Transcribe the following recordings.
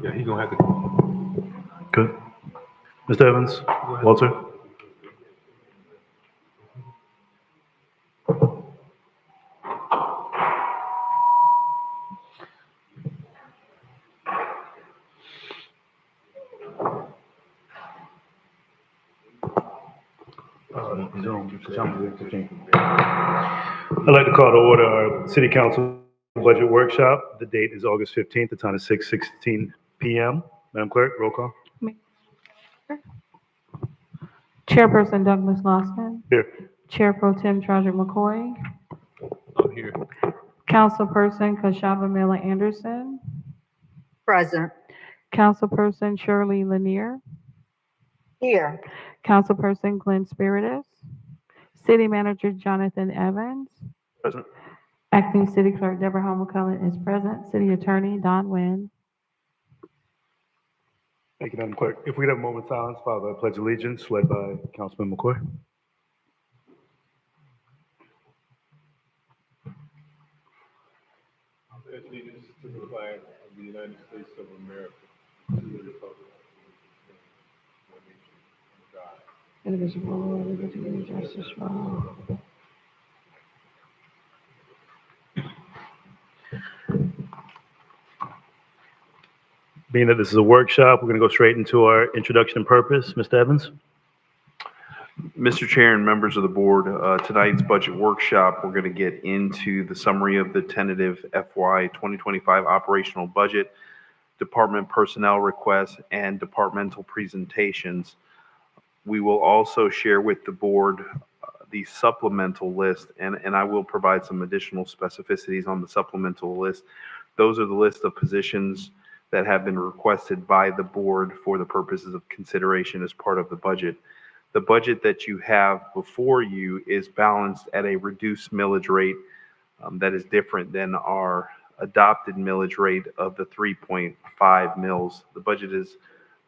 Yeah, he's gonna have to. Good. Mr. Evans, Walter? I'd like to call to order our City Council Budget Workshop. The date is August 15th. The time is 6:16 p.m. Madam Clerk, roll call. Chairperson Douglas Lawson. Here. Chair Pro Tem Charles McCoy. I'm here. Councilperson Kashava Miller Anderson. Present. Councilperson Shirley Lanier. Here. Councilperson Glenn Spiritus. City Manager Jonathan Evans. Present. Acting City Clerk Deborah Homer Cullen is present. City Attorney Don Wynn. Thank you, Madam Clerk. If we could have a moment of silence, followed by Pledge of Allegiance, led by Councilman McCoy. I pledge allegiance to the flag of the United States of America, to the republic one nation, under God. Indivisible, with liberty and justice for all. Being that this is a workshop, we're going to go straight into our introduction and purpose. Mr. Evans? Mr. Chair and members of the board, tonight's budget workshop, we're going to get into the summary of the tentative FY 2025 operational budget, department personnel requests, and departmental presentations. We will also share with the board the supplemental list, and I will provide some additional specificities on the supplemental list. Those are the list of positions that have been requested by the board for the purposes of consideration as part of the budget. The budget that you have before you is balanced at a reduced millage rate that is different than our adopted millage rate of the 3.5 mils. The budget is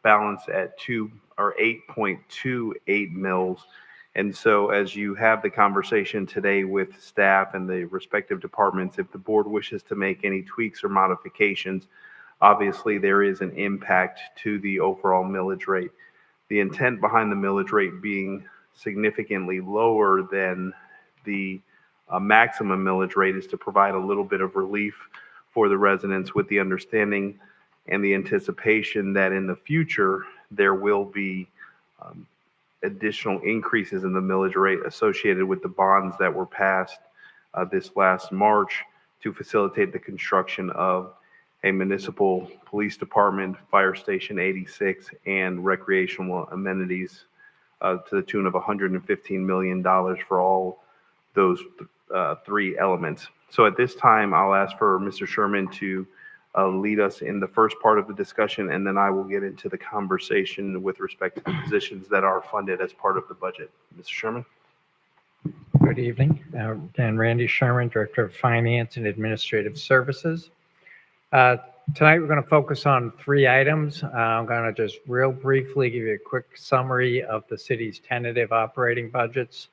balanced at 8.28 mils. And so as you have the conversation today with staff and the respective departments, if the board wishes to make any tweaks or modifications, obviously there is an impact to the overall millage rate. The intent behind the millage rate being significantly lower than the maximum millage rate is to provide a little bit of relief for the residents, with the understanding and the anticipation that in the future there will be additional increases in the millage rate associated with the bonds that were passed this last March to facilitate the construction of a municipal police department, fire station 86, and recreational amenities to the tune of $115 million for all those three elements. So at this time, I'll ask for Mr. Sherman to lead us in the first part of the discussion, and then I will get into the conversation with respect to the positions that are funded as part of the budget. Mr. Sherman? Good evening. Dan Randy Sherman, Director of Finance and Administrative Services. Tonight we're going to focus on three items. I'm going to just real briefly give you a quick summary of the city's tentative operating budgets.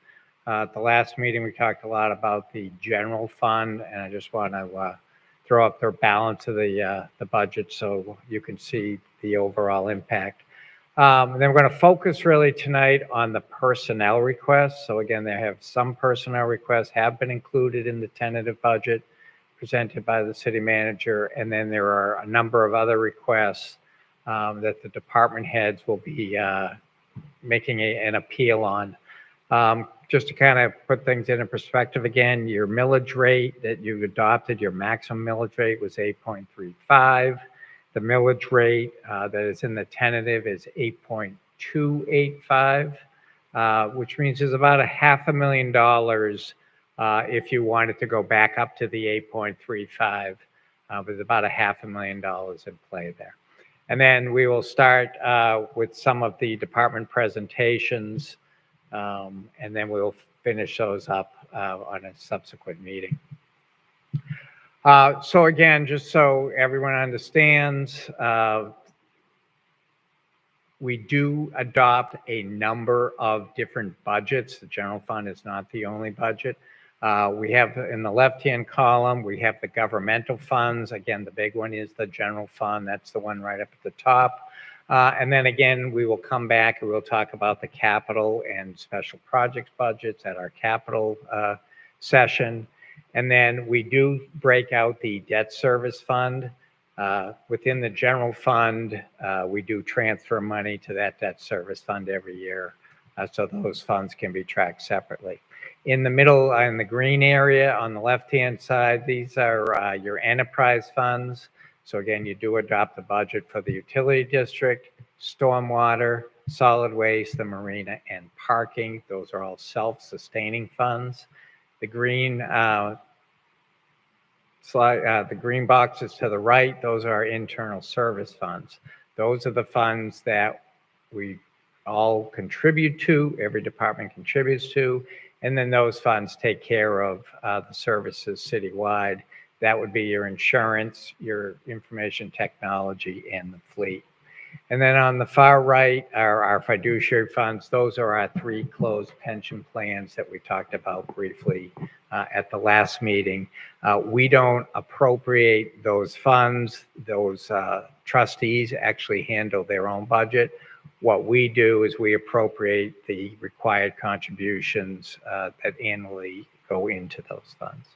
At the last meeting, we talked a lot about the general fund, and I just want to throw up their balance of the budget so you can see the overall impact. And then we're going to focus really tonight on the personnel requests. So again, they have some personnel requests have been included in the tentative budget presented by the city manager, and then there are a number of other requests that the department heads will be making an appeal on. Just to kind of put things in perspective again, your millage rate that you adopted, your maximum millage rate was 8.35. The millage rate that is in the tentative is 8.285, which means there's about $500,000 if you wanted to go back up to the 8.35, there's about $500,000 in play there. And then we will start with some of the department presentations, and then we'll finish those up on a subsequent meeting. So again, just so everyone understands, we do adopt a number of different budgets. The general fund is not the only budget. We have in the left-hand column, we have the governmental funds. Again, the big one is the general fund. That's the one right up at the top. And then again, we will come back and we'll talk about the capital and special projects budgets at our capital session. And then we do break out the debt service fund. Within the general fund, we do transfer money to that debt service fund every year. So those funds can be tracked separately. In the middle, in the green area on the left-hand side, these are your enterprise funds. So again, you do adopt the budget for the utility district, stormwater, solid waste, the marina, and parking. Those are all self-sustaining funds. The green the green boxes to the right, those are our internal service funds. Those are the funds that we all contribute to, every department contributes to, and then those funds take care of the services citywide. That would be your insurance, your information technology, and the fleet. And then on the far right are our fiduciary funds. Those are our 3 closed pension plans that we talked about briefly at the last meeting. We don't appropriate those funds. Those trustees actually handle their own budget. What we do is we appropriate the required contributions that annually go into those funds.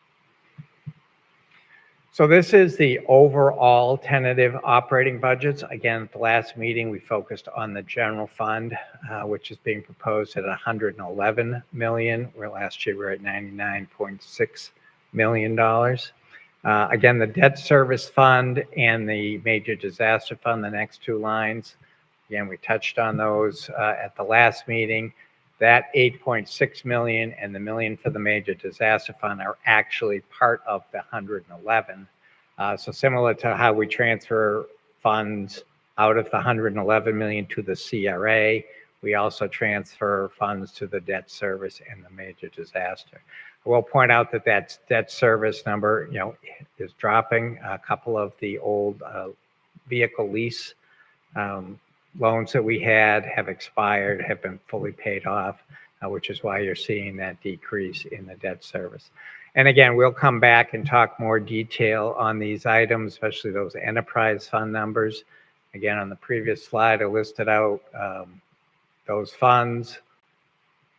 So this is the overall tentative operating budgets. Again, at the last meeting, we focused on the general fund, which is being proposed at $111 million, where last year we were at $99.6 million. Again, the debt service fund and the major disaster fund, the next 2 lines, again, we touched on those at the last meeting. That 8.6 million and the million for the major disaster fund are actually part of the 111. So similar to how we transfer funds out of the 111 million to the CRA, we also transfer funds to the debt service and the major disaster. I will point out that that debt service number, is dropping. A couple of the old vehicle lease loans that we had have expired, have been fully paid off, which is why you're seeing that decrease in the debt service. And again, we'll come back and talk more detail on these items, especially those enterprise fund numbers. Again, on the previous slide, I listed out those funds.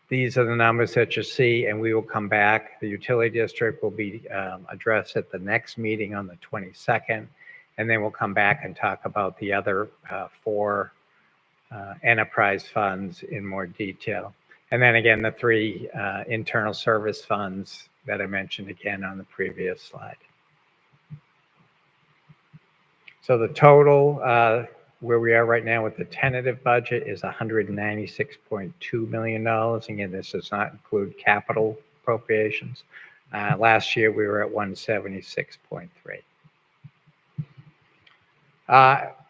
These are the numbers that you see, and we will come back. The utility district will be addressed at the next meeting on the 22nd, and then we'll come back and talk about the other 4 enterprise funds in more detail. And then again, the 3 internal service funds that I mentioned again on the previous slide. So the total where we are right now with the tentative budget is $196.2 million. Again, this does not include capital appropriations. Last year we were at 176.3.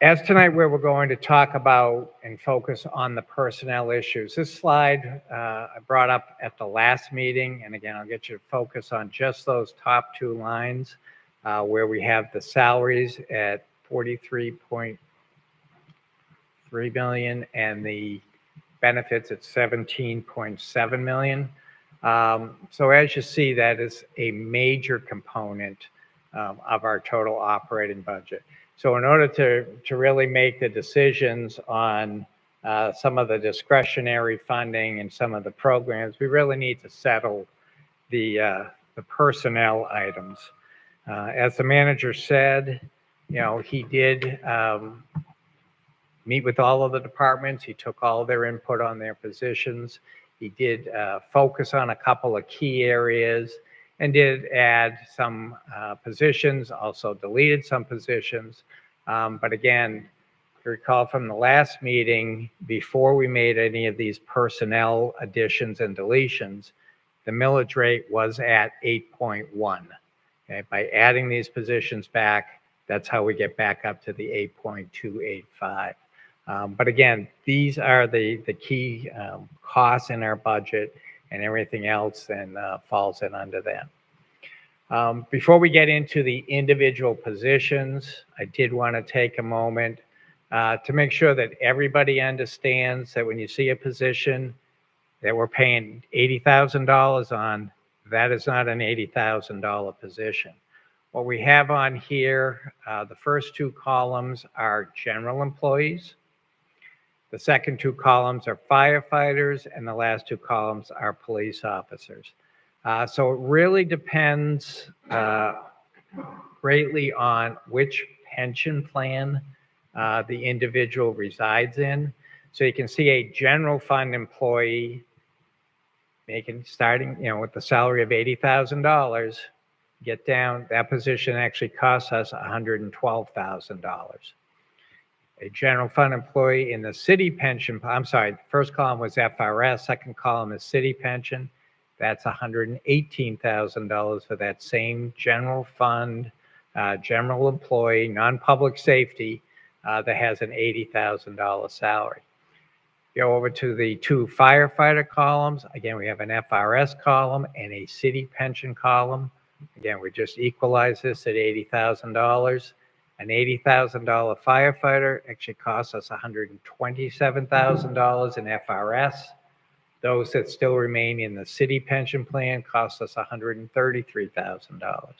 As tonight, where we're going to talk about and focus on the personnel issues. This slide I brought up at the last meeting, and again, I'll get you to focus on just those top 2 lines where we have the salaries at $43.3 million and the benefits at $17.7 million. So as you see, that is a major component of our total operating budget. So in order to really make the decisions on some of the discretionary funding and some of the programs, we really need to settle the personnel items. As the manager said, he did meet with all of the departments. He took all their input on their positions. He did focus on a couple of key areas and did add some positions, also deleted some positions. But again, if you recall from the last meeting, before we made any of these personnel additions and deletions, the millage rate was at 8.1. Okay? By adding these positions back, that's how we get back up to the 8.285. But again, these are the key costs in our budget, and everything else then falls in under that. Before we get into the individual positions, I did want to take a moment to make sure that everybody understands that when you see a position that we're paying $80,000 on, That is not an $80,000 position. What we have on here, the first two columns are general employees. The second two columns are firefighters, and the last two columns are police officers. So it really depends greatly on which pension plan the individual resides in. So you can see a general fund employee starting, with the salary of $80,000, get down, that position actually costs us $112,000. A general fund employee in the city pension, I'm sorry, first column was FRS, second column is city pension. That's $118,000 for that same general fund, general employee, non-public safety that has an $80,000 salary. Go over to the two firefighter columns. Again, we have an FRS column and a city pension column. Again, we just equalize this at $80,000. An $80,000 firefighter actually costs us $127,000 in FRS. Those that still remain in the city pension plan cost us $133,000.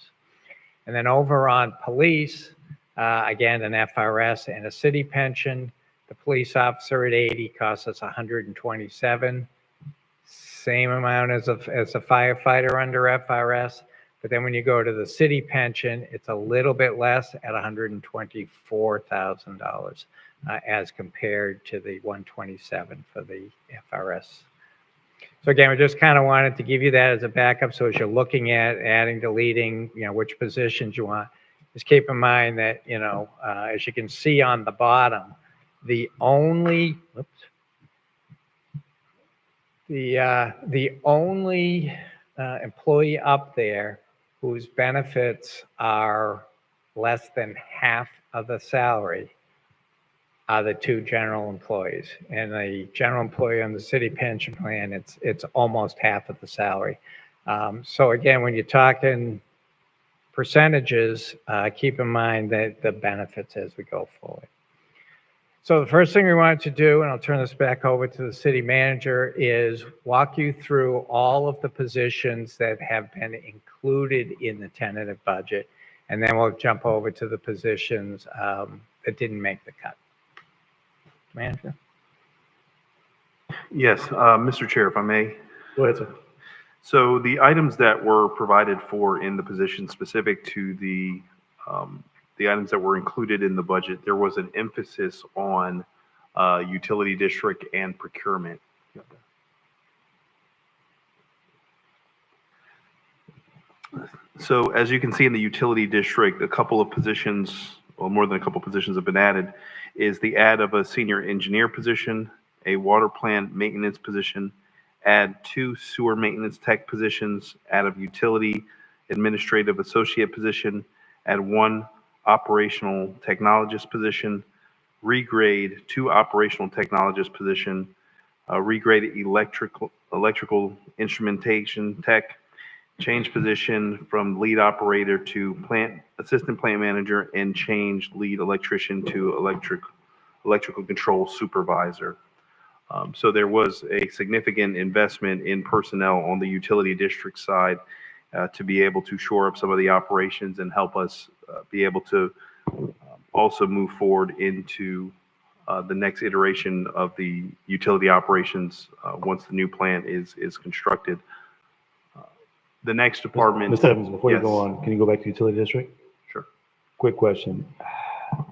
And then over on police, again, an FRS and a city pension. The police officer at 80 costs us 127, same amount as a firefighter under FRS. But then when you go to the city pension, it's a little bit less at $124,000 as compared to the 127 for the FRS. So again, we just kind of wanted to give you that as a backup. So as you're looking at adding, deleting, which positions you want, just keep in mind that, as you can see on the bottom, the only employee up there whose benefits are less than half of the salary are the two general employees. And the general employee on the city pension plan, it's almost half of the salary. So again, when you're talking percentages, keep in mind that the benefits as we go forward. So the first thing we wanted to do, and I'll turn this back over to the city manager, is walk you through all of the positions that have been included in the tentative budget, and then we'll jump over to the positions that didn't make the cut. Manager? Yes, Mr. Chair, if I may. Go ahead, sir. So the items that were provided for in the position specific to the items that were included in the budget, there was an emphasis on utility district and procurement. So as you can see in the utility district, a couple of positions, or more than a couple positions have been added, is the add of a senior engineer position, a water plant maintenance position, add 2 sewer maintenance tech positions, add a utility administrative associate position, add 1 operational technologist position, regrade 2 operational technologist position, regrade electrical instrumentation tech, change position from lead operator to assistant plant manager, and change lead electrician to electrical control supervisor. So there was a significant investment in personnel on the utility district side to be able to shore up some of the operations and help us be able to also move forward into the next iteration of the utility operations once the new plant is constructed. The next department. Mr. Evans, before you Yes. go on, can you go back to utility district? Sure. Quick question.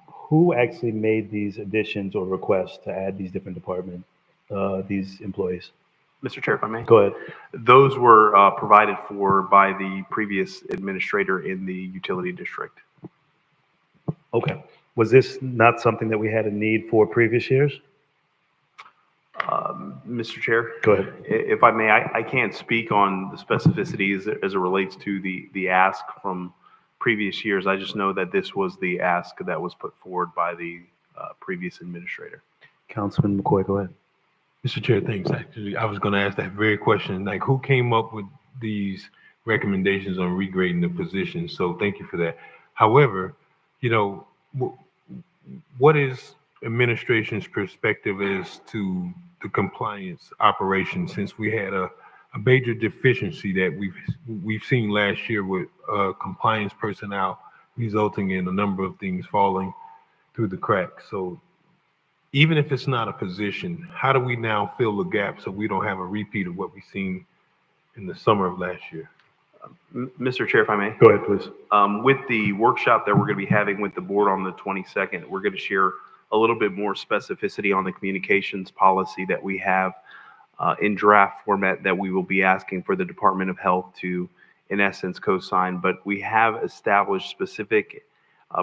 Who actually made these additions or requests to add these different department, these employees? Mr. Chair, if I may. Go ahead. Those were provided for by the previous administrator in the utility district. Okay. Was this not something that we had a need for previous years? Mr. Chair? Go ahead. If I may, I can't speak on the specificities as it relates to the ask from previous years. I just know that this was the ask that was put forward by the previous administrator. Councilman McCoy, go ahead. Mr. Chair, thanks. Actually, I was going to ask that very question, like who came up with these recommendations on regrading the position? So thank you for that. However, what is administration's perspective as to the compliance operation, since we had a a major deficiency that we've seen last year with compliance personnel, resulting in a number of things falling through the cracks. So even if it's not a position, how do we now fill the gap so we don't have a repeat of what we've seen in the summer of last year? Mr. Chair, if I may. Go ahead, please. With the workshop that we're going to be having with the board on the 22nd, we're going to share a little bit more specificity on the communications policy that we have in draft format that we will be asking for the Department of Health to, in essence, co-sign. But we have established specific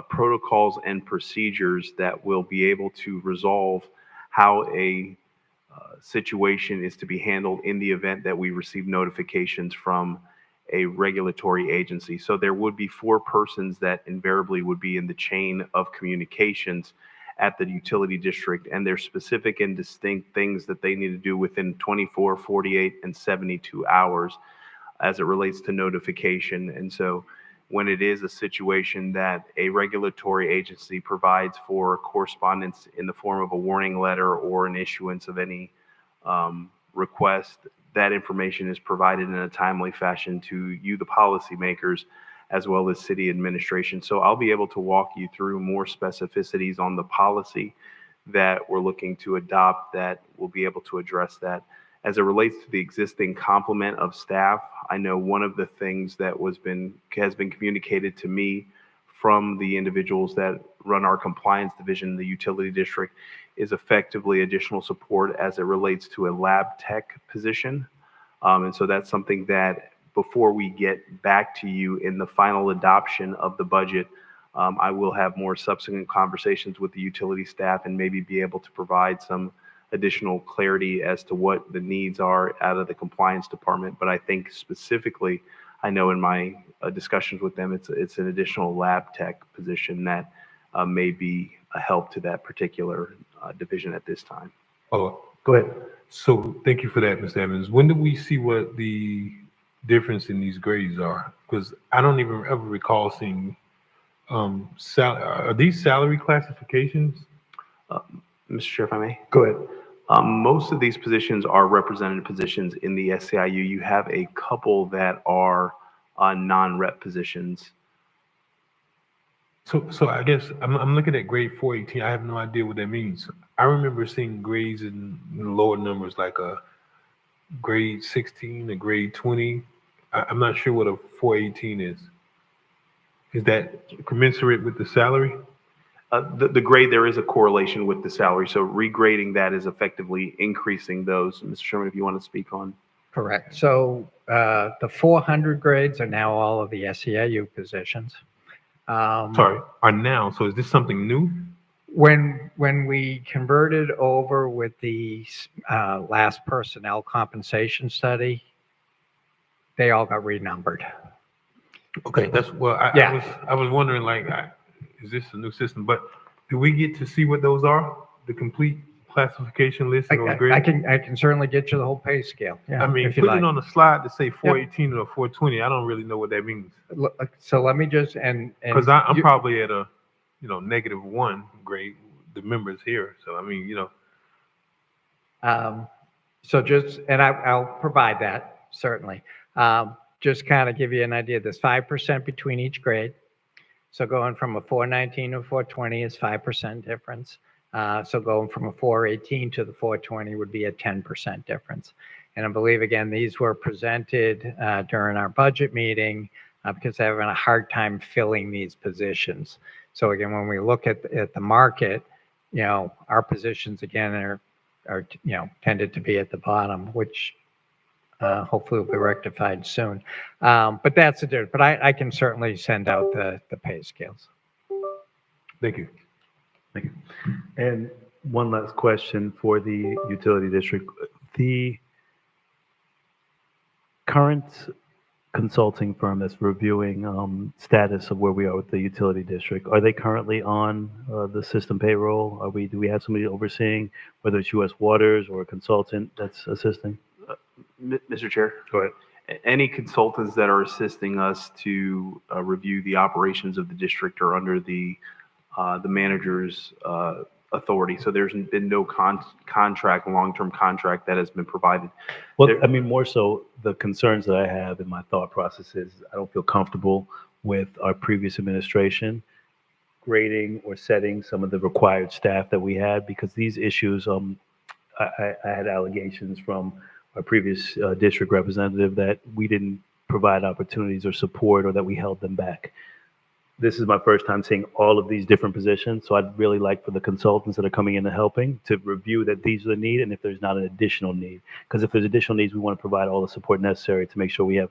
protocols and procedures that will be able to resolve how a situation is to be handled in the event that we receive notifications from a regulatory agency. So there would be 4 persons that invariably would be in the chain of communications at the utility district, and there's specific and distinct things that they need to do within 24, 48, and 72 hours as it relates to notification. And so when it is a situation that a regulatory agency provides for correspondence in the form of a warning letter or an issuance of any request, that information is provided in a timely fashion to you, the policymakers, as well as city administration. So I'll be able to walk you through more specificities on the policy that we're looking to adopt that will be able to address that. As it relates to the existing complement of staff, I know one of the things that has been communicated to me from the individuals that run our compliance division in the utility district is effectively additional support as it relates to a lab tech position. And so that's something that before we get back to you in the final adoption of the budget, I will have more subsequent conversations with the utility staff and maybe be able to provide some additional clarity as to what the needs are out of the compliance department. But I think specifically, I know in my discussions with them, it's an additional lab tech position that may be a help to that particular division at this time. Oh, Go ahead. so thank you for that, Ms. Evans. When do we see what the difference in these grades are? Because I don't even ever recall seeing, are these salary classifications? Mr. Chair, if I may. Go ahead. Most of these positions are representative positions in the SCIU. You have a couple that are non-rep positions. So I guess I'm looking at grade 418. I have no idea what that means. I remember seeing grades in lower numbers like a grade 16, a grade 20. I'm not sure what a 418 is. Is that commensurate with the salary? The grade, there is a correlation with the salary. So regrading that is effectively increasing those. Mr. Sherman, if you want to speak on. Correct. So the 400 grades are now all of the SEIU positions. Sorry, are now. So is this something new? When we converted over with the last personnel compensation study, they all got renumbered. Okay, that's well. I was wondering, like, is this a new system? But do we get to see what those are? The complete classification list and those grades? I can certainly get you the whole pay scale. Yeah, I mean, if you putting like. it on the slide to say 418 or 420, I don't really know what that means. So let me just and Because I'm probably at a, -1 grade. The members here, so I mean, So just, and I'll provide that, certainly. Just kind of give you an idea, there's 5% between each grade. So going from a 419 to a 420 is 5% difference. So going from a 418 to the 420 would be a 10% difference. And I believe, again, these were presented during our budget meeting because they're having a hard time filling these positions. So again, when we look at the market, our positions, again, are tended to be at the bottom, which hopefully will be rectified soon. But that's the difference. But I can certainly send out the pay scales. thank you. Thank you. And one last question for the utility district. The current consulting firm that's reviewing status of where we are with the utility district, are they currently on the system payroll? Do we have somebody overseeing, whether it's U.S. Waters or a consultant that's assisting? Mr. Chair. Go ahead. Any consultants that are assisting us to review the operations of the district are under the manager's authority. So there's been no contract, long-term contract that has been provided. Well, There- I mean, more so the concerns that I have in my thought process is I don't feel comfortable with our previous administration grading or setting some of the required staff that we had because these issues, I had allegations from our previous district representative that we didn't provide opportunities or support or that we held them back. This is my first time seeing all of these different positions, so I'd really like for the consultants that are coming in and helping to review that these are the need and if there's not an additional need. Because if there's additional needs, we want to provide all the support necessary to make sure we have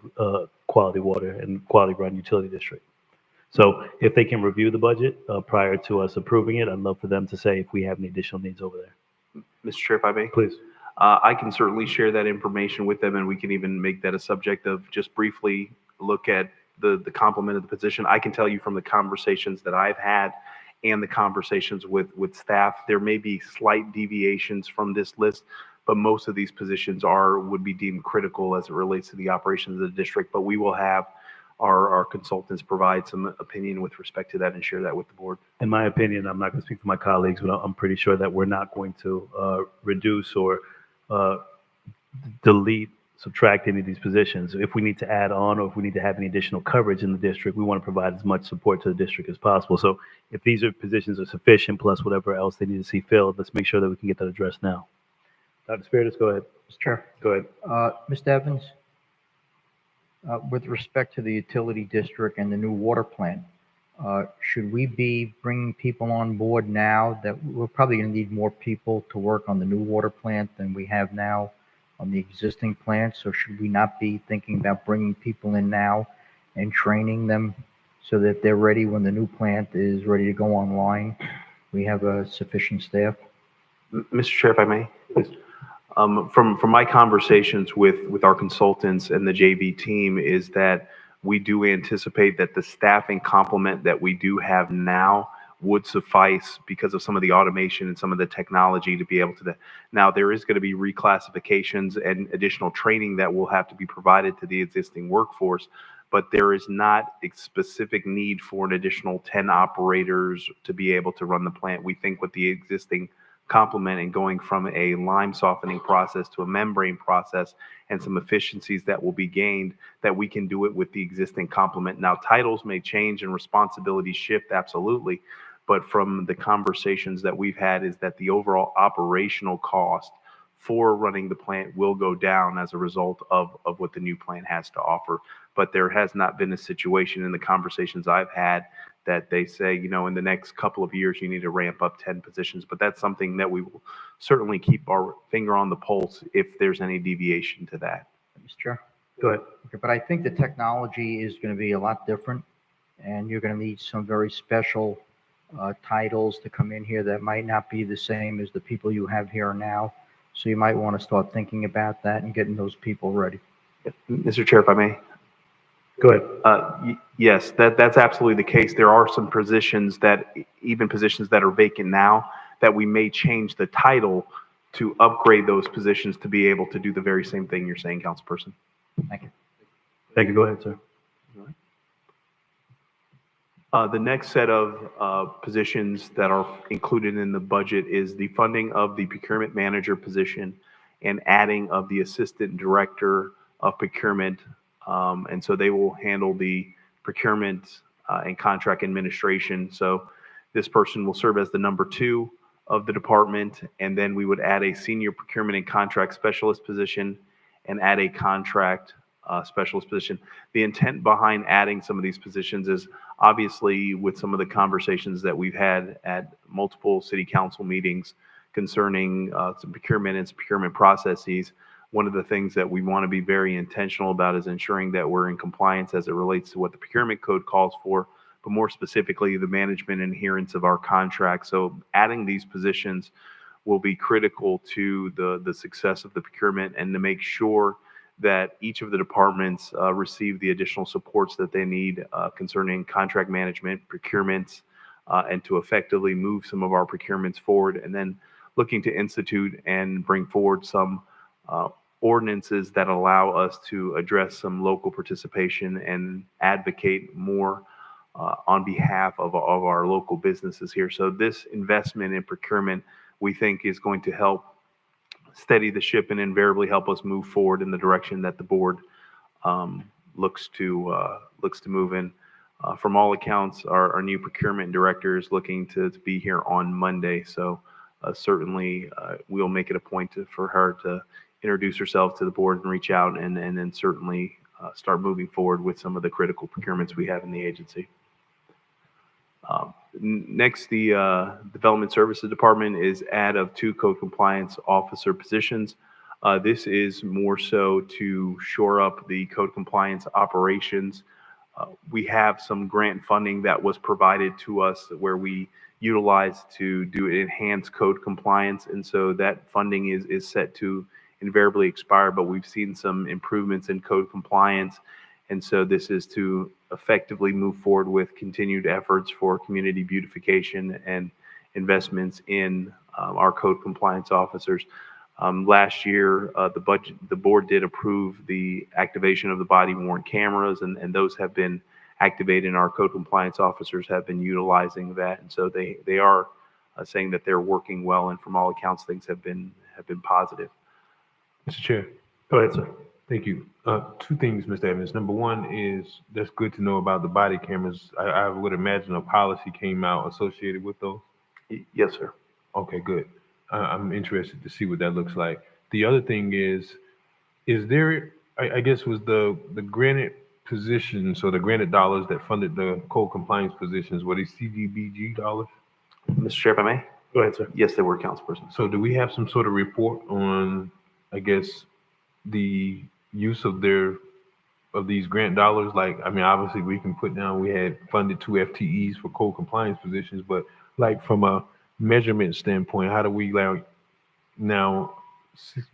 quality water and quality run utility district. So if they can review the budget prior to us approving it, I'd love for them to say if we have any additional needs over there. Mr. Chair, if I may? Please. I can certainly share that information with them, and we can even make that a subject of just briefly look at the complement of the position. I can tell you from the conversations that I've had and the conversations with staff, there may be slight deviations from this list, but most of these positions would be deemed critical as it relates to the operations of the district. But we will have our consultants provide some opinion with respect to that and share that with the board. In my opinion, I'm not going to speak for my colleagues, but I'm pretty sure that we're not going to reduce or delete, subtract any of these positions. If we need to add on or if we need to have any additional coverage in the district, we want to provide as much support to the district as possible. So if these positions are sufficient, plus whatever else they need to see filled, let's make sure that we can get that addressed now. Dr. Spiritus, go ahead. Mr. Chair. Go ahead. Mr. Evans, with respect to the utility district and the new water plant, should we be bringing people on board now that we're probably going to need more people to work on the new water plant than we have now on the existing plant? So should we not be thinking about bringing people in now and training them so that they're ready when the new plant is ready to go online? We have a sufficient staff. Mr. Chair, if I may? From my conversations with our consultants and the JV team is that we do anticipate that the staffing complement that we do have now would suffice because of some of the automation and some of the technology to be able to. Now, there is going to be reclassifications and additional training that will have to be provided to the existing workforce, but there is not a specific need for an additional 10 operators to be able to run the plant. We think with the existing complement and going from a lime softening process to a membrane process and some efficiencies that will be gained, that we can do it with the existing complement. Now, titles may change and responsibilities shift, absolutely, but from the conversations that we've had is that the overall operational cost for running the plant will go down as a result of what the new plant has to offer. But there has not been a situation in the conversations I've had that they say, you know, in the next couple of years, you need to ramp up 10 positions. But that's something that we will certainly keep our finger on the pulse if there's any deviation to that. Mr. Chair? Go ahead. Okay, but I think the technology is going to be a lot different, and you're going to need some very special titles to come in here that might not be the same as the people you have here now. So you might want to start thinking about that and getting those people ready. Mr. Chair, if I may. Go ahead. Yes, that's absolutely the case. There are some positions even positions that are vacant now, that we may change the title to upgrade those positions to be able to do the very same thing you're saying, Councilperson. Thank you. Thank you. Go ahead, sir. The next set of positions that are included in the budget is the funding of the procurement manager position and adding of the assistant director of procurement. And so they will handle the procurement and contract administration. So this person will serve as the number 2 of the department. And then we would add a senior procurement and contract specialist position and add a contract specialist position. The intent behind adding some of these positions is obviously with some of the conversations that we've had at multiple city council meetings concerning some procurement and some procurement processes. One of the things that we want to be very intentional about is ensuring that we're in compliance as it relates to what the procurement code calls for, but more specifically, the management and adherence of our contracts. So adding these positions will be critical to the success of the procurement and to make sure that each of the departments receive the additional supports that they need concerning contract management, procurements, and to effectively move some of our procurements forward, and then looking to institute and bring forward some ordinances that allow us to address some local participation and advocate more on behalf of our local businesses here. So this investment in procurement, we think, is going to help steady the ship and invariably help us move forward in the direction that the board looks to move in. From all accounts, our new procurement director is looking to be here on Monday. So certainly we'll make it a point for her to introduce herself to the board and reach out and then certainly start moving forward with some of the critical procurements we have in the agency. Next, the Development Services Department is add of 2 code compliance officer positions. This is more so to shore up the code compliance operations. We have some grant funding that was provided to us where we utilized to do enhanced code compliance. And so that funding is set to invariably expire, but we've seen some improvements in code compliance. And so this is to effectively move forward with continued efforts for community beautification and investments in our code compliance officers. Last year, the board did approve the activation of the body worn cameras, and those have been activated, and our code compliance officers have been utilizing that. And so they are saying that they're working well, and from all accounts, things have been positive. Mr. Chair. Go ahead, sir. Thank you. 2 things, Mr. Evans. Number one is that's good to know about the body cameras. I would imagine a policy came out associated with those. Yes, sir. Okay, good. I'm interested to see what that looks like. The other thing is there, I guess, was the granted positions or the granted dollars that funded the code compliance positions, were they CDBG dollars? Mr. Chair, if I may? Go ahead, sir. Yes, they were, Councilperson. So do we have some sort of report on, I guess, the use of these grant dollars? Like, I mean, obviously we can put down, we had funded 2 FTEs for code compliance positions, but like from a measurement standpoint, how do we now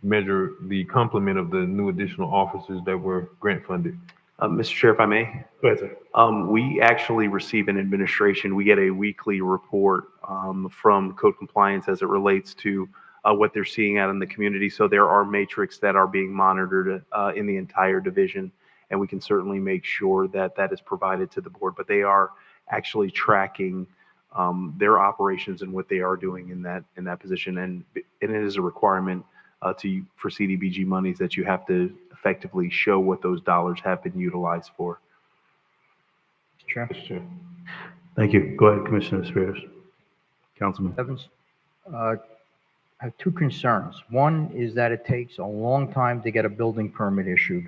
measure the complement of the new additional officers that were grant funded? Mr. Chair, if I may? Go ahead, sir. We actually receive an administration. We get a weekly report from code compliance as it relates to what they're seeing out in the community. So there are metrics that are being monitored in the entire division, and we can certainly make sure that that is provided to the board. But they are actually tracking their operations and what they are doing in that position, and it is a requirement for CDBG monies that you have to effectively show what those dollars have been utilized for. Chair. Mr. Chair. Thank you. Go ahead, Commissioner Spears. Councilman. Evans, I have 2 concerns. One is that it takes a long time to get a building permit issued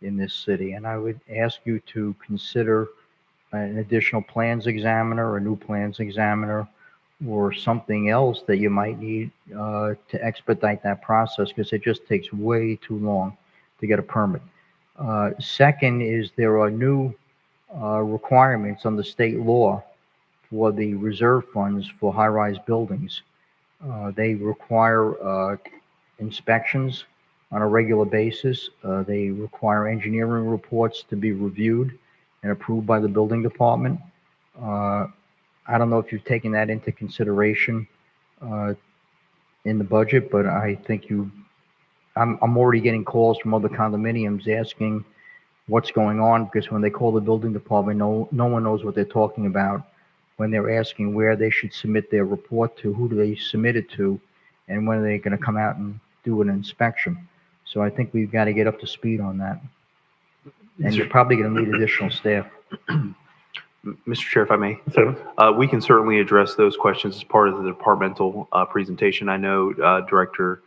in this city, and I would ask you to consider an additional plans examiner, a new plans examiner, or something else that you might need to expedite that process, because it just takes way too long to get a permit. Second is there are new requirements under state law for the reserve funds for high-rise buildings. They require inspections on a regular basis. They require engineering reports to be reviewed and approved by the building department. I don't know if you've taken that into consideration in the budget, but I think I'm already getting calls from other condominiums asking what's going on, because when they call the building department, no one knows what they're talking about when they're asking where they should submit their report to, who do they submit it to, and when are they going to come out and do an inspection. So I think we've got to get up to speed on that. And you're probably going to need additional staff. Mr. Chair, if I may? Sir. We can certainly address those questions as part of the departmental presentation. I know Director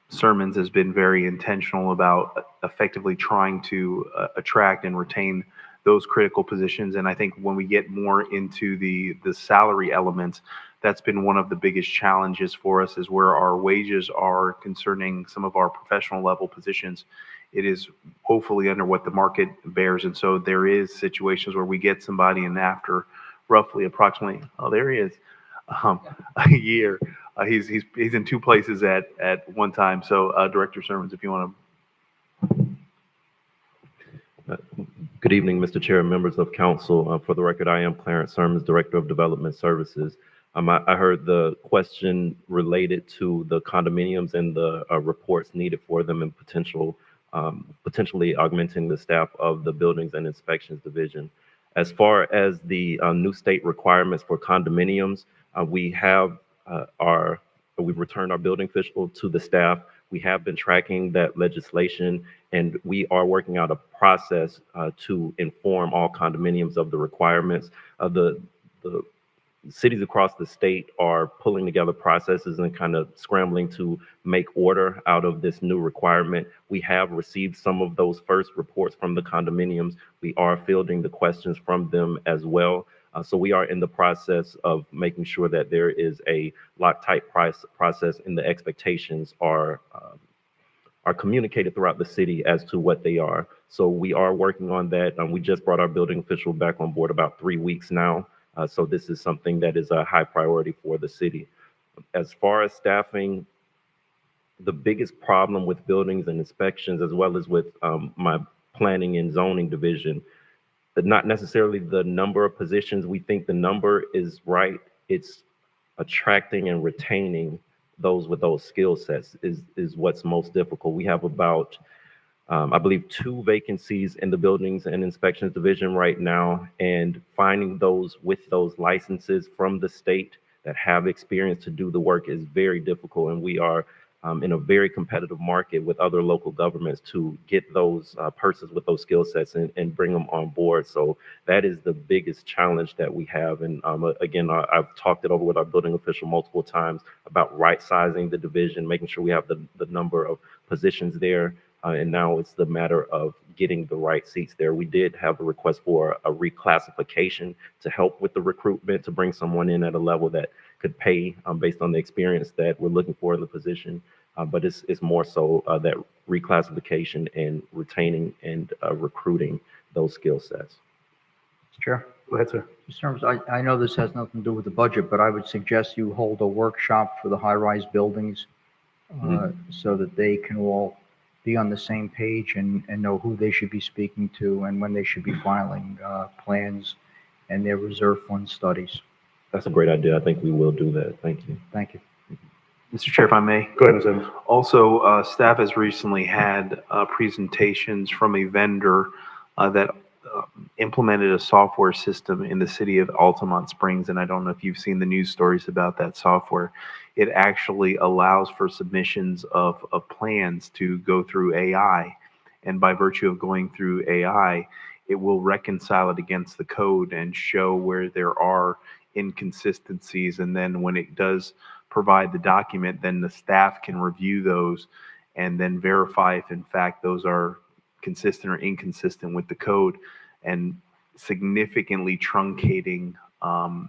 Sermons has been very intentional about effectively trying to attract and retain those critical positions. And I think when we get more into the salary elements, that's been one of the biggest challenges for us, is where our wages are concerning some of our professional level positions. It is hopefully under what the market bears. And so there is situations where we get somebody, and after roughly approximately, oh, there he is, a year, he's in 2 places at one time. So Director Sermons, if you want to. Good evening, Mr. Chair and members of council. For the record, I am Clarence Sermons, Director of Development Services. I heard the question related to the condominiums and the reports needed for them and potentially augmenting the staff of the Buildings and Inspections Division. As far as the new state requirements for condominiums, we have we've returned our building official to the staff. We have been tracking that legislation, and we are working out a process to inform all condominiums of the requirements. The cities across the state are pulling together processes and kind of scrambling to make order out of this new requirement. We have received some of those first reports from the condominiums. We are fielding the questions from them as well. So we are in the process of making sure that there is a Loctite process and the expectations are communicated throughout the city as to what they are. So we are working on that. We just brought our building official back on board about 3 weeks now. So this is something that is a high priority for the city. As far as staffing, the biggest problem with buildings and inspections, as well as with my planning and zoning division, but not necessarily the number of positions. We think the number is right. It's attracting and retaining those with those skill sets is what's most difficult. We have about I believe 2 vacancies in the buildings and inspections division right now, and finding those with those licenses from the state that have experience to do the work is very difficult. And we are in a very competitive market with other local governments to get those persons with those skill sets and bring them on board. So that is the biggest challenge that we have. And again, I've talked it over with our building official multiple times about right sizing the division, making sure we have the number of positions there. And now it's the matter of getting the right seats there. We did have a request for a reclassification to help with the recruitment, to bring someone in at a level that could pay based on the experience that we're looking for in the position. But it's more so that reclassification and retaining and recruiting those skill sets. Mr. Chair. Go ahead, sir. Mr. Serms, I know this has nothing to do with the budget, but I would suggest you hold a workshop for the high-rise buildings so that they can all be on the same page and know who they should be speaking to and when they should be filing plans and their reserve fund studies. That's a great idea. I think we will do that. Thank you. Thank you. Mr. Chair, if I may. Go ahead, Ms. Evans. Also, staff has recently had presentations from a vendor that implemented a software system in the city of Altamont Springs. And I don't know if you've seen the news stories about that software. It actually allows for submissions of plans to go through AI. And by virtue of going through AI, it will reconcile it against the code and show where there are inconsistencies. And then when it does provide the document, then the staff can review those and then verify if in fact those are consistent or inconsistent with the code, and significantly truncating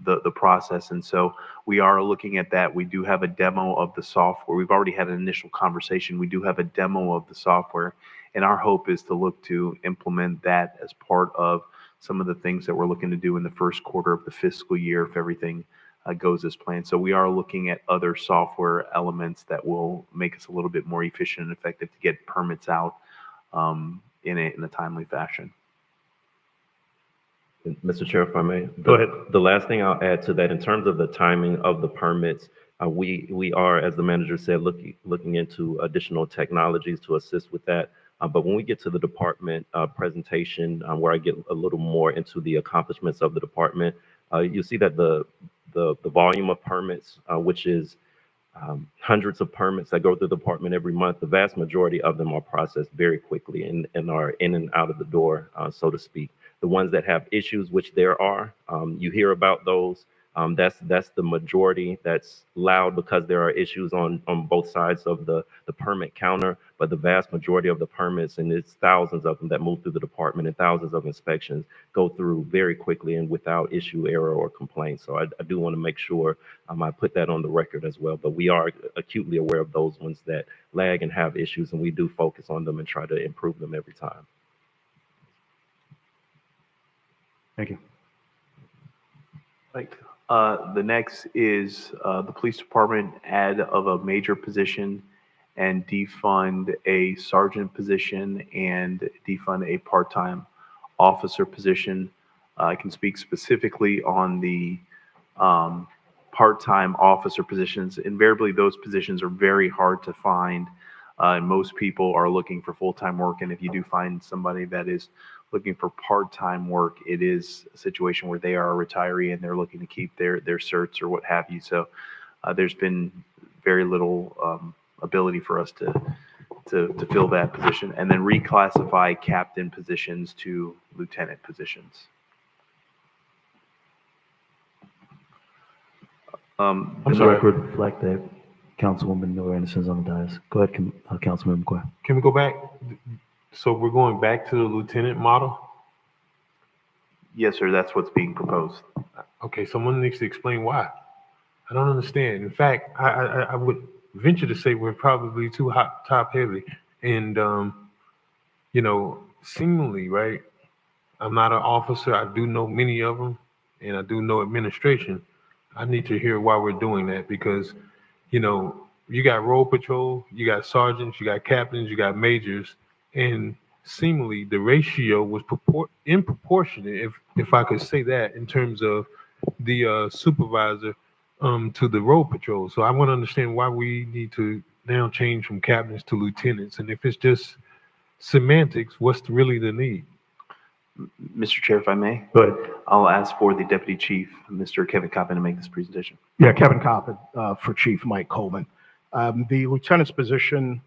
the process. And so we are looking at that. We do have a demo of the software. We've already had an initial conversation. We do have a demo of the software, and our hope is to look to implement that as part of some of the things that we're looking to do in the first quarter of the fiscal year if everything goes as planned. So we are looking at other software elements that will make us a little bit more efficient and effective to get permits out in a timely fashion. Mr. Chair, if I may. Go ahead. The last thing I'll add to that, in terms of the timing of the permits, we are, as the manager said, looking into additional technologies to assist with that. But when we get to the department presentation, where I get a little more into the accomplishments of the department, you'll see that the volume of permits, which is hundreds of permits that go through the department every month, the vast majority of them are processed very quickly and are in and out of the door, so to speak. The ones that have issues, which there are, you hear about those. That's the majority. That's loud because there are issues on both sides of the permit counter, but the vast majority of the permits, and it's thousands of them that move through the department and thousands of inspections, go through very quickly and without issue, error, or complaint. So I do want to make sure I put that on the record as well. But we are acutely aware of those ones that lag and have issues, and we do focus on them and try to improve them every time. Thank you. Right. The next is the police department add of a major position and defund a sergeant position and defund a part-time officer position. I can speak specifically on the part-time officer positions. Invariably, those positions are very hard to find. And most people are looking for full-time work. And if you do find somebody that is looking for part-time work, it is a situation where they are a retiree and they're looking to keep their certs or what have you. So there's been very little ability for us to fill that position, and then reclassify captain positions to lieutenant positions. The sorry. record reflect that Councilwoman Miller Anderson's on the dais. Go ahead, Councilman McCoy. Can we go back? So we're going back to the lieutenant model? Yes, sir, that's what's being proposed. Okay, someone needs to explain why. I don't understand. In fact, I would venture to say we're probably too hot, top heavy. And, you know, seemingly, right? I'm not an officer. I do know many of them, and I do know administration. I need to hear why we're doing that because, you know, you got road patrol, you got sergeants, you got captains, you got majors, and seemingly the ratio was disproportionate, if I could say that, in terms of the supervisor to the road patrol. So I want to understand why we need to now change from captains to lieutenants, and if it's just semantics, what's really the need? Mr. Chair, if I may, Go ahead. I'll ask for the Deputy Chief, Mr. Kevin Coppin, to make this presentation. Yeah, Kevin Coppin for Chief Mike Coleman. The lieutenant's position,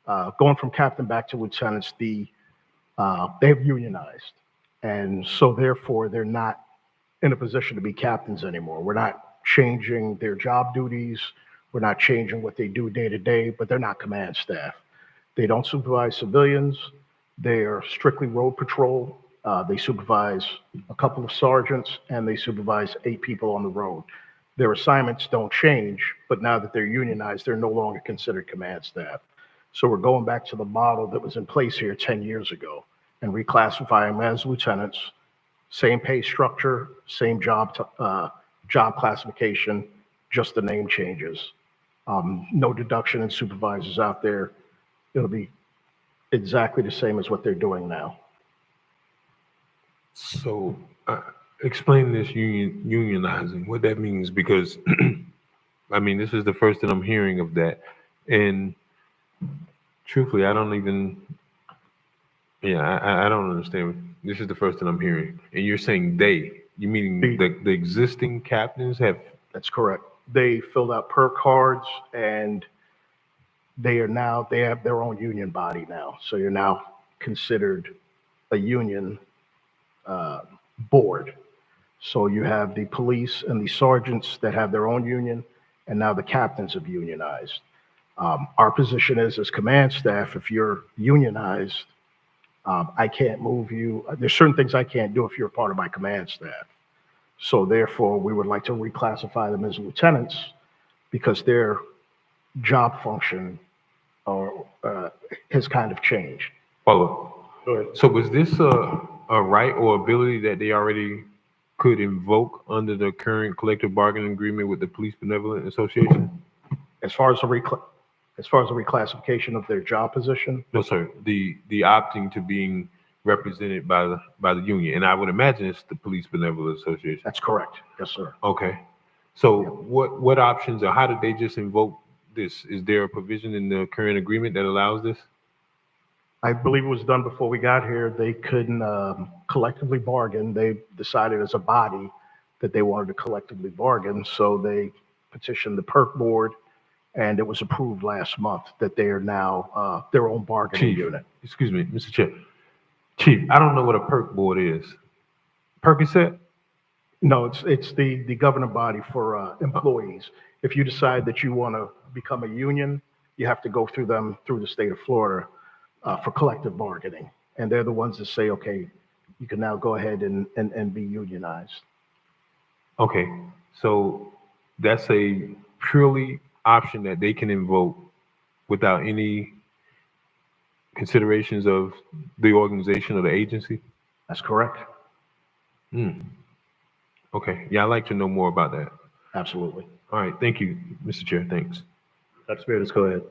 going from captain back to lieutenants, they have unionized. And so therefore, they're not in a position to be captains anymore. We're not changing their job duties. We're not changing what they do day to day, but they're not command staff. They don't supervise civilians. They are strictly road patrol. They supervise a couple of sergeants, and they supervise 8 people on the road. Their assignments don't change, but now that they're unionized, they're no longer considered command staff. So we're going back to the model that was in place here 10 years ago and reclassifying them as lieutenants, same pay structure, same job classification, just the name changes. No deduction in supervisors out there. It'll be exactly the same as what they're doing now. So explain this unionizing, what that means, because I mean, this is the first that I'm hearing of that. And truthfully, I don't understand. This is the first that I'm hearing. And you're saying you meaning the existing captains have? That's correct. They filled out perk cards and they have their own union body now. So you're now considered a union board. So you have the police and the sergeants that have their own union, and now the captains have unionized. Our position is, as command staff, if you're unionized, I can't move you. There's certain things I can't do if you're a part of my command staff. So therefore, we would like to reclassify them as lieutenants because their job function has kind of changed. Follow. Go ahead. So was this a right or ability that they already could invoke under the current collective bargaining agreement with the Police Benevolent Association? As far as the reclassification of their job position? No, sir. The opting to being represented by the union, and I would imagine it's the Police Benevolent Association. That's correct. Yes, sir. Okay. So what options, or how did they just invoke this? Is there a provision in the current agreement that allows this? I believe it was done before we got here. They couldn't collectively bargain. They decided as a body that they wanted to collectively bargain, so they petitioned the PERC board, and it was approved last month that they are now their own bargaining unit. Excuse me, Mr. Chair. Chief, I don't know what a PERC board is. Percocet? No, it's the governing body for employees. If you decide that you want to become a union, you have to go through the state of Florida for collective bargaining. And they're the ones that say, okay, you can now go ahead and be unionized. Okay, so that's a purely option that they can invoke without any considerations of the organization or the agency? That's correct. Okay, yeah, I'd like to know more about that. Absolutely. All right, thank you, Mr. Chair, thanks. Dr. Spiritus, go ahead.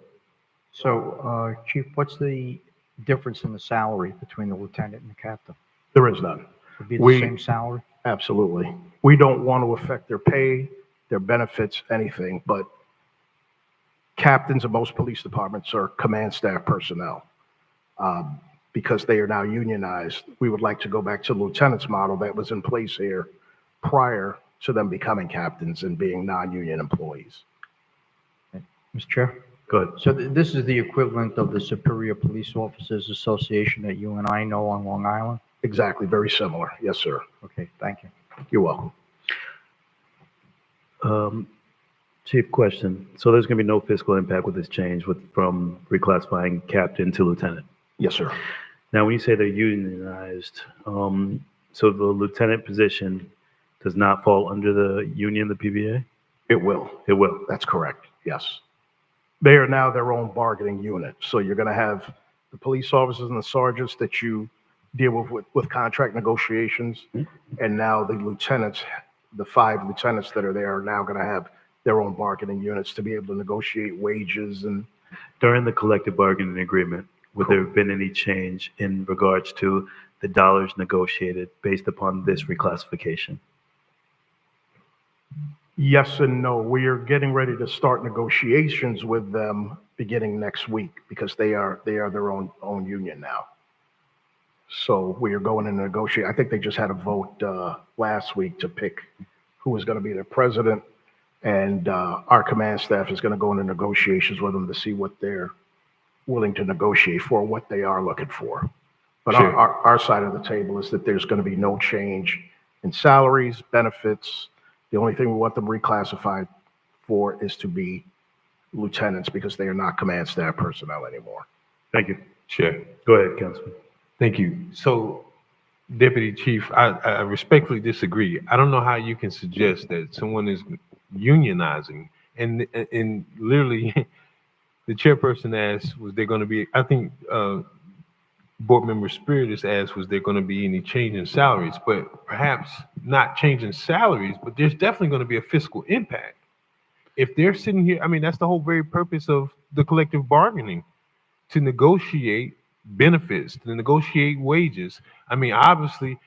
So, Chief, what's the difference in the salary between the lieutenant and the captain? There is none. Would be the same salary? Absolutely. We don't want to affect their pay, their benefits, anything, but captains of most police departments are command staff personnel. because they are now unionized, we would like to go back to the lieutenant's model that was in place here prior to them becoming captains and being non-union employees. Mr. Chair? Good. So this is the equivalent of the Superior Police Officers Association that you and I know on Long Island? Exactly, very similar. Yes, sir. Okay, thank you. You're welcome. Chief, question. So there's going to be no fiscal impact with this change from reclassifying captain to lieutenant. Yes, sir. Now, when you say they're unionized, so the lieutenant position does not fall under the union, the PBA? It will. It will. That's correct. Yes. They are now their own bargaining unit. So you're going to have the police officers and the sergeants that you deal with contract negotiations. And now the lieutenants, the 5 lieutenants that are there are now going to have their own bargaining units to be able to negotiate wages. And During the collective bargaining agreement, would there have been any change in regards to the dollars negotiated based upon this reclassification? yes and no. We are getting ready to start negotiations with them beginning next week because they are their own union now. So we are going to negotiate. I think they just had a vote last week to pick who was going to be their president, and our command staff is going to go into negotiations with them to see what they're willing to negotiate for, what they are looking for. But Sure. our side of the table is that there's going to be no change in salaries, benefits. The only thing we want them reclassified for is to be lieutenants because they are not command staff personnel anymore. Thank you. Sure. Go ahead, Councilman. Thank you. So, Deputy Chief, I respectfully disagree. I don't know how you can suggest that someone is unionizing and literally the chairperson asked, was there going to be, I think Board Member Spirit has asked, was there going to be any change in salaries? But perhaps not change in salaries, but there's definitely going to be a fiscal impact. If they're sitting here, I mean, that's the whole very purpose of the collective bargaining, to negotiate benefits, to negotiate wages. I mean, obviously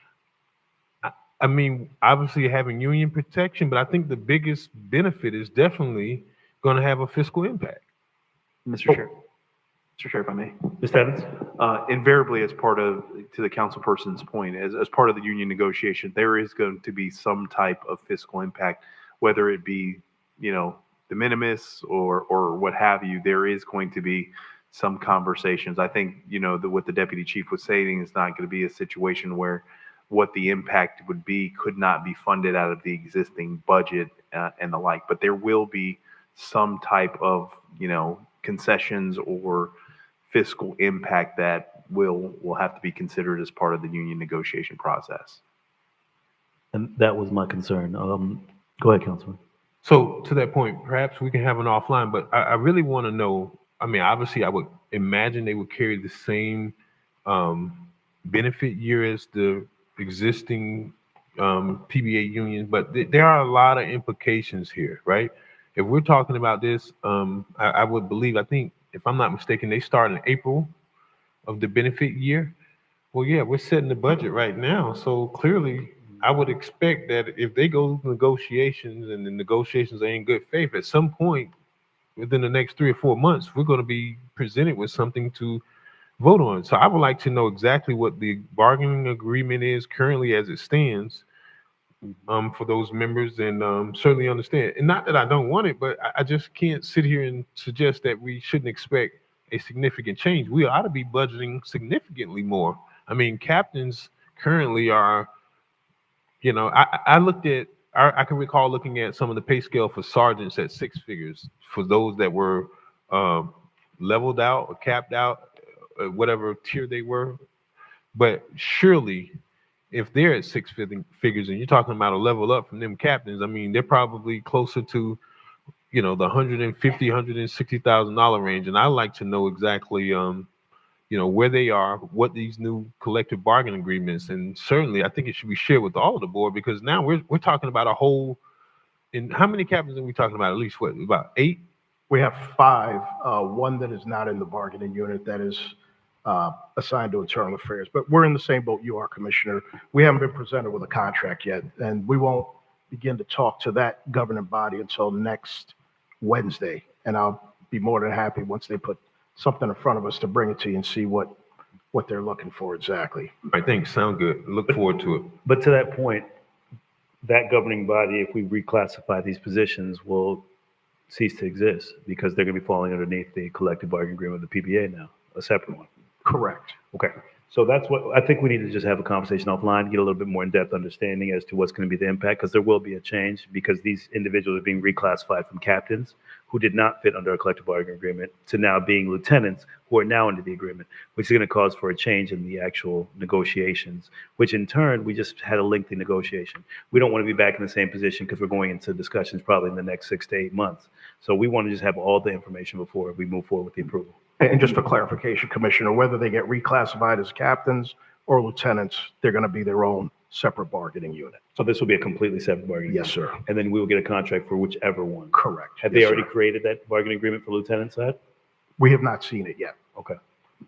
having union protection, but I think the biggest benefit is definitely going to have a fiscal impact. Mr. Chair. Mr. Chair, if I may. Mr. Evans? Invariably, as part of, to the councilperson's point, as part of the union negotiation, there is going to be some type of fiscal impact, whether it be, de minimis or what have you. There is going to be some conversations. I think, what the deputy chief was saying is not going to be a situation where what the impact would be could not be funded out of the existing budget and the like. But there will be some type of, concessions or fiscal impact that will have to be considered as part of the union negotiation process. And that was my concern. Go ahead, Councilman. So to that point, perhaps we can have an offline, but I really want to know, I mean, obviously I would imagine they would carry the same benefit year as the existing PBA unions, but there are a lot of implications here, right? If we're talking about this, I would believe, I think, if I'm not mistaken, they start in April of the benefit year. Well, yeah, we're setting the budget right now. So clearly, I would expect that if they go to negotiations and the negotiations are in good faith, at some point within the next 3 or 4 months, we're going to be presented with something to vote on. So I would like to know exactly what the bargaining agreement is currently as it stands for those members, and certainly understand. And not that I don't want it, but I just can't sit here and suggest that we shouldn't expect a significant change. We ought to be budgeting significantly more. I mean, captains currently are, I looked at, I can recall looking at some of the pay scale for sergeants at 6 figures for those that were leveled out or capped out, whatever tier they were. But surely, if they're at 6 figures and you're talking about a level up from them captains, I mean, they're probably closer to, the $150,000, $160,000 range. And I'd like to know exactly, where they are, what these new collective bargaining agreements, and certainly I think it should be shared with all of the board, because now we're talking about a whole, and how many captains are we talking about? At least what, about 8? We have 5, one that is not in the bargaining unit that is assigned to internal affairs, but we're in the same boat you are, Commissioner. We haven't been presented with a contract yet, and we won't begin to talk to that governing body until next Wednesday. And I'll be more than happy once they put something in front of us to bring it to you and see what what they're looking for exactly. I think sound good. Look forward to it. But to that point, that governing body, if we reclassify these positions, will cease to exist because they're going to be falling underneath the collective bargaining agreement of the PBA now, a separate one. Correct. Okay. So that's what I think we need to just have a conversation offline, get a little bit more in-depth understanding as to what's going to be the impact, because there will be a change because these individuals are being reclassified from captains who did not fit under a collective bargaining agreement to now being lieutenants who are now under the agreement, which is going to cause for a change in the actual negotiations, which in turn, we just had a lengthy negotiation. We don't want to be back in the same position because we're going into discussions probably in the next 6 to 8 months. So we want to just have all the information before we move forward with the approval. And just for clarification, Commissioner, whether they get reclassified as captains or lieutenants, they're going to be their own separate bargaining unit. So this will be a completely separate bargaining Yes, agreement. sir. And then we will get a contract for whichever one. Correct. Have they Yes, already sir. created that bargaining agreement for lieutenant side? We have not seen it yet. Okay.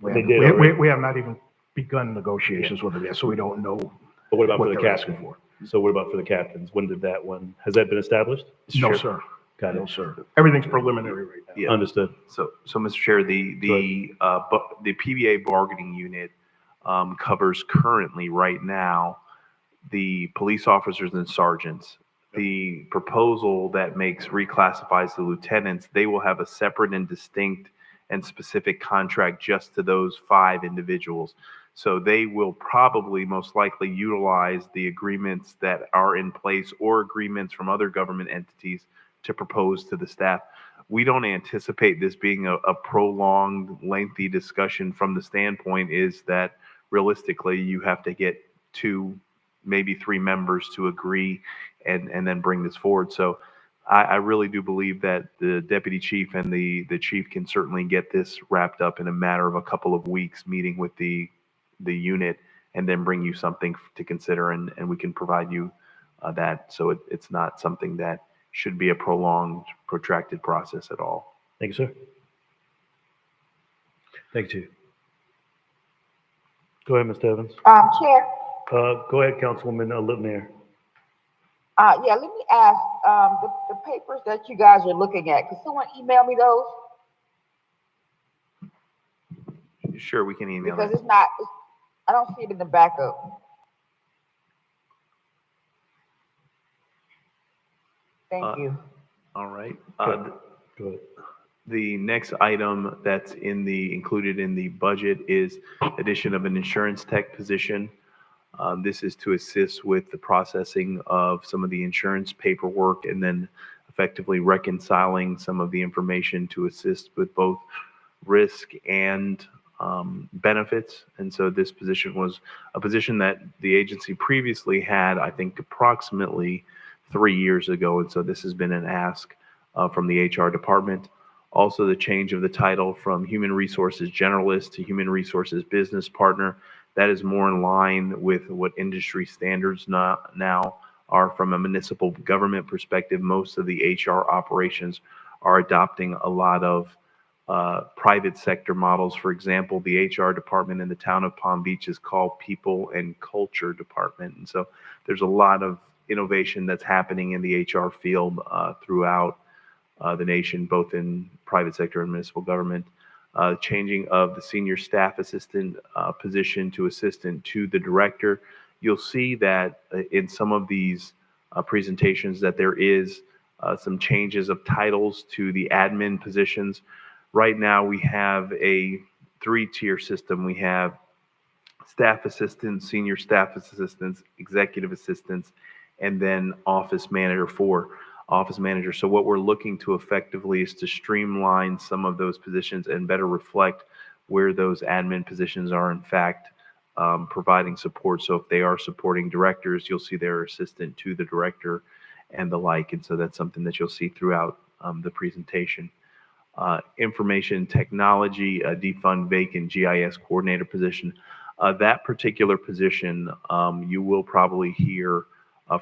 We They have- did we- already. we have not even begun negotiations with them yet, so we don't know But what about what for the they're asking captain? for. So what about for the captains? When did that one, has that been established? No, Sure. sir. Got No, it. sir. Everything's preliminary right now. Yeah. Understood. So, Mr. Chair, the PBA bargaining unit covers currently, right now, the police officers and sergeants. The proposal that reclassifies the lieutenants, they will have a separate and distinct and specific contract just to those 5 individuals. So they will probably most likely utilize the agreements that are in place or agreements from other government entities to propose to the staff. We don't anticipate this being a prolonged, lengthy discussion from the standpoint is that realistically, you have to get 2, maybe 3 members to agree and then bring this forward. So I really do believe that the deputy chief and the chief can certainly get this wrapped up in a matter of a couple of weeks, meeting with the unit and then bring you something to consider and we can provide you that. So it's not something that should be a prolonged, protracted process at all. Thank you, sir. Thank you. Go ahead, Mr. Evans. Chair, Go ahead, Councilwoman Lipnair. yeah, let me ask, the papers that you guys are looking at, could someone email me those? Sure, we can email Because it. I don't see it in the backup. Thank you. All right. Go ahead. The next item that's included in the budget is addition of an insurance tech position. This is to assist with the processing of some of the insurance paperwork and then effectively reconciling some of the information to assist with both risk and benefits. And so this position was a position that the agency previously had, I think, approximately 3 years ago. And so this has been an ask from the HR department. Also, the change of the title from human resources generalist to human resources business partner. That is more in line with what industry standards now are from a municipal government perspective. Most of the HR operations are adopting a lot of private sector models. For example, the HR department in the town of Palm Beach is called People and Culture Department. And so there's a lot of innovation that's happening in the HR field throughout the nation, both in private sector and municipal government. Changing of the senior staff assistant position to assistant to the director. You'll see that in some of these presentations that there is some changes of titles to the admin positions. Right now, we have a 3-tier system. We have staff assistants, senior staff assistants, executive assistants, and then office manager office manager. So what we're looking to effectively is to streamline some of those positions and better reflect where those admin positions are in fact providing support. So if they are supporting directors, you'll see their assistant to the director and the like. And so that's something that you'll see throughout the presentation. Information technology, defund vacant GIS coordinator position. That particular position, you will probably hear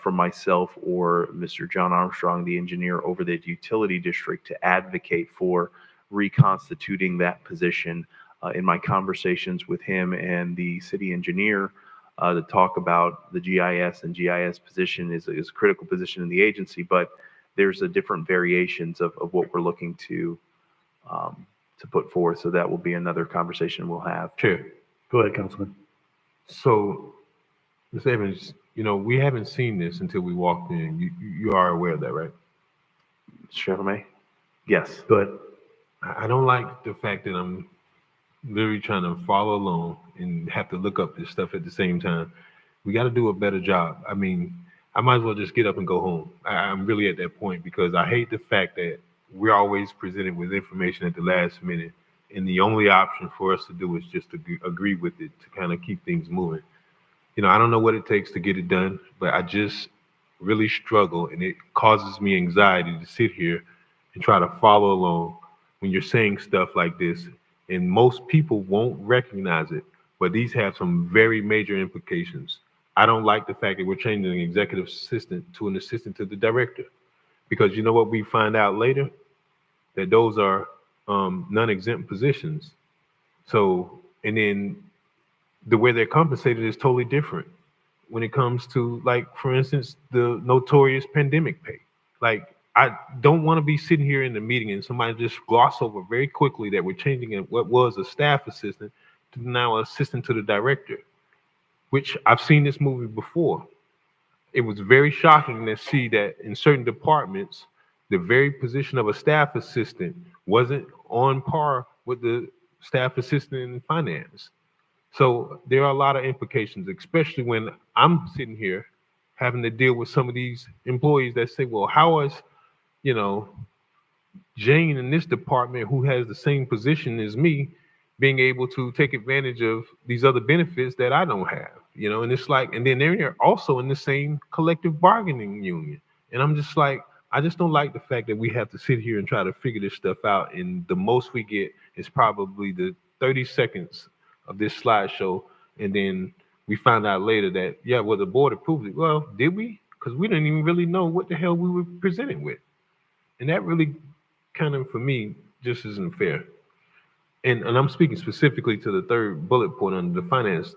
from myself or Mr. John Armstrong, the engineer over the utility district, to advocate for reconstituting that position. In my conversations with him and the city engineer to talk about the GIS and GIS position is a critical position in the agency, but there's a different variations of what we're looking to put forth. So that will be another conversation we'll have. Chair, Go ahead, Councilman. So, Ms. Evans, we haven't seen this until we walked in. You are aware of that, right? Mr. Chalamet? Yes. Go ahead. I don't like the fact that I'm literally trying to follow along and have to look up this stuff at the same time. We got to do a better job. I mean, I might as well just get up and go home. I'm really at that point because I hate the fact that we're always presented with information at the last minute, and the only option for us to do is just to agree with it to kind of keep things moving. I don't know what it takes to get it done, but I just really struggle, and it causes me anxiety to sit here and try to follow along when you're saying stuff like this. And most people won't recognize it, but these have some very major implications. I don't like the fact that we're changing an executive assistant to an assistant to the director, because you know what we find out later? That those are non-exempt positions. So, and then the way they're compensated is totally different when it comes to, like, for instance, the notorious pandemic pay. Like, I don't want to be sitting here in the meeting and somebody just gloss over very quickly that we're changing what was a staff assistant to now an assistant to the director, which I've seen this movie before. It was very shocking to see that in certain departments, the very position of a staff assistant wasn't on par with the staff assistant in finance. So there are a lot of implications, especially when I'm sitting here having to deal with some of these employees that say, well, how is, Jane in this department who has the same position as me being able to take advantage of these other benefits that I don't have, and it's like, and then they're also in the same collective bargaining union. And I'm just like, I just don't like the fact that we have to sit here and try to figure this stuff out. And the most we get is probably the 30 seconds of this slideshow. And then we find out later that, yeah, well, the board approved it. Well, did we? Because we didn't even really know what the hell we were presented with. And that really kind of, for me, just isn't fair. And I'm speaking specifically to the third bullet point under the finance.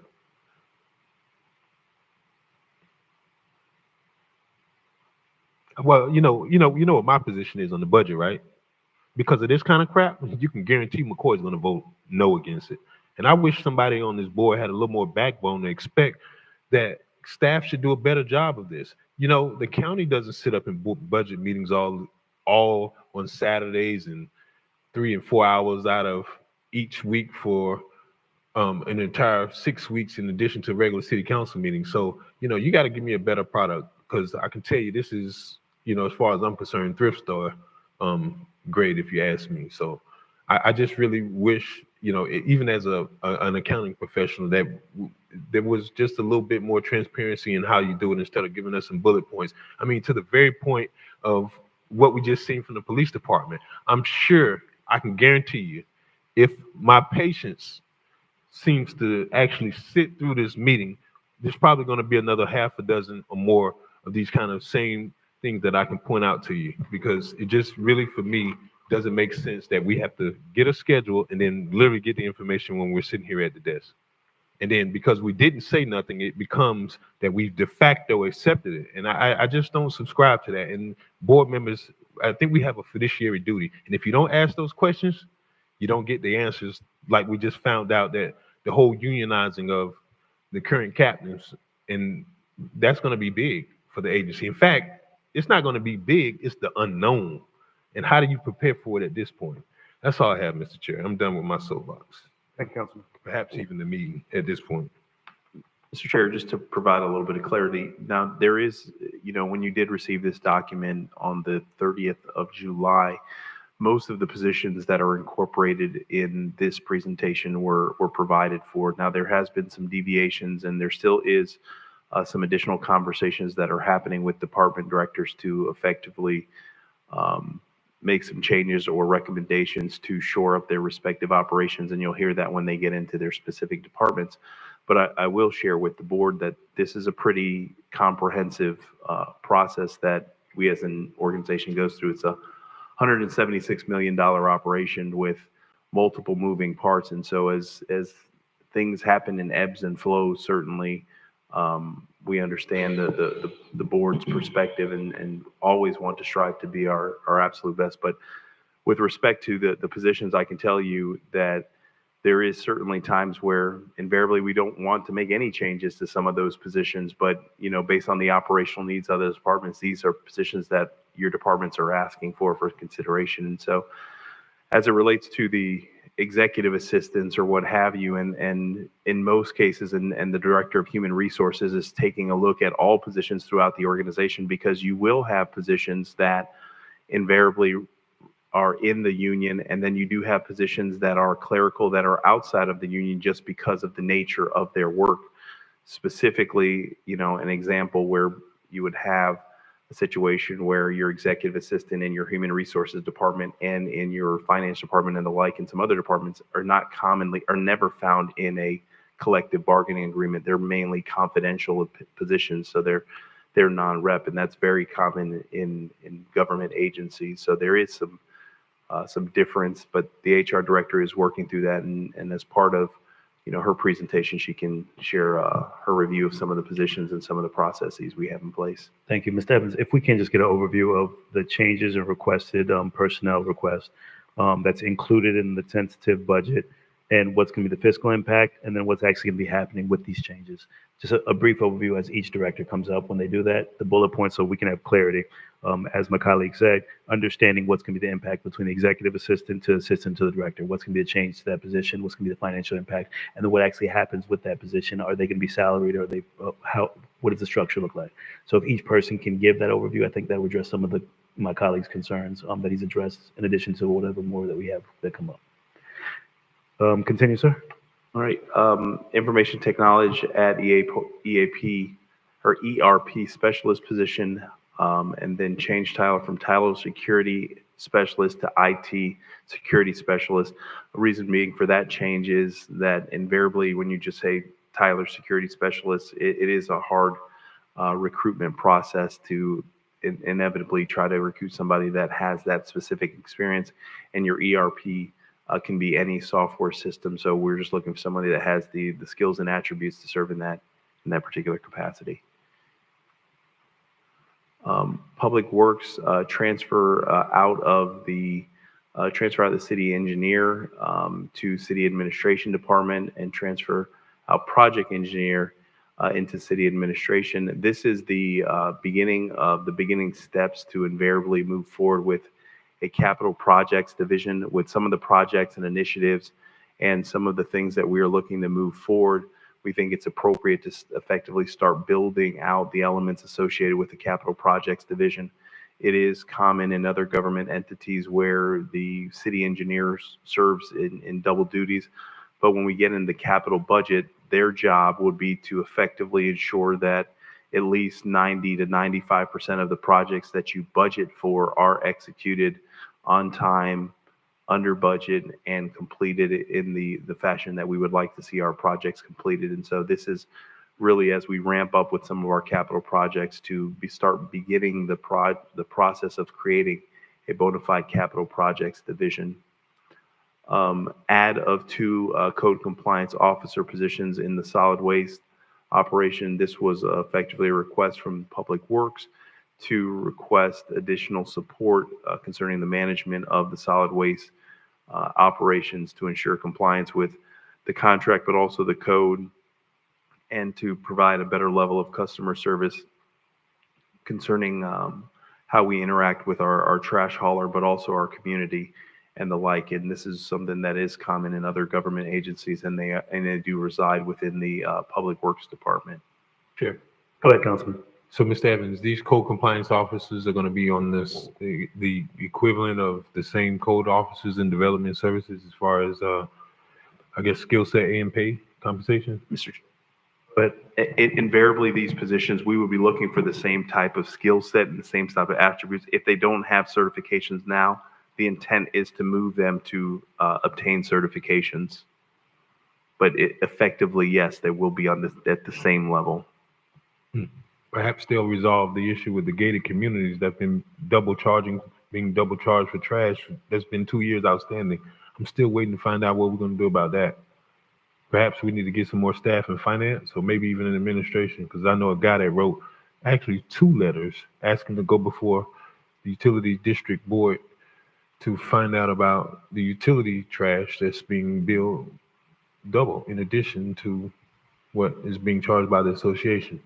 Well, you know what my position is on the budget, right? Because of this kind of crap, you can guarantee McCoy's going to vote no against it. And I wish somebody on this board had a little more backbone to expect that staff should do a better job of this. The county doesn't sit up in budget meetings all on Saturdays and 3 and 4 hours out of each week for an entire 6 weeks in addition to regular city council meetings. So, you got to give me a better product, because I can tell you this is, as far as I'm concerned, thrift store grade, if you ask me. So I just really wish, even as an accounting professional, that there was just a little bit more transparency in how you do it instead of giving us some bullet points. I mean, to the very point of what we just seen from the police department. I'm sure, I can guarantee you, if my patience seems to actually sit through this meeting, there's probably going to be another half a dozen or more of these kind of same things that I can point out to you, because it just really, for me, doesn't make sense that we have to get a schedule and then literally get the information when we're sitting here at the desk. And then because we didn't say nothing, it becomes that we de facto accepted it. And I just don't subscribe to that. And board members, I think we have a fiduciary duty. And if you don't ask those questions, you don't get the answers. Like we just found out that the whole unionizing of the current captains, and that's going to be big for the agency. In fact, it's not going to be big, it's the unknown. And how do you prepare for it at this point? That's all I have, Mr. Chair. I'm done with my soapbox. Thank you, Councilman. Perhaps even the meeting at this point. Mr. Chair, just to provide a little bit of clarity, now there is, when you did receive this document on the 30th of July, most of the positions that are incorporated in this presentation were provided for. Now, there has been some deviations, and there still is some additional conversations that are happening with department directors to effectively make some changes or recommendations to shore up their respective operations, and you'll hear that when they get into their specific departments. But I will share with the board that this is a pretty comprehensive process that we as an organization goes through. It's a $176 million operation with multiple moving parts. And so as things happen in ebbs and flows, certainly we understand the board's perspective and always want to strive to be our absolute best. But with respect to the positions, I can tell you that there is certainly times where invariably we don't want to make any changes to some of those positions, but, you know, based on the operational needs of those departments, these are positions that your departments are asking for consideration. And so as it relates to the executive assistants or what have you, and in most cases, and the director of human resources is taking a look at all positions throughout the organization, because you will have positions that invariably are in the union, and then you do have positions that are clerical that are outside of the union just because of the nature of their work. Specifically, you know, an example where you would have a situation where your executive assistant in your human resources department and in your finance department and the like, and some other departments are never found in a collective bargaining agreement. They're mainly confidential positions, so they're non-rep, and that's very common in government agencies. So there is some difference, but the HR director is working through that, and as part of, you know, her presentation, she can share her review of some of the positions and some of the processes we have in place. Thank you, Mr. Evans. If we can just get an overview of the changes and requested personnel requests that's included in the tentative budget, and what's going to be the fiscal impact, and then what's actually going to be happening with these changes. Just a brief overview as each director comes up when they do that, the bullet points, so we can have clarity. As my colleague said, understanding what's going to be the impact between the executive assistant to the director, what's going to be a change to that position, what's going to be the financial impact, and then what actually happens with that position. Are they going to be salaried? Or are they what does the structure look like? So if each person can give that overview, I think that would address some of my colleague's concerns that he's addressed, in addition to whatever more that we have that come up. Continue, sir. All right. Information technology at EAP or ERP specialist position, and then change title from title security specialist to IT security specialist. The reason being for that change is that invariably when you just say Tyler security specialist, it is a hard recruitment process to inevitably try to recruit somebody that has that specific experience, and your ERP can be any software system. So we're just looking for somebody that has the skills and attributes to serve in that particular capacity. Public Works transfer out of the city engineer to city administration department, and transfer out project engineer into city administration. This is the beginning steps to invariably move forward with a capital projects division, with some of the projects and initiatives and some of the things that we are looking to move forward. We think it's appropriate to effectively start building out the elements associated with the capital projects division. It is common in other government entities where the city engineer serves in double duties. But when we get in the capital budget, their job would be to effectively ensure that at least 90 to 95% of the projects that you budget for are executed on time, under budget, and completed in the fashion that we would like to see our projects completed. And so this is really, as we ramp up with some of our capital projects, to start beginning the process of creating a bona fide capital projects division. Add of 2 code compliance officer positions in the solid waste operation. This was effectively a request from Public Works to request additional support concerning the management of the solid waste operations to ensure compliance with the contract, but also the code, and to provide a better level of customer service concerning how we interact with our trash hauler, but also our community and the like. And this is something that is common in other government agencies, and they do reside within the Public Works Department. Sure. Go ahead, Councilman. So, Mr. Evans, these code compliance officers are going to be on the equivalent of the same code officers in development services as far as, I guess, skill set and pay compensation? Mr. But invariably, these positions, we would be looking for the same type of skill set and the same type of attributes. If they don't have certifications now, the intent is to move them to obtain certifications. But effectively, yes, they will be at the same level. Perhaps they'll resolve the issue with the gated communities that have been being double charged for trash. That's been 2 years outstanding. I'm still waiting to find out what we're going to do about that. Perhaps we need to get some more staff in finance, or maybe even in administration, because I know a guy that wrote actually 2 letters asking to go before the utility district board to find out about the utility trash that's being billed double in addition to what is being charged by the association.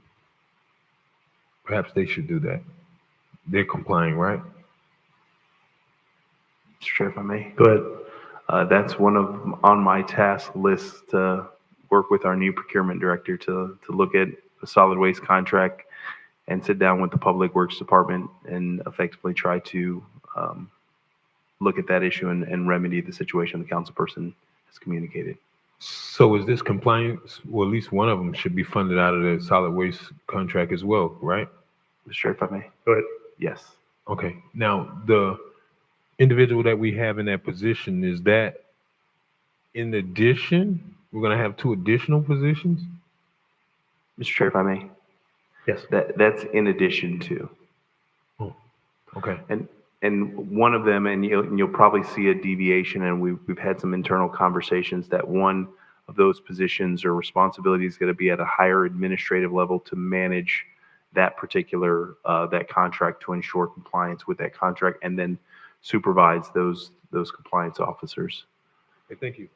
Perhaps they should do that. They're complying, right? Mr. Chair, if I may. Go ahead. That's one of, on my task list to work with our new procurement director to look at the solid waste contract and sit down with the Public Works Department and effectively try to look at that issue and remedy the situation the councilperson has communicated. So is this compliance, well, at least one of them should be funded out of the solid waste contract as well, right? Mr. Chair, if I may. Go ahead. Yes. Okay, now the individual that we have in that position, is that in addition, we're gonna have 2 additional positions? Mr. Chair, if I may. Yes. That's in addition to. Okay, And one of them, and you'll probably see a deviation, and we've had some internal conversations that one of those positions or responsibilities is going to be at a higher administrative level to manage that particular that contract to ensure compliance with that contract, and then supervise those compliance officers. okay, thank you.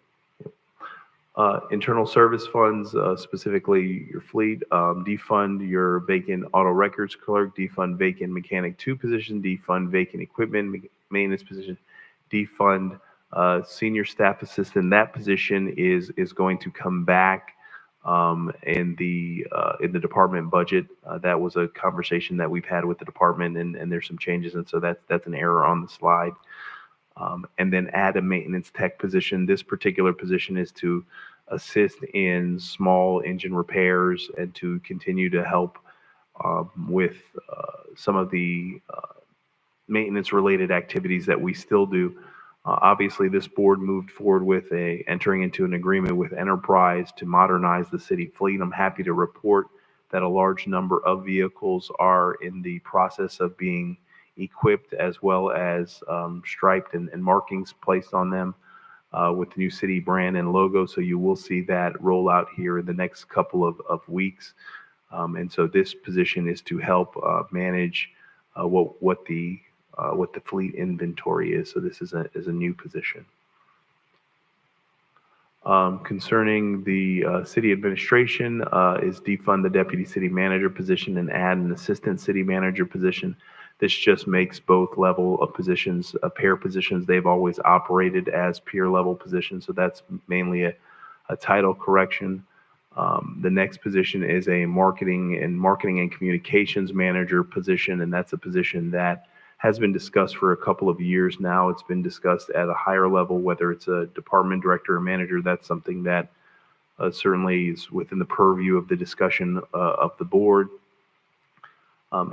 Internal service funds, specifically your fleet, defund your vacant auto records clerk, defund vacant mechanic 2 position, defund vacant equipment maintenance position, defund senior staff assistant. That position is going to come back in the department budget. That was a conversation that we've had with the department, and there's some changes, and so that's an error on the slide. And then add a maintenance tech position. This particular position is to assist in small engine repairs and to continue to help with some of the maintenance related activities that we still do. Obviously, this board moved forward with entering into an agreement with Enterprise to modernize the city fleet. I'm happy to report that a large number of vehicles are in the process of being equipped, as well as striped and markings placed on them with the new city brand and logo. So you will see that roll out here in the next couple of weeks. And so this position is to help manage what the fleet inventory is. So this is a new position. Concerning the city administration, is defund the deputy city manager position and add an assistant city manager position. This just makes both level of positions pair positions. They've always operated as peer level positions, so that's mainly a title correction. The next position is a marketing and communications manager position, and that's a position that has been discussed for a couple of years now. It's been discussed at a higher level, whether it's a department director or manager. That's something that certainly is within the purview of the discussion of the board.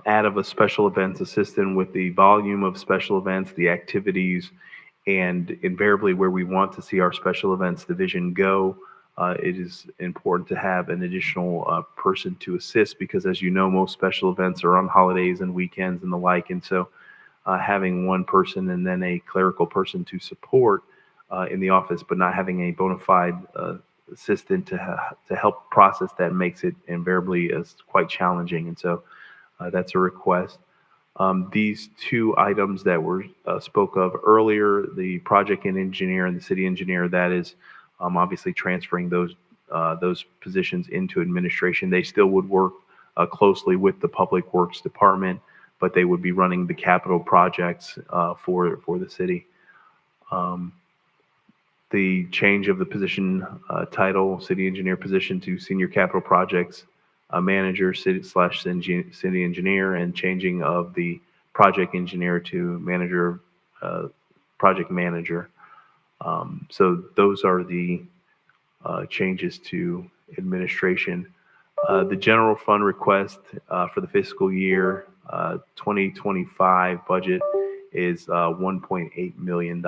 Add of a special events assistant with the volume of special events, the activities, and invariably where we want to see our special events division go. It is important to have an additional person to assist because, as you know, most special events are on holidays and weekends and the like. And so having one person and then a clerical person to support in the office, but not having a bona fide assistant to help process that makes it invariably quite challenging. And so that's a request. These 2 items that were spoke of earlier, the project and engineer and the city engineer, that is obviously transferring those positions into administration. They still would work closely with the Public Works Department, but they would be running the capital projects for the city. The change of the position title, city engineer position, to senior capital projects manager, city engineer, and changing of the project engineer to manager, project manager. So those are the changes to administration. The general fund request for the fiscal year 2025 budget is $1.8 million.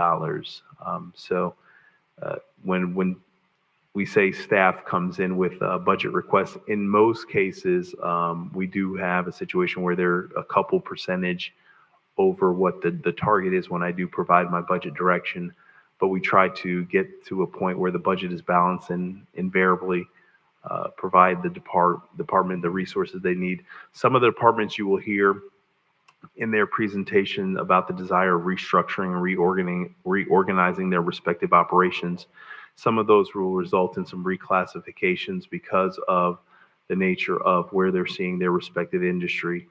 So when we say staff comes in with budget requests, in most cases, we do have a situation where they're a couple percentage over what the target is when I do provide my budget direction. But we try to get to a point where the budget is balanced and invariably provide the department the resources they need. Some of the departments you will hear in their presentation about the desire of restructuring and reorganizing their respective operations. Some of those will result in some reclassifications because of the nature of where they're seeing their respective industry.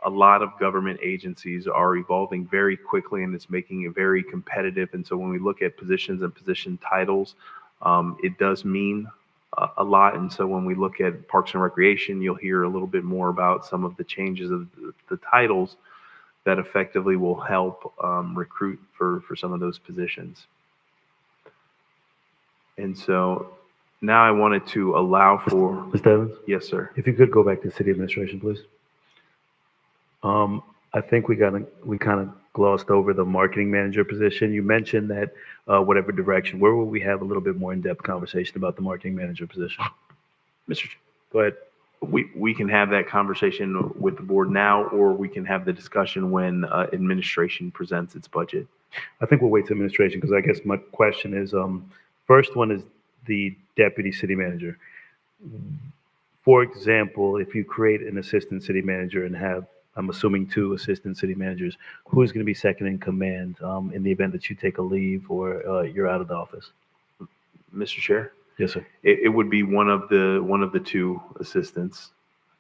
A lot of government agencies are evolving very quickly, and it's making it very competitive. And so when we look at positions and position titles, it does mean a lot. And so when we look at Parks and Recreation, you'll hear a little bit more about some of the changes of the titles that effectively will help recruit for some of those positions. And so now I wanted to allow for, Mr. Evans, yes, sir. if you could go back to city administration, please. I think we kind of glossed over the marketing manager position. You mentioned that whatever direction, where will we have a little bit more in-depth conversation about the marketing manager position? Mr. Go ahead. We can have that conversation with the board now, or we can have the discussion when administration presents its budget. I think we'll wait to administration, because I guess my question is, first one is the deputy city manager. For example, if you create an assistant city manager and have, I'm assuming, 2 assistant city managers, who's going to be second in command in the event that you take a leave or you're out of the office? Mr. Chair? Yes, sir. It would be one of the 2 assistants.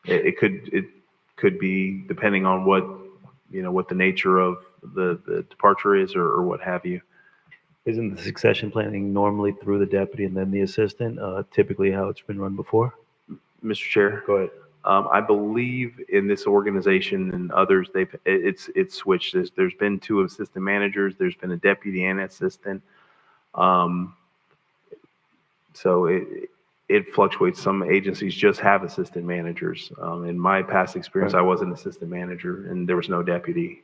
It could be, depending on what the nature of the departure is, or what have you. Isn't the succession planning normally through the deputy and then the assistant, typically how it's been run before? Mr. Chair? Go ahead. I believe in this organization and others, it's switched. There's been 2 assistant managers. There's been a deputy and assistant. So it fluctuates. Some agencies just have assistant managers. In my past experience, I was an assistant manager and there was no deputy.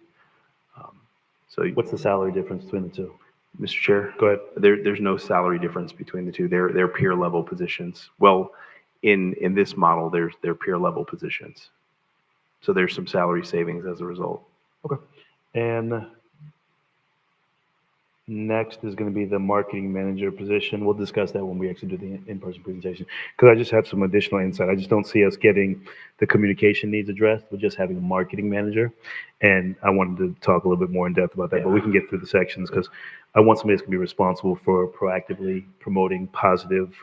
So What's the salary difference between the 2? Mr. Chair? Go ahead. There's no salary difference between the 2. They're peer level positions. Well, in this model, they're peer level positions. So there's some salary savings as a result. Okay. And next is going to be the marketing manager position. We'll discuss that when we actually do the in-person presentation, because I just have some additional insight. I just don't see us getting the communication needs addressed with just having a marketing manager. And I wanted to talk a little bit more in depth about that, but we can get through the sections, because I want somebody that's going to be responsible for proactively promoting positive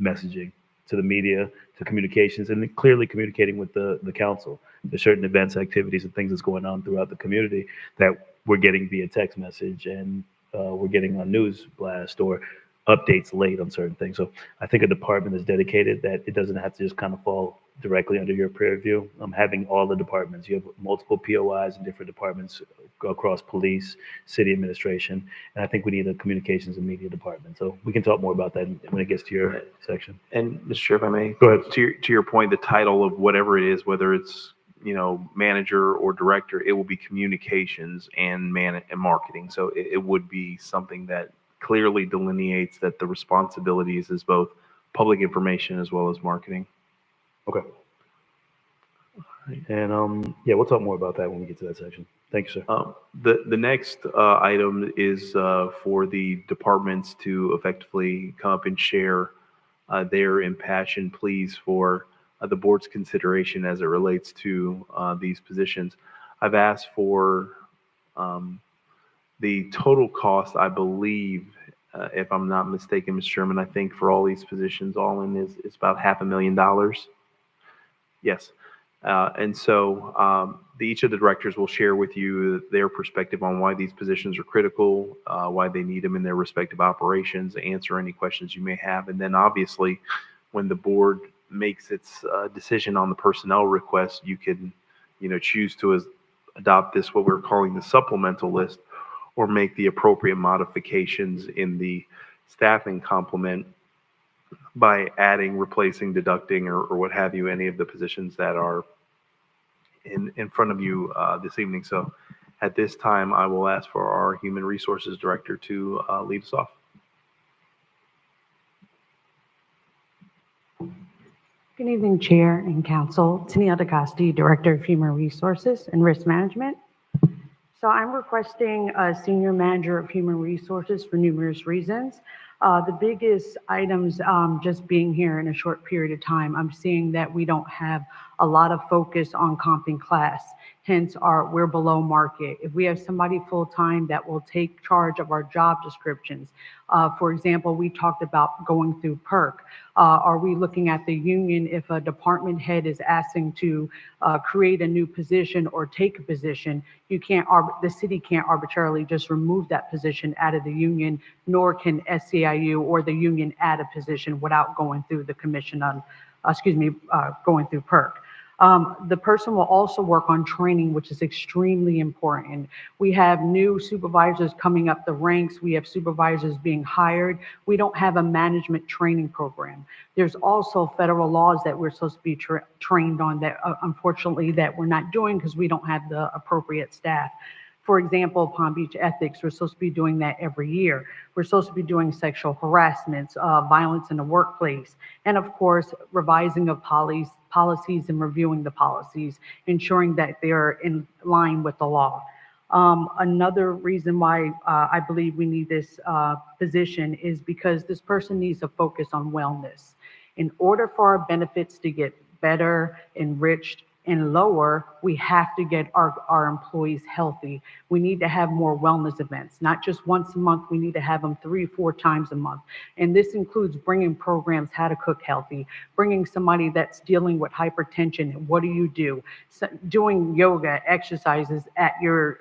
messaging to the media, to communications, and clearly communicating with the council. There's certain events, activities, and things that's going on throughout the community that we're getting via text message, and we're getting on news blast or updates late on certain things. So I think a department is dedicated, that it doesn't have to just kind of fall directly under your purview. Having all the departments, you have multiple POIs in different departments across police, city administration, and I think we need a communications and media department. So we can talk more about that when it gets to your section. And Mr. Chair, if I may, Go ahead. to your point, the title of whatever it is, whether it's manager or director, it will be communications and marketing. So it would be something that clearly delineates that the responsibilities is both public information as well as marketing. Okay. And yeah, we'll talk more about that when we get to that section. Thank you, sir. The next item is for the departments to effectively come up and share their impassioned pleas for the board's consideration as it relates to these positions. I've asked for the total cost, I believe, if I'm not mistaken, Mr. Chairman, I think for all these positions, all in is about $500,000. Yes. And so each of the directors will share with you their perspective on why these positions are critical, why they need them in their respective operations, answer any questions you may have. And then obviously, when the board makes its decision on the personnel request, you can, choose to adopt this, what we're calling the supplemental list, or make the appropriate modifications in the staffing complement by adding, replacing, deducting, or what have you, any of the positions that are in front of you this evening. So at this time, I will ask for our Human Resources Director to lead us off. Good evening, Chair and Council. Tania DeCosti, Director of Human Resources and Risk Management. So I'm requesting a Senior Manager of Human Resources for numerous reasons. The biggest items, just being here in a short period of time, I'm seeing that we don't have a lot of focus on comping class. Hence, we're below market. If we have somebody full-time that will take charge of our job descriptions, for example, we talked about going through PERC. Are we looking at the union if a department head is asking to create a new position or take a position? The city can't arbitrarily just remove that position out of the union, nor can SEIU or the union add a position without going through the commission on, going through PERC. The person will also work on training, which is extremely important. We have new supervisors coming up the ranks. We have supervisors being hired. We don't have a management training program. There's also federal laws that we're supposed to be trained on that, unfortunately, that we're not doing because we don't have the appropriate staff. For example, Palm Beach ethics, we're supposed to be doing that every year. We're supposed to be doing sexual harassment, violence in the workplace, and of course, revising of policies and reviewing the policies, ensuring that they're in line with the law. Another reason why I believe we need this position is because this person needs to focus on wellness. In order for our benefits to get better, enriched, and lower, we have to get our employees healthy. We need to have more wellness events, not just once a month. We need to have them 3-4 times a month. And this includes bringing programs, how to cook healthy, bringing somebody that's dealing with hypertension. What do you do? So, doing yoga, exercises at your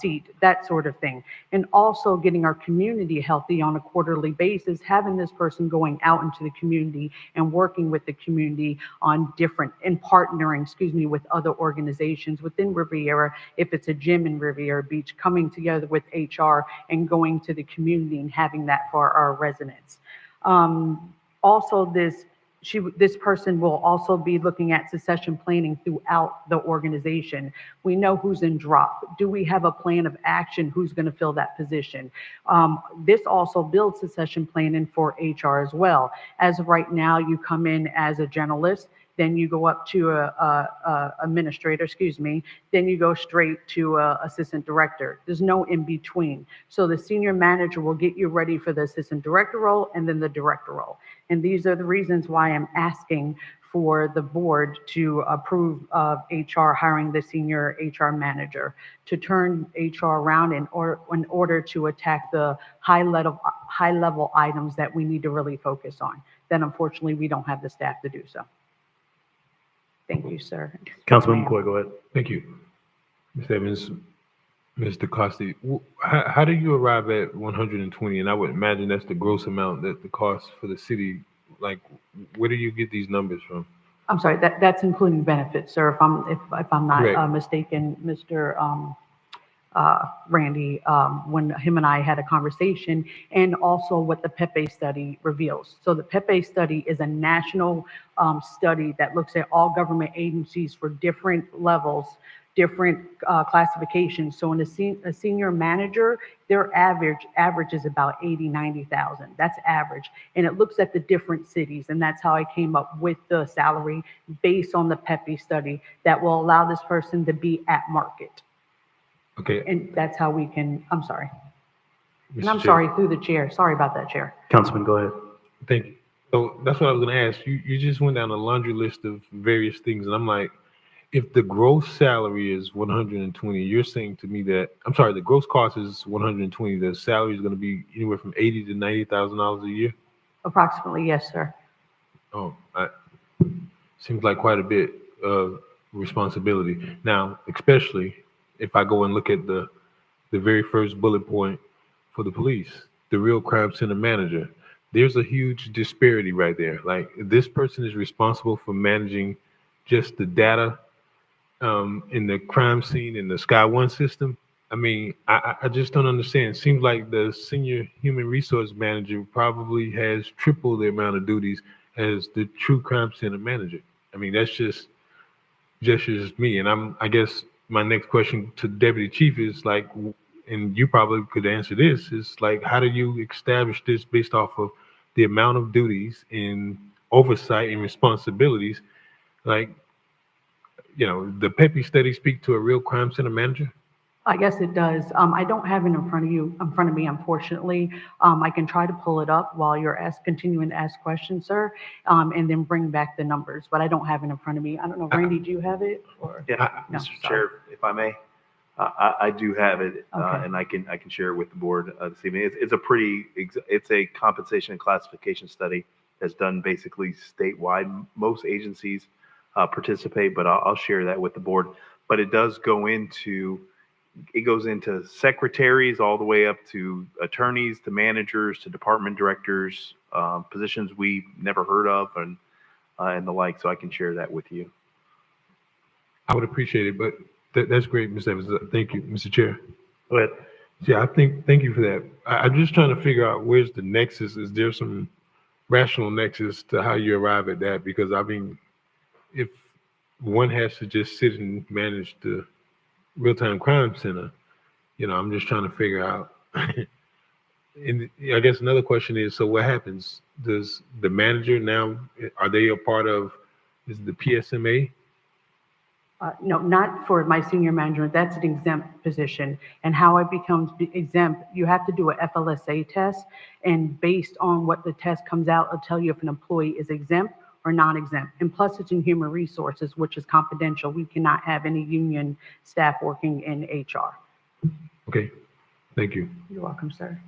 seat, that sort of thing. And also getting our community healthy on a quarterly basis, having this person going out into the community and working with the community on and partnering, with other organizations within Riviera. If it's a gym in Riviera Beach, coming together with HR and going to the community and having that for our residents. Also, this person will also be looking at succession planning throughout the organization. We know who's in drop. Do we have a plan of action? Who's going to fill that position? This also builds succession planning for HR as well. As of right now, you come in as a generalist, then you go up to a administrator, then you go straight to assistant director. There's no in between. So the senior manager will get you ready for the assistant director role and then the director role. And these are the reasons why I'm asking for the board to approve of HR hiring the senior HR manager to turn HR around in order to attack the high level items that we need to really focus on. Then unfortunately, we don't have the staff to do so. Thank you, sir. Councilman McCoy, go ahead. Thank you. Ms. Evans, Ms. DeCosta, how do you arrive at 120? And I would imagine that's the gross amount that the cost for the city, like, where do you get these numbers from? I'm sorry, that's including benefits, sir, if I'm not Correct. mistaken, Mr. Randy, when him and I had a conversation, and also what the Pepe study reveals. So the Pepe study is a national study that looks at all government agencies for different levels, different classifications. So in a senior manager, their average is about 80,000-90,000. That's average. And it looks at the different cities. And that's how I came up with the salary based on the Pepe study that will allow this person to be at market. Okay. And that's how we can, I'm sorry. Mr. And I'm Chair. sorry, through the chair. Sorry about that, Chair. Councilman, go ahead. Thank you. So that's what I was going to ask. You just went down a laundry list of various things. And I'm like, if the gross salary is 120, you're saying to me that, I'm sorry, the gross cost is 120, the salary is going to be anywhere from $80,000 to $90,000 a year? Approximately, yes, sir. Oh, seems like quite a bit of responsibility. Now, especially if I go and look at the very first bullet point for the police, the real crime center manager, there's a huge disparity right there. Like, this person is responsible for managing just the data in the crime scene in the Sky One system. I mean, I just don't understand. It seems like the senior human resource manager probably has triple the amount of duties as the true crime center manager. I mean, that's just me. And I guess my next question to Deputy Chief is like, and you probably could answer this, is like, how do you establish this based off of the amount of duties and oversight and responsibilities? Like, you know, the Pepe study speak to a real crime center manager? I guess it does. I don't have it in front of me, unfortunately. I can try to pull it up while you're continuing to ask questions, sir, and then bring back the numbers, but I don't have it in front of me. I don't know, Randy, do you have it? Or Yeah, no, Mr. sorry. Chair, if I may, I do have it, Okay. and I can share it with the board this evening. It's a compensation and classification study that's done basically statewide. Most agencies participate, but I'll share that with the board. But it goes into secretaries all the way up to attorneys, to managers, to department directors, positions we never heard of, and the like. So I can share that with you. I would appreciate it, but that's great, Ms. Evans. Thank you, Mr. Chair. Go ahead. Yeah, thank you for that. I'm just trying to figure out where's the nexus. Is there some rational nexus to how you arrive at that? Because I mean, if one has to just sit and manage the real-time crime center, I'm just trying to figure out. And I guess another question is, so what happens? Does the manager now, are they a part of, is it the PSMA? No, not for my senior management. That's an exempt position. And how it becomes exempt, you have to do a FLSA test. And based on what the test comes out, it'll tell you if an employee is exempt or non-exempt. And plus it's in human resources, which is confidential. We cannot have any union staff working in HR. Okay, thank you. You're welcome, sir.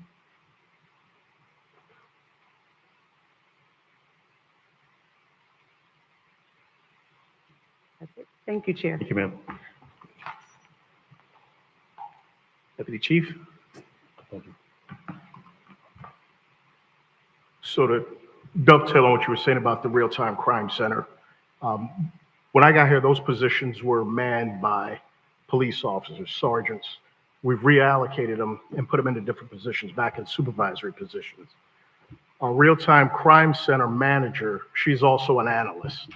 That's it. Thank you, Chair. Thank you, ma'am. Deputy Chief? So to dovetail on what you were saying about the real-time crime center, when I got here, those positions were manned by police officers, sergeants. We've reallocated them and put them into different positions, back in supervisory positions. Our real-time crime center manager, she's also an analyst.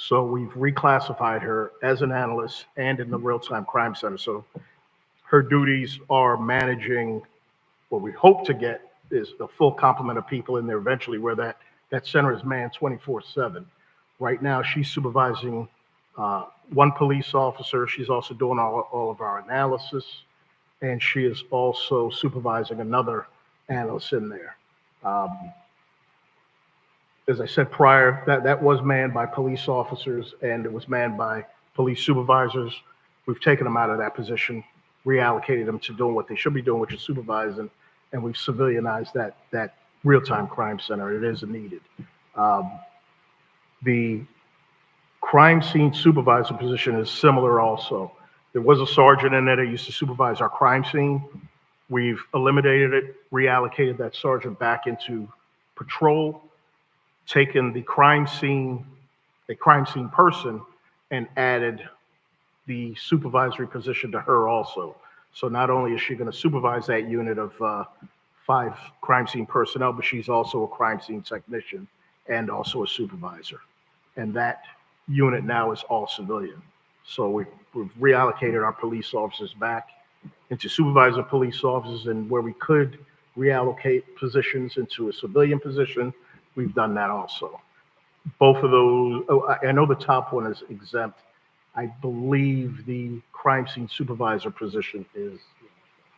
So we've reclassified her as an analyst and in the real-time crime center. So her duties are managing what we hope to get is a full complement of people in there eventually, where that center is manned 24/7. Right now, she's supervising one police officer. She's also doing all of our analysis, and she is also supervising another analyst in there. As I said prior, that was manned by police officers and it was manned by police supervisors. We've taken them out of that position, reallocated them to doing what they should be doing, which is supervising, and we've civilianized that real-time crime center. It is needed. The crime scene supervisor position is similar also. There was a sergeant in there that used to supervise our crime scene. We've eliminated it, reallocated that sergeant back into patrol, taken a crime scene person, and added the supervisory position to her also. So not only is she going to supervise that unit of 5 crime scene personnel, but she's also a crime scene technician and also a supervisor. And that unit now is all civilian. So we've reallocated our police officers back into supervisor police officers, and where we could reallocate positions into a civilian position, we've done that also. Both of those, I know the top one is exempt. I believe the crime scene supervisor position is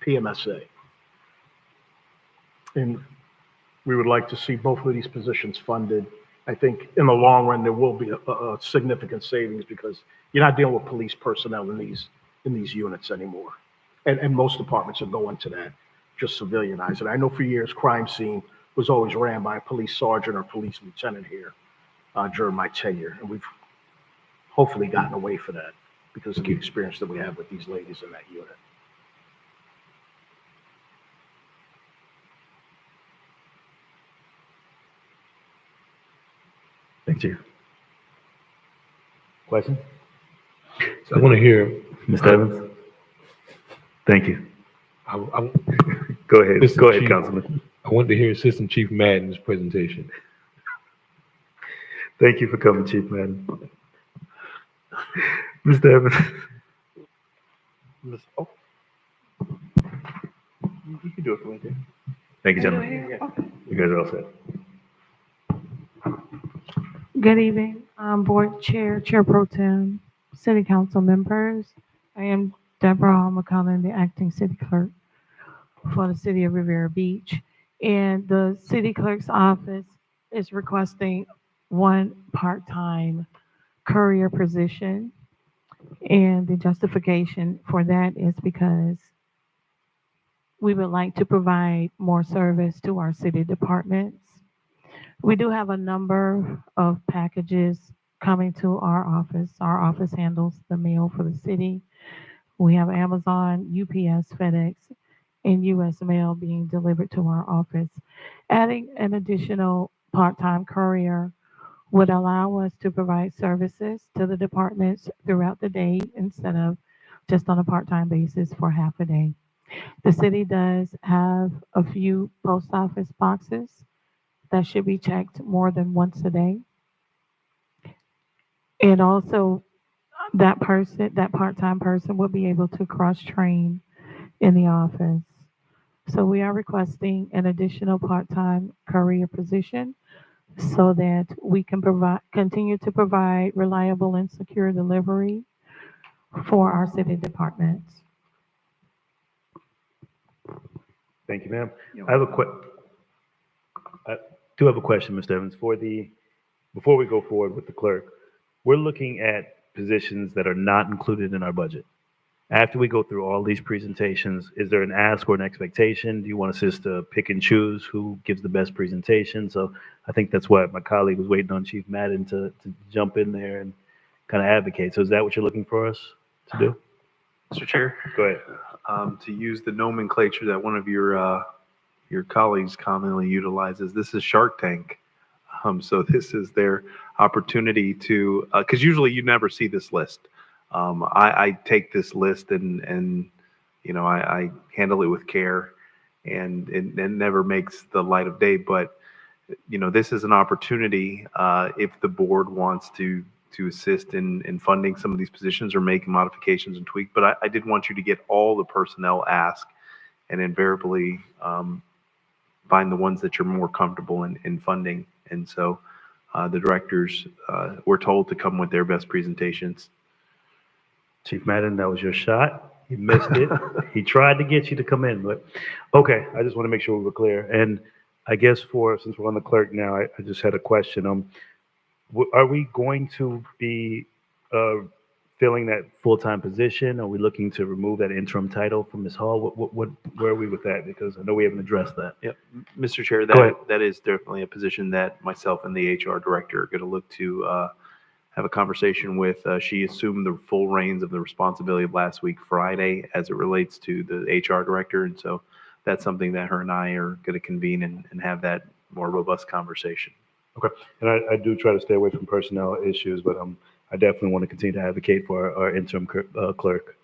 PMSA. And we would like to see both of these positions funded. I think in the long run, there will be a significant savings because you're not dealing with police personnel in these units anymore. And most departments are going to that, just civilianize it. I know for years, crime scene was always ran by a police sergeant or police lieutenant here during my tenure. And we've hopefully gotten away from that because of the experience that we have with these ladies in that unit. Thank you. Question? So I want to hear, Mr. Evans? Thank you. I Go ahead. Mr. Go ahead, Chief. Councilman. I want to hear Assistant Chief Madden's presentation. Thank you for coming, Chief Madden. Mr. Evans? Oh. You can do it from right there. Thank you, gentlemen. You guys are all set. Good evening, Board Chair, Chair Pro Tem, City Council members. I am Deborah McCullen, the acting city clerk for the city of Riviera Beach. And the city clerk's office is requesting one part-time courier position. And the justification for that is because we would like to provide more service to our city departments. We do have a number of packages coming to our office. Our office handles the mail for the city. We have Amazon, UPS, FedEx, and US mail being delivered to our office. Adding an additional part-time courier would allow us to provide services to the departments throughout the day instead of just on a part-time basis for half a day. The city does have a few post office boxes that should be checked more than once a day. And also that part-time person will be able to cross-train in the office. So we are requesting an additional part-time courier position so that we can continue to provide reliable and secure delivery for our city departments. Thank you, ma'am. I do have a question, Mr. Evans. Before we go forward with the clerk, we're looking at positions that are not included in our budget. After we go through all these presentations, is there an ask or an expectation? Do you want us just to pick and choose who gives the best presentation? So I think that's what my colleague was waiting on Chief Madden to jump in there and kind of advocate. So is that what you're looking for us to do? Mr. Chair, Go ahead. to use the nomenclature that one of your colleagues commonly utilizes, this is Shark Tank. So this is their opportunity to, because usually you never see this list. I take this list and I handle it with care, and it never makes the light of day. But this is an opportunity if the board wants to assist in funding some of these positions or make modifications and tweak. But I did want you to get all the personnel asked and invariably find the ones that you're more comfortable in funding. And so the directors were told to come with their best presentations. Chief Madden, that was your shot. You missed it. He tried to get you to come in, but okay. I just want to make sure we were clear. And I guess since we're on the clerk now, I just had a question. Are we going to be filling that full-time position? Are we looking to remove that interim title from Ms. Hall? Where are we with that? Because I know we haven't addressed that. Yep, Mr. Chair, Go ahead. that is definitely a position that myself and the HR director are going to look to have a conversation with. She assumed the full reins of the responsibility last week, Friday, as it relates to the HR director. And so that's something that her and I are going to convene and have that more robust conversation. Okay. And I do try to stay away from personnel issues, but I definitely want to continue to advocate for our interim clerk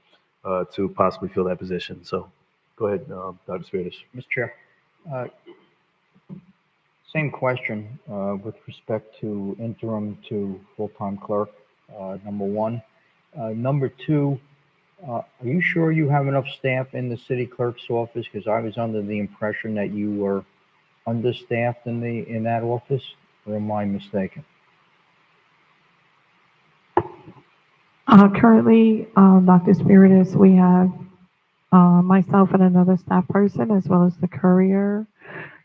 to possibly fill that position. So go ahead, Dr. Spiritus. Mr. Chair, same question with respect to interim to full-time clerk, number one. Number two, are you sure you have enough staff in the city clerk's office? Because I was under the impression that you were understaffed in that office, or am I mistaken? Currently, Dr. Spiritus, we have myself and another staff person, as well as the courier,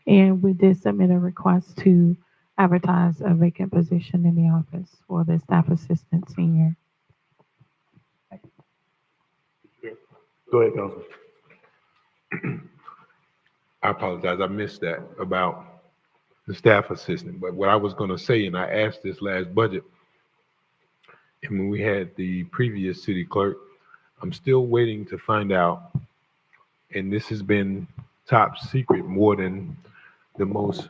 and we did submit a request to advertise a vacant position in the office for the staff assistant senior. Go ahead, Councilman. I apologize. I missed that about the staff assistant. But what I was going to say, and I asked this last budget, and when we had the previous city clerk, I'm still waiting to find out, and this has been top secret more than the most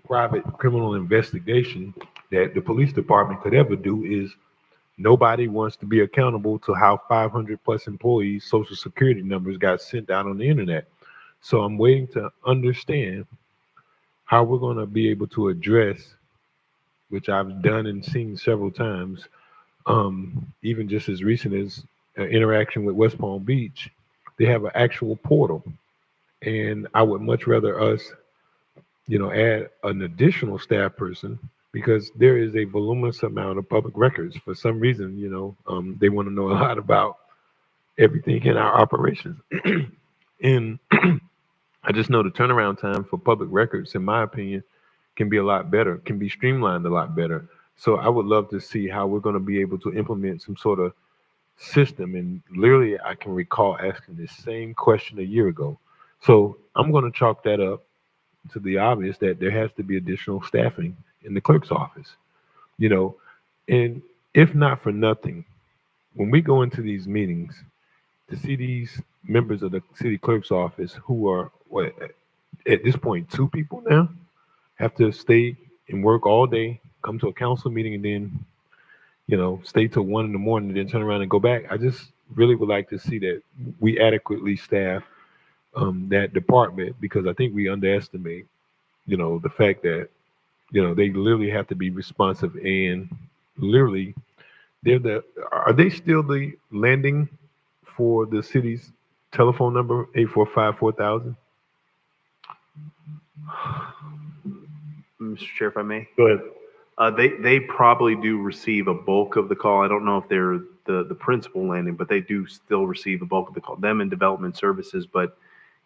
private criminal investigation that the police department could ever do, is nobody wants to be accountable to how 500 plus employees' social security numbers got sent out on the internet. So I'm waiting to understand how we're going to be able to address, which I've done and seen several times, even just as recent as interaction with West Palm Beach. They have an actual portal, and I would much rather us, add an additional staff person, because there is a voluminous amount of public records. For some reason, they want to know a lot about everything in our operations. And I just know the turnaround time for public records, in my opinion, can be a lot better, can be streamlined a lot better. So I would love to see how we're going to be able to implement some sort of system. And literally, I can recall asking this same question a year ago. So I'm going to chalk that up to the obvious that there has to be additional staffing in the clerk's office, you know, and if not for nothing, when we go into these meetings, to see these members of the city clerk's office who are what at this point 2 people now have to stay and work all day, come to a council meeting, and then stay till 1 in the morning, and then turn around and go back. I just really would like to see that we adequately staff that department, because I think we underestimate the fact that they literally have to be responsive, and literally are they still the landing for the city's telephone number 845-4000? Mr. Chair, if I may. Go ahead. They probably do receive a bulk of the call. I don't know if they're the principal landing, but they do still receive a bulk of the call. Them and development services, but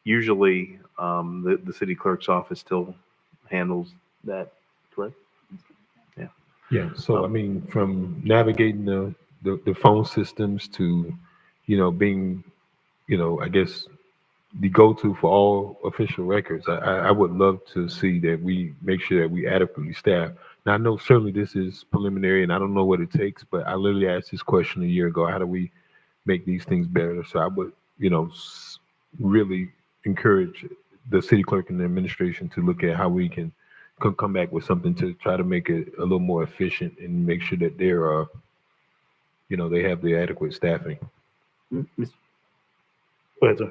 usually the city clerk's office still handles that. Correct? Yeah. Yeah. So I mean, from navigating the phone systems to being I guess the go-to for all official records. I would love to see that we make sure that we adequately staff. Now, I know certainly this is preliminary and I don't know what it takes, but I literally asked this question a year ago. How do we make these things better? So I would, really encourage the city clerk and the administration to look at how we can come back with something to try to make it a little more efficient and make sure that they're, they have the adequate staffing. Go ahead, sir.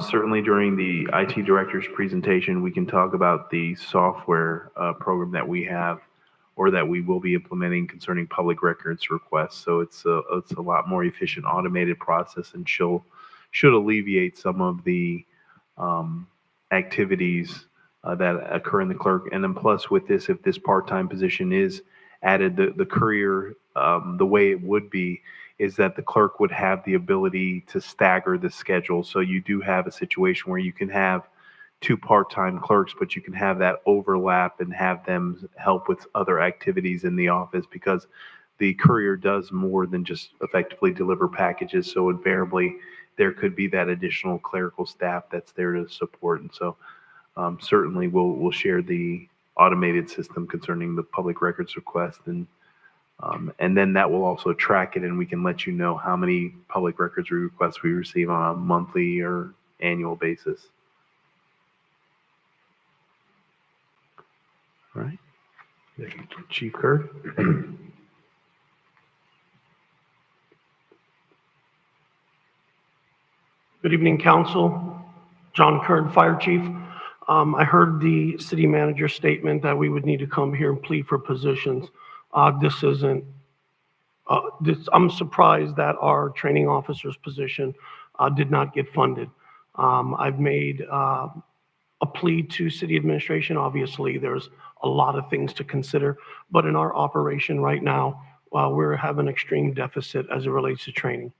Certainly during the IT director's presentation, we can talk about the software program that we have or that we will be implementing concerning public records requests. So it's a lot more efficient, automated process, and should alleviate some of the activities that occur in the clerk. And then plus with this, if this part-time position is added, the courier, the way it would be is that the clerk would have the ability to stagger the schedule. So you do have a situation where you can have 2 part-time clerks, but you can have that overlap and have them help with other activities in the office, because the courier does more than just effectively deliver packages. So invariably, there could be that additional clerical staff that's there to support. And so certainly we'll share the automated system concerning the public records request, and then that will also track it, and we can let you know how many public records requests we receive on a monthly or annual basis. All right. Chief Kerr. Good evening, Council. John Kern, Fire Chief. I heard the city manager's statement that we would need to come here and plead for positions. This isn't, I'm surprised that our training officer's position did not get funded. I've made a plea to city administration. Obviously, there's a lot of things to consider, but in our operation right now, we're having an extreme deficit as it relates to training.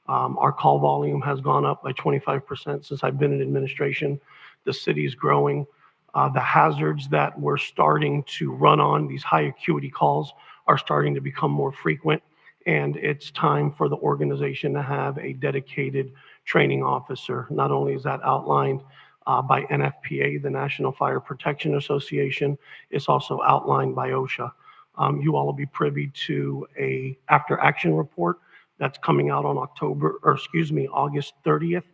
Our call volume has gone up by 25% since I've been in administration. The city's growing. The hazards that we're starting to run on, these high acuity calls, are starting to become more frequent. And it's time for the organization to have a dedicated training officer. Not only is that outlined by NFPA, the National Fire Protection Association, it's also outlined by OSHA. You all will be privy to a after action report that's coming out on August 30th,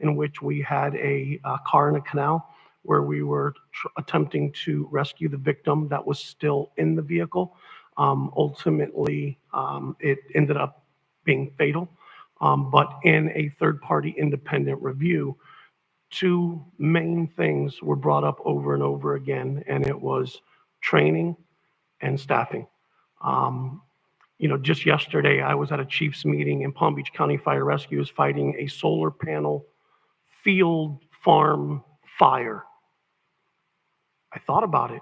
in which we had a car in a canal where we were attempting to rescue the victim that was still in the vehicle. Ultimately, it ended up being fatal. But in a third-party independent review, 2 main things were brought up over and over again, and it was training and staffing. Just yesterday, I was at a chief's meeting, and Palm Beach County Fire Rescue is fighting a solar panel field farm fire. I thought about it.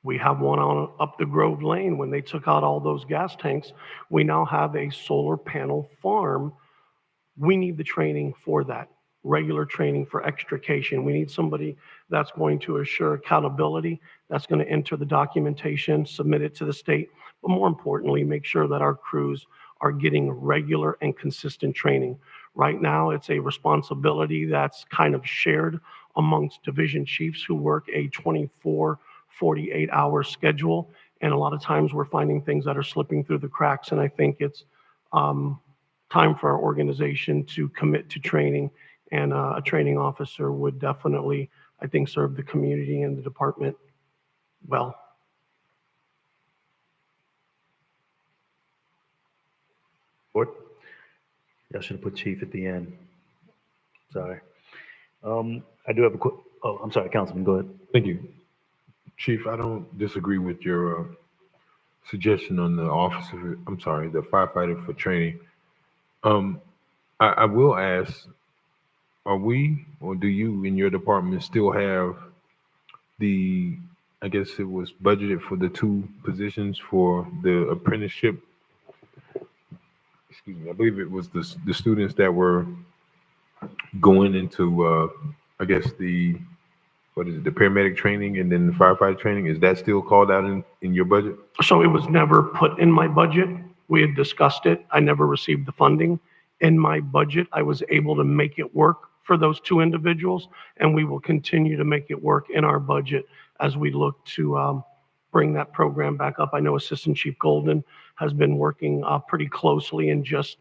We have one on up the Grove Lane. When they took out all those gas tanks, we now have a solar panel farm We need the training for that, regular training for extrication. We need somebody that's going to assure accountability, that's going to enter the documentation, submit it to the state, but more importantly, make sure that our crews are getting regular and consistent training. Right now, it's a responsibility that's kind of shared amongst division chiefs who work a 24, 48-hour schedule. And a lot of times we're finding things that are slipping through the cracks. And I think it's time for our organization to commit to training. And a training officer would definitely, I think, serve the community and the department well. Board? I should have put chief at the end. Sorry. I do have a quick, oh, I'm sorry, Councilman, go ahead. Thank you. Chief, I don't disagree with your suggestion on the officer, I'm sorry, the firefighter for training. I will ask, are we, or do you in your department still have the, I guess it was budgeted for the 2 positions for the apprenticeship? Excuse me, I believe it was the students that were going into, I guess the paramedic training and then the firefighter training. Is that still called out in your budget? So it was never put in my budget. We had discussed it. I never received the funding. In my budget, I was able to make it work for those 2 individuals, and we will continue to make it work in our budget as we look to bring that program back up. I know Assistant Chief Golden has been working pretty closely, and just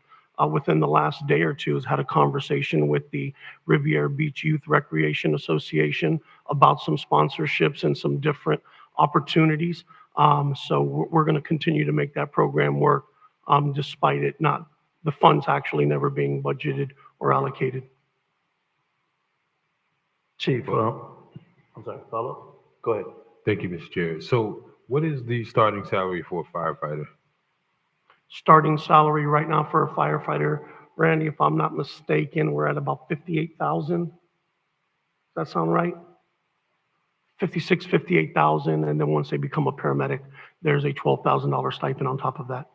within the last day or 2 has had a conversation with the Riviera Beach Youth Recreation Association about some sponsorships and some different opportunities. So we're going to continue to make that program work despite it not, the funds actually never being budgeted or allocated. Chief, I'm sorry, follow? Go ahead. Thank you, Mr. Chair. So what is the starting salary for a firefighter? Starting salary right now for a firefighter, Randy, if I'm not mistaken, we're at about 58,000. Does that sound right? 58,000, and then once they become a paramedic, there's a $12,000 stipend on top of that.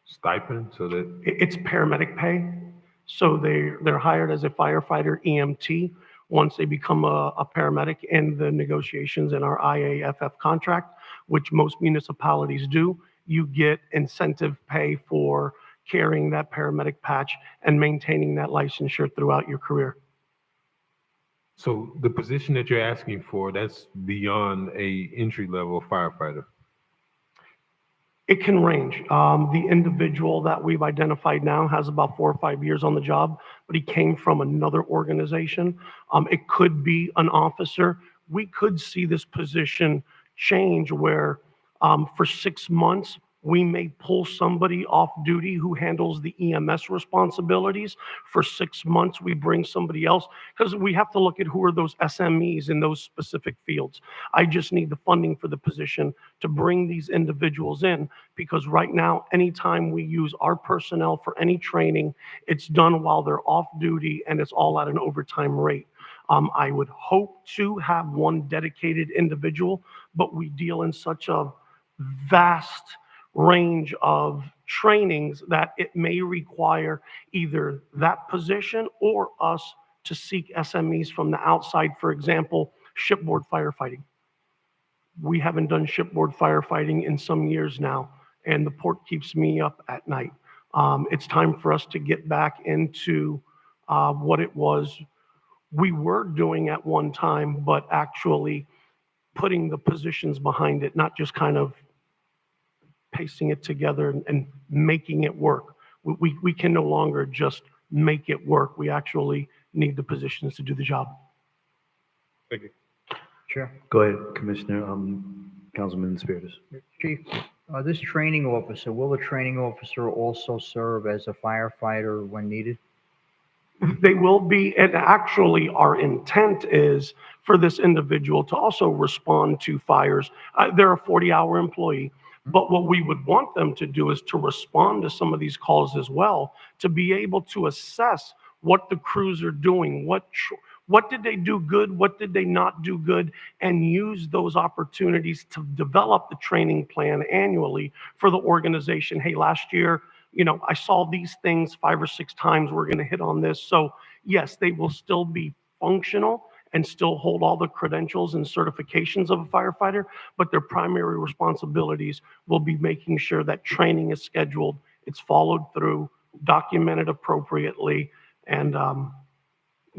Stipend, so that It's paramedic pay. So they're hired as a firefighter EMT. Once they become a paramedic in the negotiations in our IAFF contract, which most municipalities do, you get incentive pay for carrying that paramedic patch and maintaining that licensure throughout your career. so the position that you're asking for, that's beyond a entry-level firefighter. It can range. The individual that we've identified now has about 4 or 5 years on the job, but he came from another organization. It could be an officer. We could see this position change where for 6 months, we may pull somebody off duty who handles the EMS responsibilities. For 6 months, we bring somebody else because we have to look at who are those SMEs in those specific fields. I just need the funding for the position to bring these individuals in, because right now, anytime we use our personnel for any training, it's done while they're off duty and it's all at an overtime rate. I would hope to have one dedicated individual, but we deal in such a vast range of trainings that it may require either that position or us to seek SMEs from the outside. For example, shipboard firefighting. We haven't done shipboard firefighting in some years now, and the port keeps me up at night. It's time for us to get back into what it was we were doing at one time, but actually putting the positions behind it, not just kind of pasting it together and making it work. We can no longer just make it work. We actually need the positions to do the job. Thank you. Sure. Go ahead, Commissioner, Councilman Spiritus. Chief, this training officer, will the training officer also serve as a firefighter when needed? They will be, and actually our intent is for this individual to also respond to fires. They're a 40-hour employee, but what we would want them to do is to respond to some of these calls as well, to be able to assess what the crews are doing, what did they do good, what did they not do good, and use those opportunities to develop the training plan annually for the organization. Hey, last year, I saw these things 5 or 6 times. We're going to hit on this. So yes, they will still be functional and still hold all the credentials and certifications of a firefighter, but their primary responsibilities will be making sure that training is scheduled, it's followed through, documented appropriately, and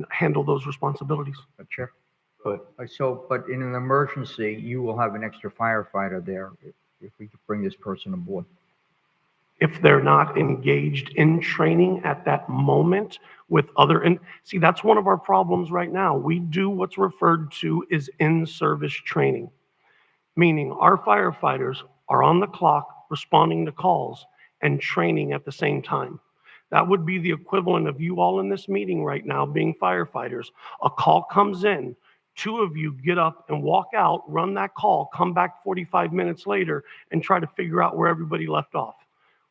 handle those responsibilities. Chair. But But in an emergency, you will have an extra firefighter there if we could bring this person aboard. If they're not engaged in training at that moment with other, and see, that's one of our problems right now. We do what's referred to as in-service training, meaning our firefighters are on the clock responding to calls and training at the same time. That would be the equivalent of you all in this meeting right now being firefighters. A call comes in, 2 of you get up and walk out, run that call, come back 45 minutes later and try to figure out where everybody left off.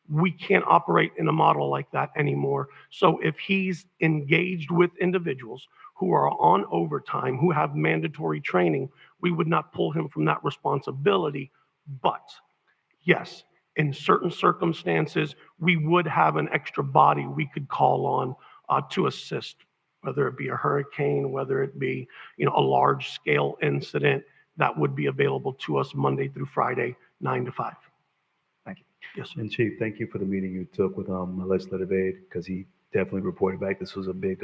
We can't operate in a model like that anymore. So if he's engaged with individuals who are on overtime, who have mandatory training, we would not pull him from that responsibility. But yes, in certain circumstances, we would have an extra body we could call on to assist, whether it be a hurricane, whether it be, a large scale incident that would be available to us Monday through Friday, 9 to 5. Thank you. Yes, sir. And Chief, thank you for the meeting you took with legislative aid, because he definitely reported back this was a big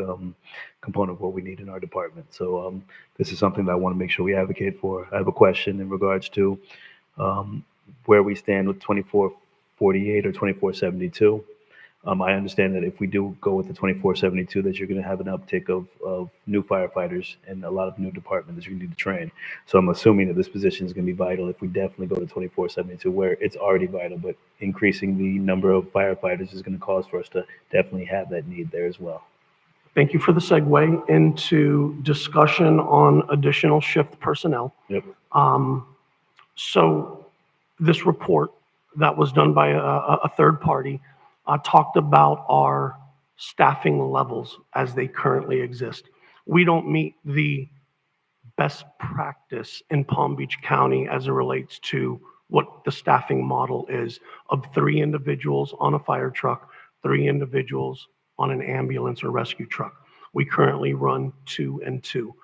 component of what we need in our department. So this is something that I want to make sure we advocate for. I have a question in regards to where we stand with 2448 or 2472. I understand that if we do go with the 2472, that you're going to have an uptick of new firefighters and a lot of new departments that you need to train. So I'm assuming that this position is going to be vital if we definitely go to 2472, where it's already vital, but increasing the number of firefighters is going to cause for us to definitely have that need there as well. Thank you for the segue into discussion on additional shift personnel. Yep. So this report that was done by a third party talked about our staffing levels as they currently exist. We don't meet the best practice in Palm Beach County as it relates to what the staffing model is of 3 individuals on a fire truck, 3 individuals on an ambulance or rescue truck. We currently run 2 and 2.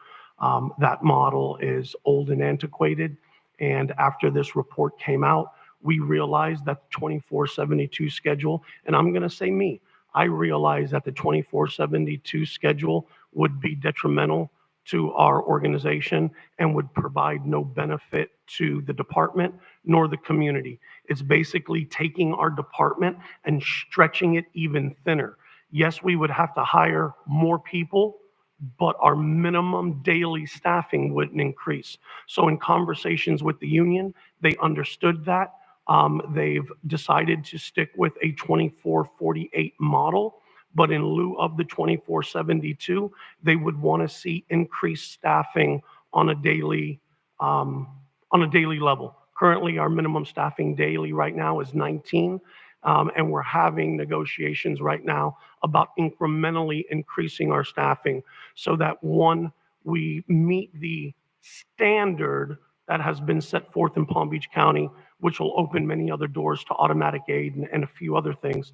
That model is old and antiquated. And after this report came out, we realized that the 2472 schedule, and I'm going to say me, I realized that the 2472 schedule would be detrimental to our organization and would provide no benefit to the department nor the community. It's basically taking our department and stretching it even thinner. Yes, we would have to hire more people, but our minimum daily staffing wouldn't increase. So in conversations with the union, they understood that. They've decided to stick with a 2448 model, but in lieu of the 2472, they would want to see increased staffing on a daily level. Currently, our minimum staffing daily right now is 19, and we're having negotiations right now about incrementally increasing our staffing so that, one, we meet the standard that has been set forth in Palm Beach County, which will open many other doors to automatic aid and a few other things.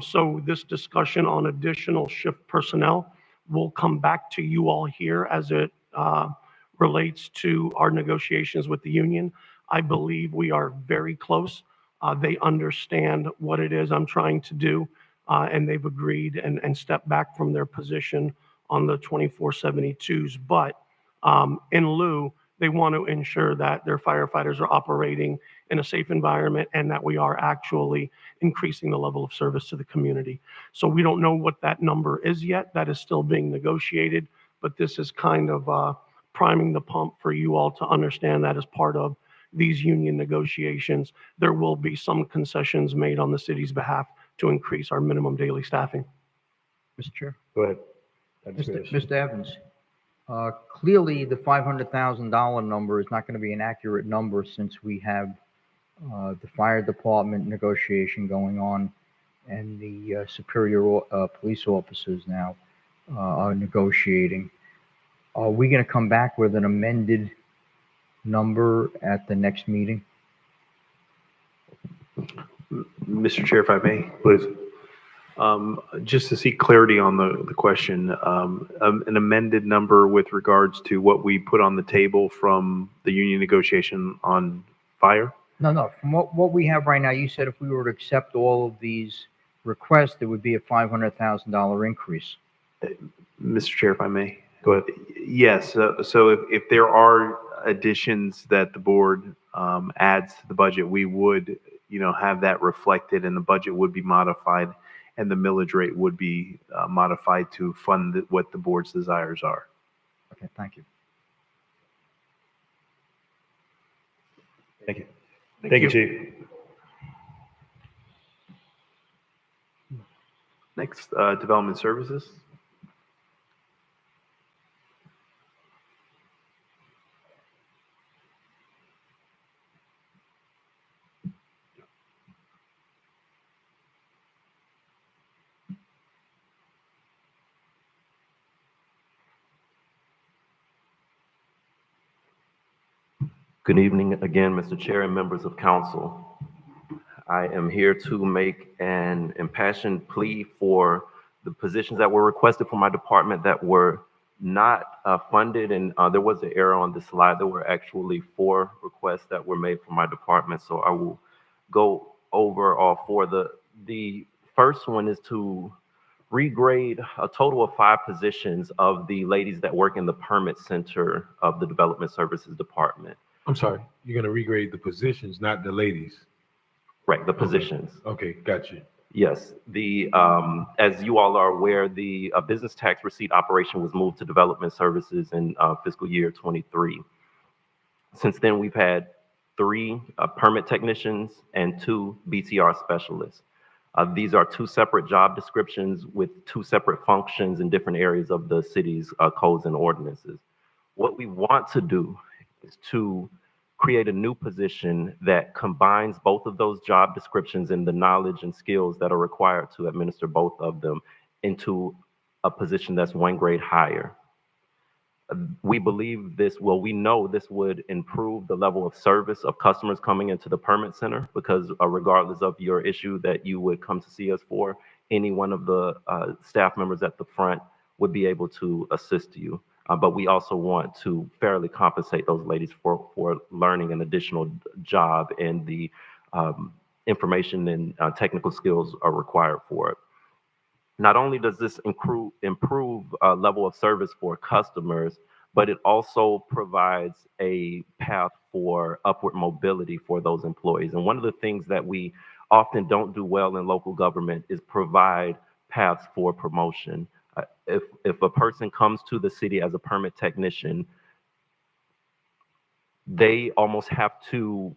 So this discussion on additional shift personnel will come back to you all here as it relates to our negotiations with the union. I believe we are very close. They understand what it is I'm trying to do, and they've agreed and stepped back from their position on the 2472s. But in lieu, they want to ensure that their firefighters are operating in a safe environment and that we are actually increasing the level of service to the community. So we don't know what that number is yet. That is still being negotiated, but this is kind of priming the pump for you all to understand that as part of these union negotiations, there will be some concessions made on the city's behalf to increase our minimum daily staffing. Mr. Chair. Go ahead. Mr. Evans, clearly the $500,000 number is not going to be an accurate number since we have the fire department negotiation going on and the superior police officers now are negotiating. Are we going to come back with an amended number at the next meeting? Mr. Chair, if I may. Please. Just to see clarity on the question, an amended number with regards to what we put on the table from the union negotiation on fire? No. From what we have right now, you said if we were to accept all of these requests, there would be a $500,000 increase. Mr. Chair, if I may. Go ahead. Yes, so if there are additions that the board adds to the budget, we would, have that reflected and the budget would be modified and the millage rate would be modified to fund what the board's desires are. Okay, thank you. Thank you. Thank you, Chief. Next, Development Services. Good evening again, Mr. Chair and members of council. I am here to make an impassioned plea for the positions that were requested for my department that were not funded. And there was an error on the slide. There were actually 4 requests that were made for my department. So I will go over all 4. The first one is to regrade a total of 5 positions of the ladies that work in the permit center of the Development Services Department. I'm sorry, you're gonna regrade the positions, not the ladies. Right, the positions. Okay, got you. Yes, as you all are aware, the business tax receipt operation was moved to Development Services in fiscal year 23. Since then, we've had 3 permit technicians and 2 BTR specialists. These are 2 separate job descriptions with 2 separate functions in different areas of the city's codes and ordinances. What we want to do is to create a new position that combines both of those job descriptions and the knowledge and skills that are required to administer both of them into a position that's 1 grade higher. We believe this, we know this would improve the level of service of customers coming into the permit center because regardless of your issue that you would come to see us for, any one of the staff members at the front would be able to assist you. But we also want to fairly compensate those ladies for learning an additional job and the information and technical skills are required for it. Not only does this improve level of service for customers, but it also provides a path for upward mobility for those employees. And one of the things that we often don't do well in local government is provide paths for promotion. If a person comes to the city as a permit technician, they almost have to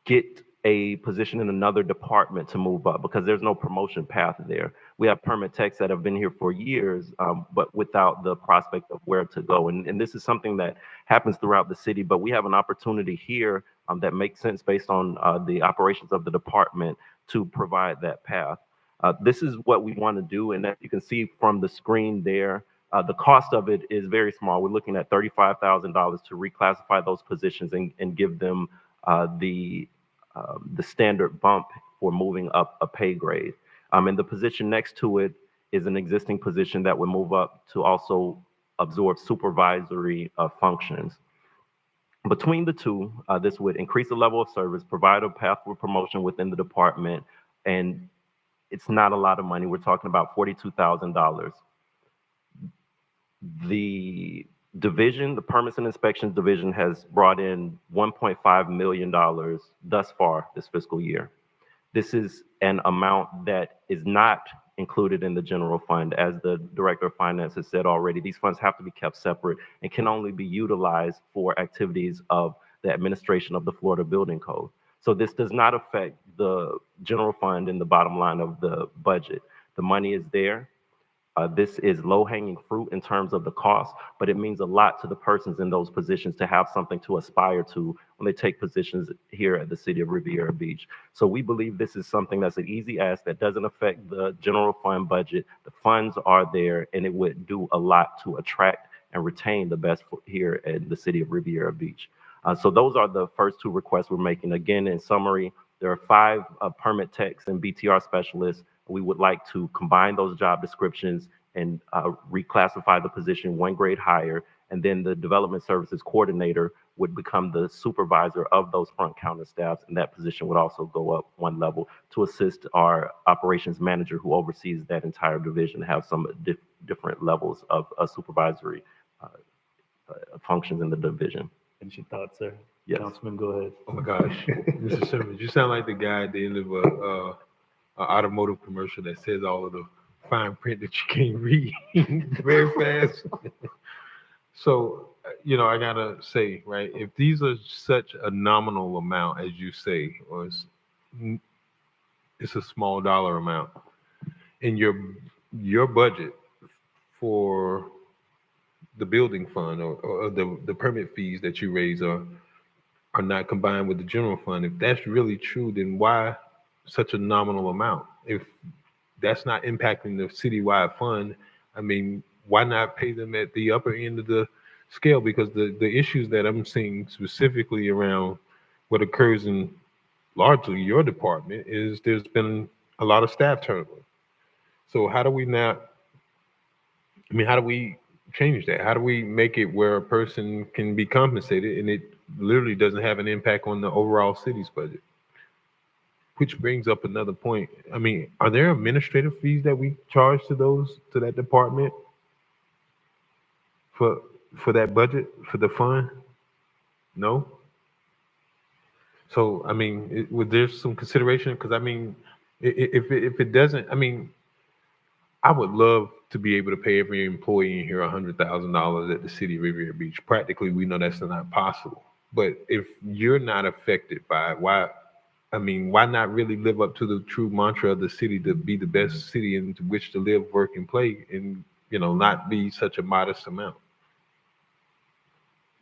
get a position in another department to move up because there's no promotion path there. We have permit techs that have been here for years, but without the prospect of where to go. And this is something that happens throughout the city, but we have an opportunity here that makes sense based on the operations of the department to provide that path. This is what we want to do, and as you can see from the screen there, the cost of it is very small. We're looking at $35,000 to reclassify those positions and give them the standard bump for moving up a pay grade. And the position next to it is an existing position that would move up to also absorb supervisory functions. Between the two, this would increase the level of service, provide a path for promotion within the department, and it's not a lot of money. We're talking about $42,000. The division, the Permits and Inspections Division, has brought in $1.5 million thus far this fiscal year. This is an amount that is not included in the general fund. As the Director of Finance has said already, these funds have to be kept separate and can only be utilized for activities of the administration of the Florida Building Code. So this does not affect the general fund and the bottom line of the budget. The money is there. This is low-hanging fruit in terms of the cost, but it means a lot to the persons in those positions to have something to aspire to when they take positions here at the City of Riviera Beach. So we believe this is something that's an easy ask that doesn't affect the general fund budget. The funds are there, and it would do a lot to attract and retain the best here at the City of Riviera Beach. So those are the first 2 requests we're making. Again, in summary, There are 5 permit techs and BTR specialists. We would like to combine those job descriptions and reclassify the position 1 grade higher. And then the development services coordinator would become the supervisor of those front counter staffs. And that position would also go up 1 level to assist our operations manager who oversees that entire division, have some different levels of supervisory functions in the division. Any thoughts, sir? Yes. Councilman, go ahead. Oh my gosh, Mr. Simmons, you sound like the guy at the end of a automotive commercial that says all of the fine print that you can't read very fast. So, I gotta say, right, if these are such a nominal amount as you say, or it's a small dollar amount, and your budget for the building fund or the permit fees that you raise are not combined with the general fund. If that's really true, then why such a nominal amount? If that's not impacting the citywide fund, I mean, why not pay them at the upper end of the scale? Because the issues that I'm seeing specifically around what occurs in largely your department is there's been a lot of staff turnover. So how do we change that? How do we make it where a person can be compensated and it literally doesn't have an impact on the overall city's budget? Which brings up another point. I mean, are there administrative fees that we charge to that department for that budget, for the fund? No? So, I mean, would there some consideration? Because, I mean, if it doesn't, I mean, I would love to be able to pay every employee in here $100,000 at the city of Riviera Beach. Practically, we know that's not possible. But if you're not affected by it, why not really live up to the true mantra of the city to be the best city in which to live, work, and play, and not be such a modest amount?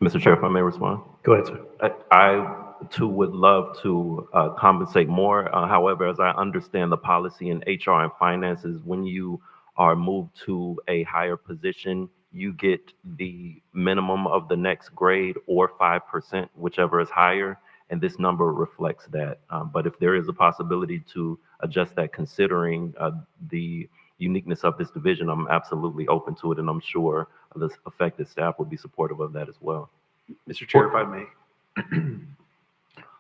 Mr. Chair, if I may respond. Go ahead, sir. I too would love to compensate more. However, as I understand the policy in HR and finances, when you are moved to a higher position, you get the minimum of the next grade or 5%, whichever is higher. And this number reflects that. But if there is a possibility to adjust that considering the uniqueness of this division, I'm absolutely open to it. And I'm sure the affected staff would be supportive of that as well. Mr. Chair, if I may.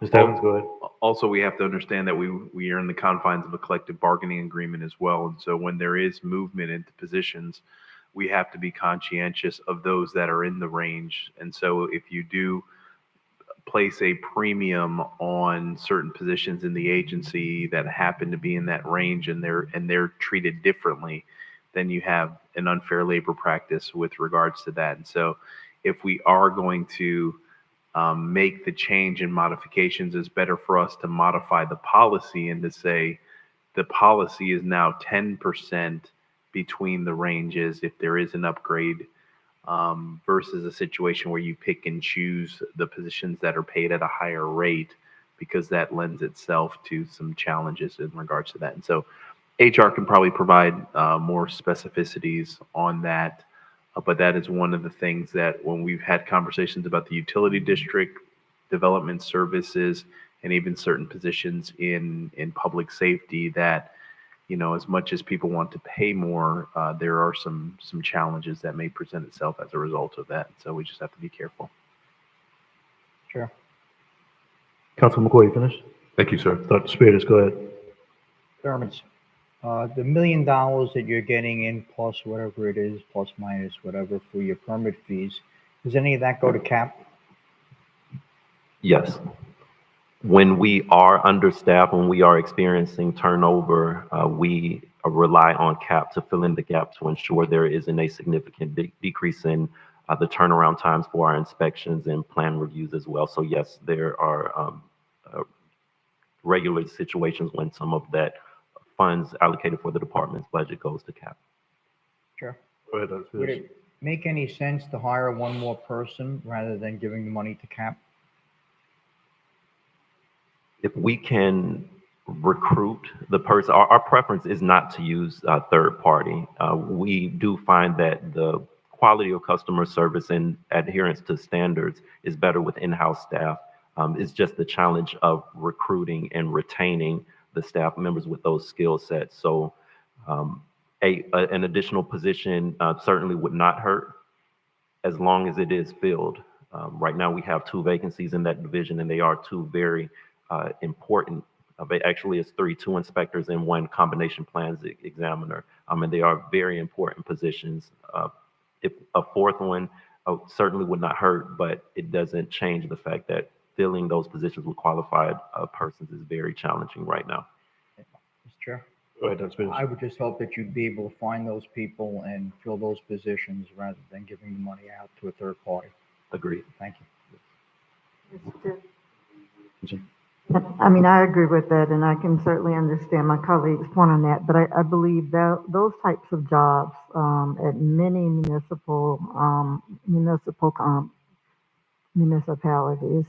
Mr. Evans, go ahead. Also, we have to understand that we are in the confines of a collective bargaining agreement as well. And so when there is movement into positions, we have to be conscientious of those that are in the range. And so if you do place a premium on certain positions in the agency that happen to be in that range and they're treated differently, then you have an unfair labor practice with regards to that. And so if we are going to make the change and modifications, it's better for us to modify the policy and to say the policy is now 10% between the ranges if there is an upgrade, versus a situation where you pick and choose the positions that are paid at a higher rate, because that lends itself to some challenges in regards to that. And so HR can probably provide more specificities on that. But that is one of the things that when we've had conversations about the utility district, development services, and even certain positions in public safety, that, as much as people want to pay more, there are some challenges that may present itself as a result of that. So we just have to be careful. Sure. Councilman McCoy, you finished? Thank you, sir. Dr. Spears, go ahead. Thurmans, the $1 million that you're getting in plus whatever it is, plus minus whatever for your permit fees, does any of that go to CAP? Yes. When we are understaffed, when we are experiencing turnover, we rely on CAP to fill in the gap to ensure there isn't a significant decrease in the turnaround times for our inspections and plan reviews as well. So yes, there are regular situations when some of that funds allocated for the department's budget goes to CAP. Sure. Go ahead, Dr. Spears. Would it make any sense to hire one more person rather than giving the money to CAP? If we can recruit the person, our preference is not to use third party. We do find that the quality of customer service and adherence to standards is better with in-house staff. It's just the challenge of recruiting and retaining the staff members with those skill sets. So an additional position certainly would not hurt as long as it is filled. Right now, we have 2 vacancies in that division, and they are 2 very important. Actually, it's 3, 2 inspectors and 1 combination plans examiner. And they are very important positions. If a 4th one certainly would not hurt, but it doesn't change the fact that filling those positions with qualified persons is very challenging right now. Mr. Chair? Go ahead, Dr. I would just hope that you'd be able to find those people and fill those positions rather than giving the money out to a third party. Agreed. Thank you. I mean, I agree with that, and I can certainly understand my colleague's point on that, but I believe that those types of jobs at many municipalities,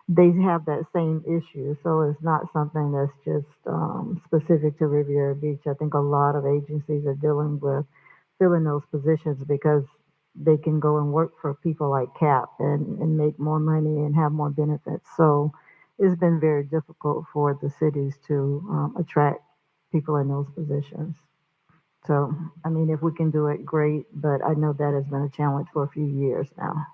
they have that same issue. So it's not something that's just specific to Riviera Beach. I think a lot of agencies are dealing with filling those positions because they can go and work for people like CAP and make more money and have more benefits. So it's been very difficult for the cities to attract people in those positions. So, I mean, if we can do it, great, but I know that has been a challenge for a few years now.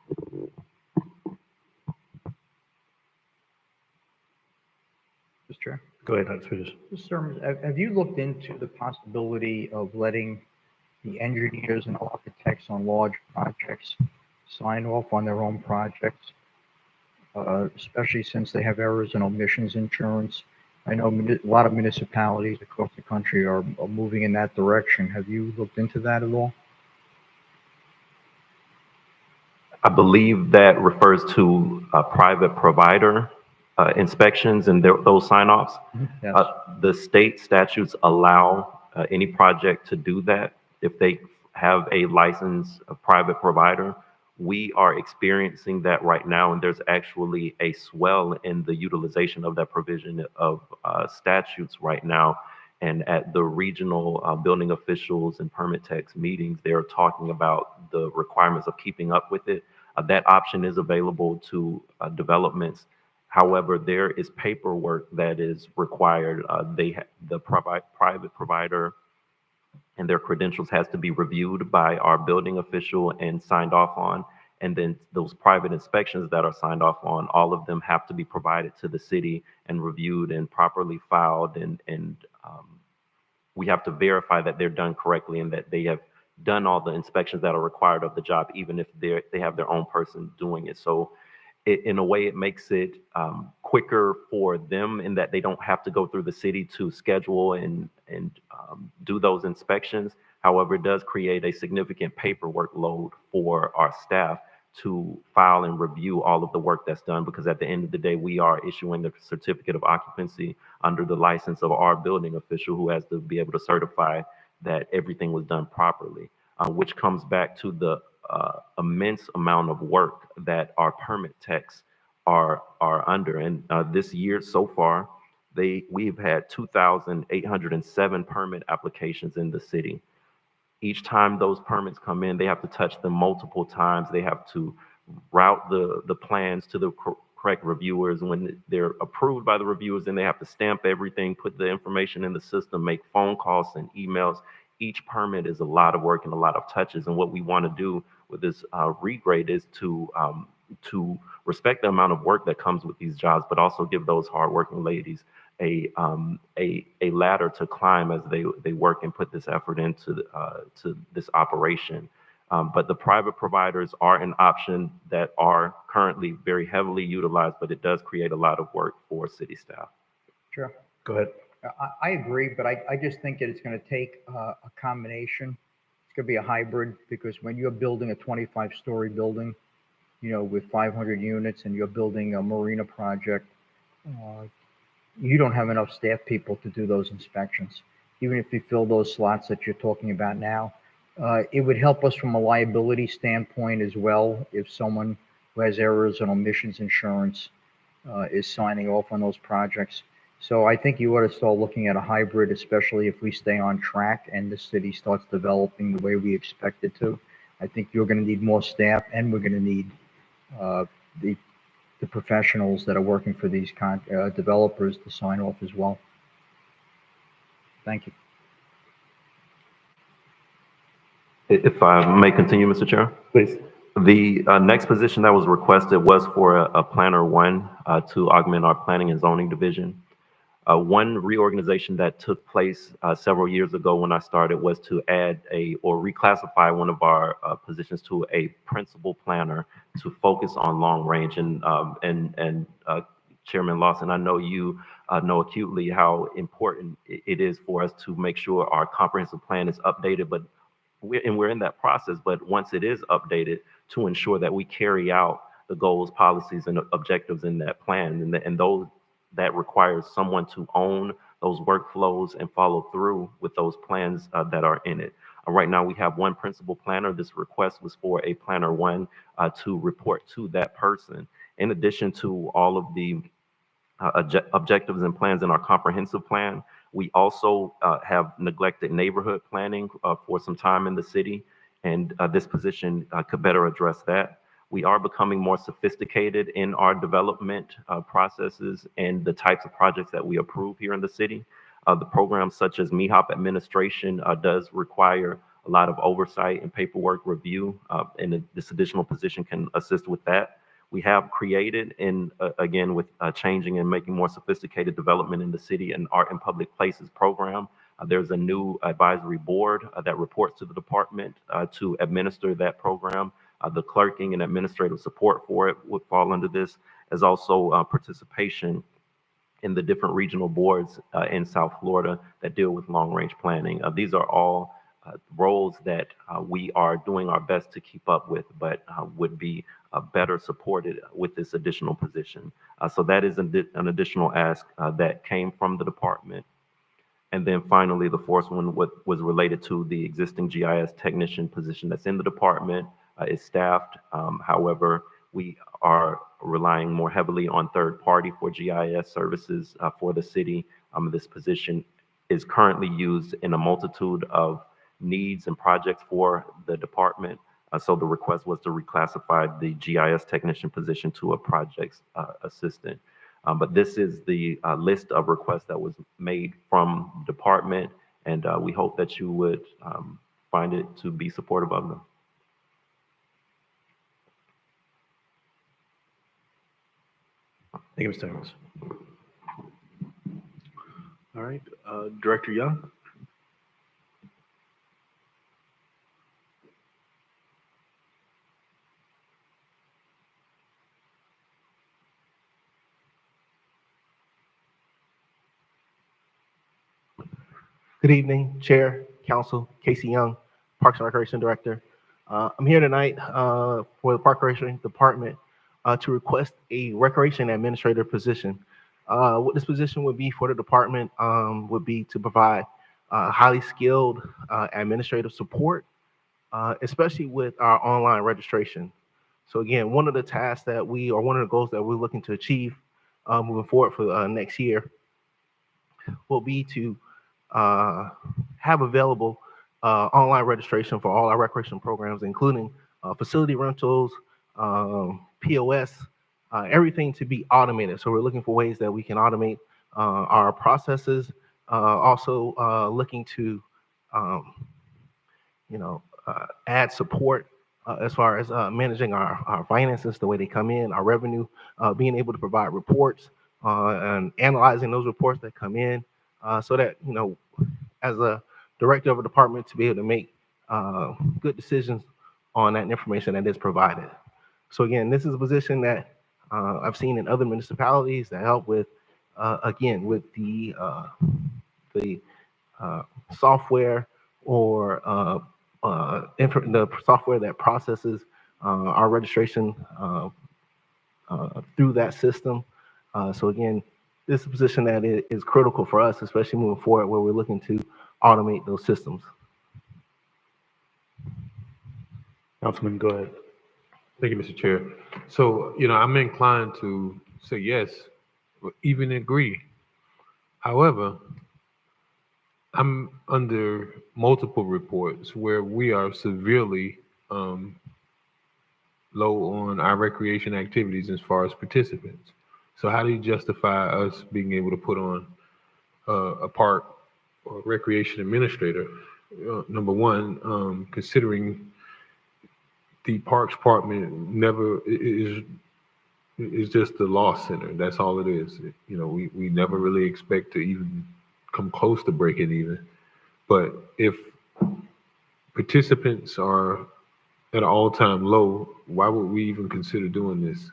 Mr. Chair? Go ahead, Dr. Peters. Mr. Sermon, have you looked into the possibility of letting the engineers and architects on large projects sign off on their own projects, especially since they have errors and omissions insurance? I know a lot of municipalities across the country are moving in that direction. Have you looked into that at all? I believe that refers to private provider inspections and those sign-offs. Yes. The state statutes allow any project to do that if they have a licensed private provider. We are experiencing that right now, and there's actually a swell in the utilization of that provision of statutes right now. And at the regional building officials and permit techs meetings, they're talking about the requirements of keeping up with it. That option is available to developments. However, there is paperwork that is required. The private provider and their credentials has to be reviewed by our building official and signed off on. And then those private inspections that are signed off on, all of them have to be provided to the city and reviewed and properly filed. And we have to verify that they're done correctly and that they have done all the inspections that are required of the job, even if they have their own person doing it. So in a way, it makes it quicker for them in that they don't have to go through the city to schedule and do those inspections. However, it does create a significant paperwork load for our staff to file and review all of the work that's done, because at the end of the day, we are issuing the certificate of occupancy under the license of our building official, who has to be able to certify that everything was done properly, which comes back to the immense amount of work that our permit techs are under. And this year so far, we've had 2,807 permit applications in the city. Each time those permits come in, they have to touch them multiple times. They have to route the plans to the correct reviewers. When they're approved by the reviewers, then they have to stamp everything, put the information in the system, make phone calls and emails. Each permit is a lot of work and a lot of touches. And what we want to do with this regrade is to respect the amount of work that comes with these jobs, but also give those hardworking ladies a ladder to climb as they work and put this effort into to this operation. But the private providers are an option that are currently very heavily utilized, but it does create a lot of work for city staff. Sure. Go ahead. I agree, but I just think that it's going to take a combination. It's going to be a hybrid, because when you're building a 25-story building, with 500 units, and you're building a marina project, you don't have enough staff people to do those inspections. Even if you fill those slots that you're talking about now, it would help us from a liability standpoint as well if someone who has errors and omissions insurance is signing off on those projects. So I think you ought to start looking at a hybrid, especially if we stay on track and the city starts developing the way we expect it to. I think you're going to need more staff, and we're going to need the the professionals that are working for these developers to sign off as well. Thank you. If I may continue, Mr. Chair? Please. The next position that was requested was for a planner one to augment our planning and zoning division. One reorganization that took place several years ago when I started was to add or reclassify one of our positions to a principal planner to focus on long range. And Chairman Lawson, I know you know acutely how important it is for us to make sure our comprehensive plan is updated, but we're in that process. But once it is updated, to ensure that we carry out the goals, policies, and objectives in that plan, and those that requires someone to own those workflows and follow through with those plans that are in it. Right now, we have one principal planner. This request was for a planner one to report to that person. In addition to all of the objectives and plans in our comprehensive plan, we also have neglected neighborhood planning for some time in the city, and this position could better address that. We are becoming more sophisticated in our development processes and the types of projects that we approve here in the city. The programs such as MEHOP administration does require a lot of oversight and paperwork review, and this additional position can assist with that. We have created, and again, with changing and making more sophisticated development in the city, and Art in Public Places program. There's a new advisory board that reports to the department to administer that program. The clerking and administrative support for it would fall under this, as also participation in the different regional boards in South Florida that deal with long-range planning. These are all roles that we are doing our best to keep up with, but would be better supported with this additional position. So that is an additional ask that came from the department. And then finally, the fourth one was related to the existing GIS technician position that's in the department. Is staffed. However, we are relying more heavily on third party for GIS services for the city. This position is currently used in a multitude of needs and projects for the department. So the request was to reclassify the GIS technician position to a projects assistant. But this is the list of requests that was made from department, and we hope that you would find it to be supportive of them. Thank you, Mr. Evans. All right, Director Young. Good evening, Chair, Council, Casey Young, Parks and Recreation Director. I'm here tonight for the Park and Recreation Department to request a Recreation Administrator position. What this position would be for the department would be to provide highly skilled administrative support, especially with our online registration. So again, one of the tasks that one of the goals that we're looking to achieve moving forward for next year will be to have available online registration for all our recreation programs, including facility rentals, POS, everything to be automated. So we're looking for ways that we can automate our processes. Also looking to, add support as far as managing our finances, the way they come in, our revenue, being able to provide reports and analyzing those reports that come in, so that, as a director of a department, to be able to make good decisions on that information that is provided. So again, this is a position that I've seen in other municipalities that help with, again, with the software or the software that processes our registration through that system. So again, this is a position that is critical for us, especially moving forward, where we're looking to automate those systems. Councilman, go ahead. Thank you, Mr. Chair. So, I'm inclined to say yes, or even agree. However, I'm under multiple reports where we are severely low on our recreation activities as far as participants. So how do you justify us being able to put on a park or recreation administrator? Number one, considering the Parks Department never is just the loss center. That's all it is. You know, we never really expect to even come close to breaking even. But if participants are at an all-time low, why would we even consider doing this?